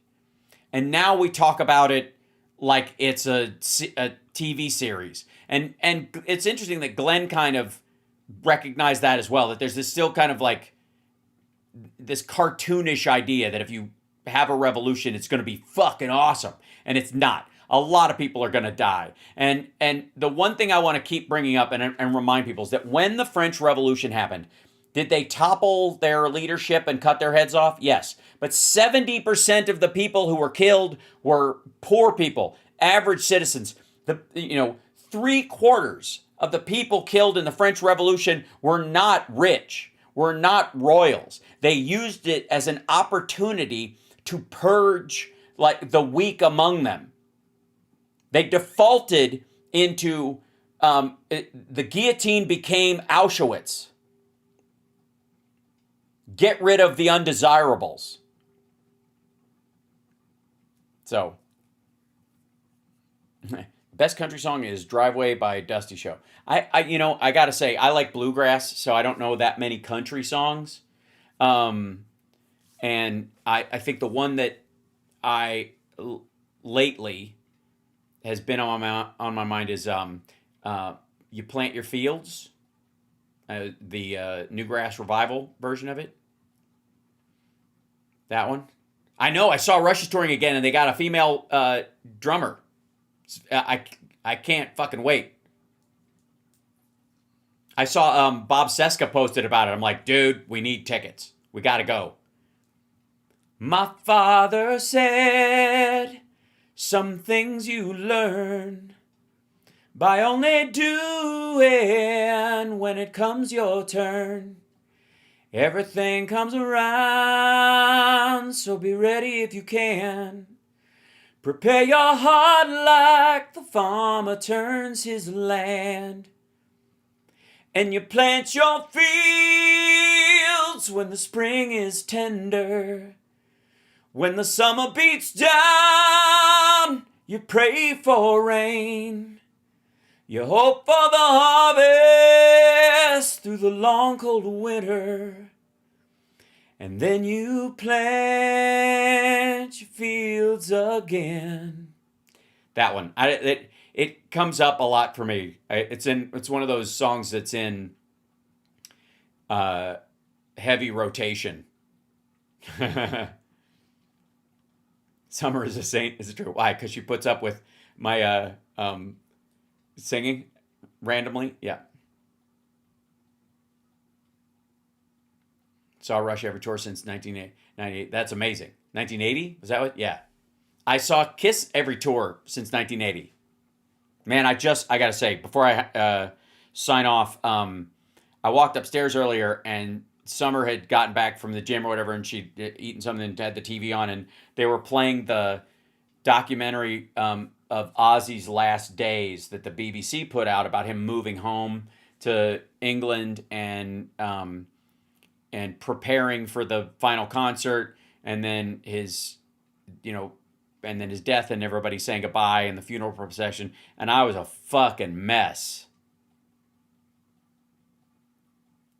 And now we talk about it like it's a TV series. And it's interesting that Glenn kind of recognized that as well, that there's this still kind of this cartoonish idea that if you have a revolution, it's going to be fucking awesome. And it's not. A lot of people are going to die. And the one thing I want to keep bringing up and remind people is that when the French Revolution happened, did they topple their leadership and cut their heads off? Yes. But 70% of the people who were killed were poor people, average citizens. 3/4 of the people killed in the French Revolution were not rich, were not royals. They used it as an opportunity to purge the weak among them. They defaulted into the guillotine became Auschwitz. Get rid of the undesirables. So, best country song is "Driveway" by Dusty Show. I gotta say, I like bluegrass, so I don't know that many country songs. And I think the one that lately has been on my mind is "You Plant Your Fields," the Newgrass Revival version of it. That one. I know. I saw Rush is touring again, and they got a female drummer. I can't fucking wait. I saw Bob Seska posted about it. I'm like, dude, we need tickets. We got to go. My father said, some things you learn by only doing when it comes your turn. Everything comes around, so be ready if you can. Prepare your heart like the farmer turns his land. And you plant your fields when the spring is tender. When the summer beats down, you pray for rain. You hope for the harvest through the long cold winter. And then you plant your fields again. That one. It comes up a lot for me. It's one of those songs that's in heavy rotation. Summer is a saint. Is it true? Why? Because she puts up with my singing randomly. Yeah. Saw Rush every tour since 1998. That's amazing. 1980? Was that what? Yeah. I saw Kiss every tour since 1980. Man, I gotta say, before I sign off, I walked upstairs earlier and Summer had gotten back from the gym or whatever, and she'd eaten something and had the TV on, and they were playing the documentary of Ozzy's last days that the BBC put out about him moving home to England and preparing for the final concert, and then his death, and everybody saying goodbye and the funeral procession, and I was a fucking mess.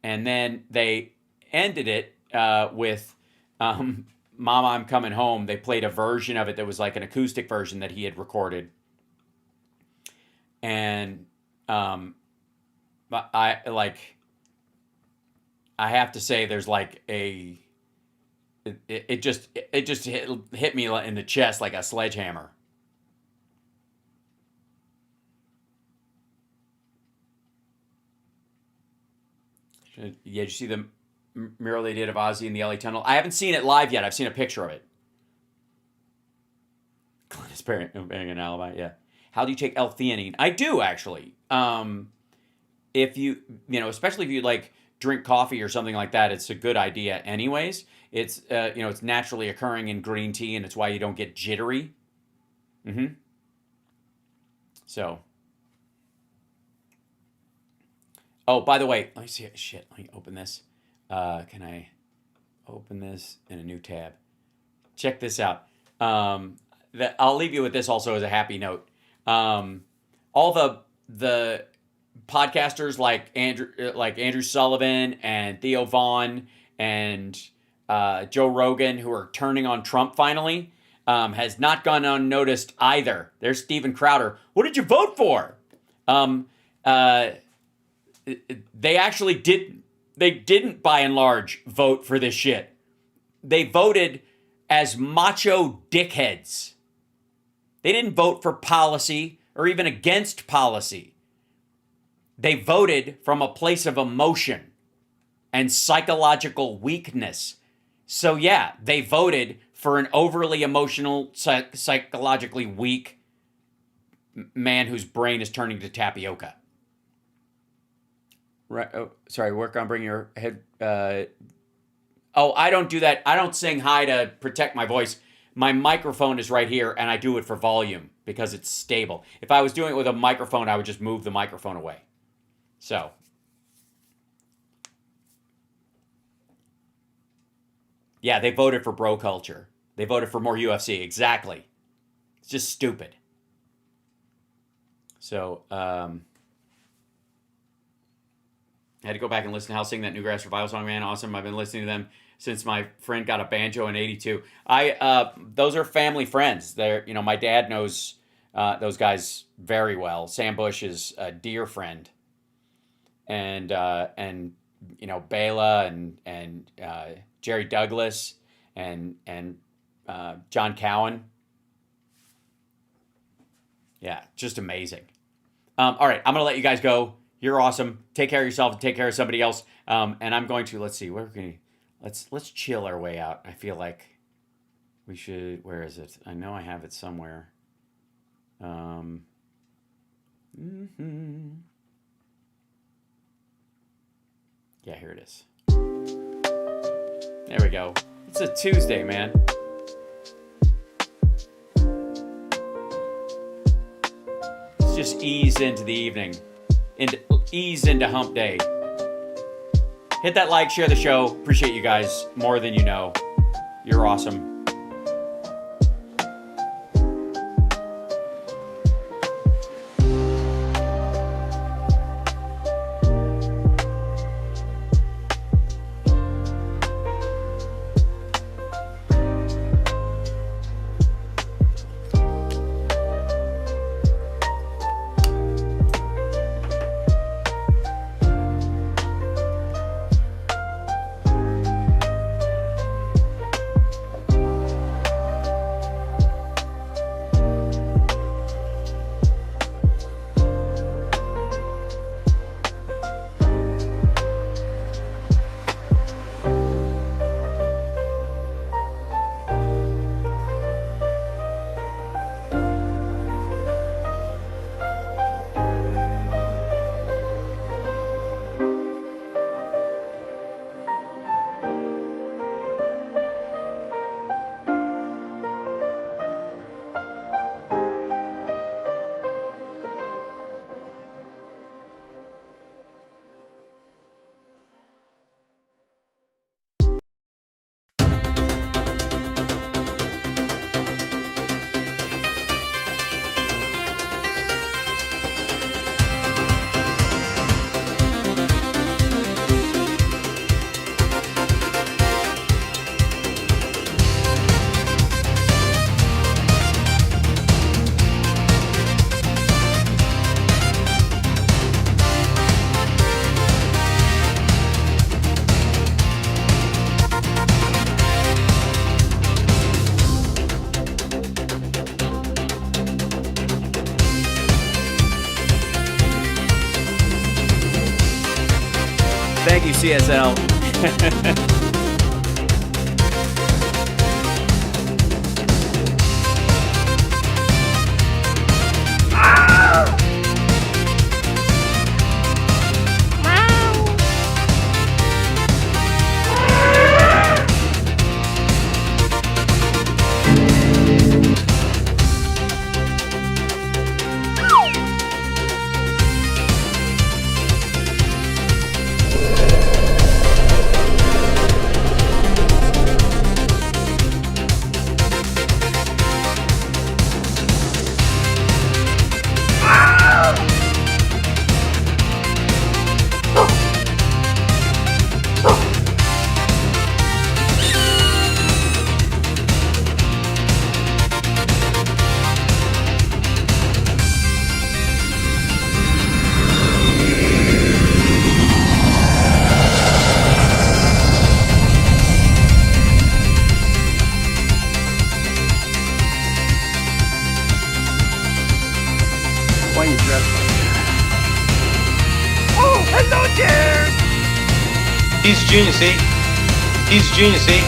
And then they ended it with Mama, I'm Coming Home. They played a version of it that was like an acoustic version that he had recorded. And I have to say there's like it just hit me in the chest like a sledgehammer. Yeah, did you see the mural they did of Ozzy in the LA Tunnel? I haven't seen it live yet. I've seen a picture of it. Glennis bearing an alibi, yeah. How do you take L-theanine? I do, actually. If you especially if you like drink coffee or something like that, it's a good idea anyways. It's it's naturally occurring in green tea, and it's why you don't get jittery. So, oh, by the way, let me see. Shit, let me open this. Can I open this in a new tab? Check this out. I'll leave you with this also as a happy note. All the podcasters like Andrew Sullivan and Theo Vaughn and Joe Rogan, who are turning on Trump finally, has not gone unnoticed either. There's Steven Crowder. What did you vote for? They actually didn't. They didn't, by and large, vote for this shit. They voted as macho dickheads. They didn't vote for policy or even against policy. They voted from a place of emotion and psychological weakness. So yeah, they voted for an overly emotional, psychologically weak man whose brain is turning to tapioca. Right. Oh, sorry. Work on bringing your head. Oh, I don't do that. I don't sing high to protect my voice. My microphone is right here, and I do it for volume because it's stable. If I was doing it with a microphone, I would just move the microphone away. So. Yeah, they voted for bro culture. They voted for more UFC. Exactly. It's just stupid. So, I had to go back and listen to Hal sing that Newgrass Revival song, man. Awesome. I've been listening to them since my friend got a banjo in '82. Those are family friends. They're, my dad knows those guys very well. Sam Bush is a dear friend. And Bela and Jerry Douglas and John Cowan. Yeah, just amazing. All right, I'm going to let you guys go. You're awesome. Take care of yourself and take care of somebody else. And I'm going to, let's see, let's chill our way out. I feel like we should, where is it? I know I have it somewhere. Yeah, here it is. There we go. It's a Tuesday, man. Let's just ease into the evening. Ease into hump day. Hit that like, share the show. Appreciate you guys more than you know. You're awesome. CSL. Why you dressed like that? Oh, hello there! He's Junior, see? He's Junior, see?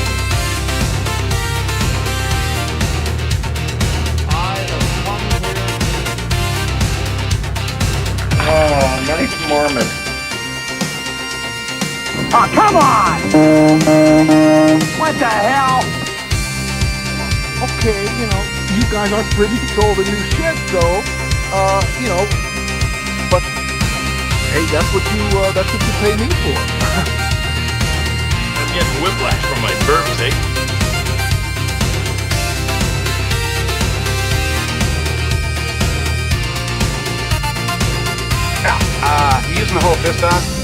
Oh, nice Mormon. Oh, come on! What the hell? Okay, you know, you guys aren't privy to all the new shit, so, you know, but hey, that's what you pay me for. I'm getting whiplash from my burps, eh? You using the whole fist on?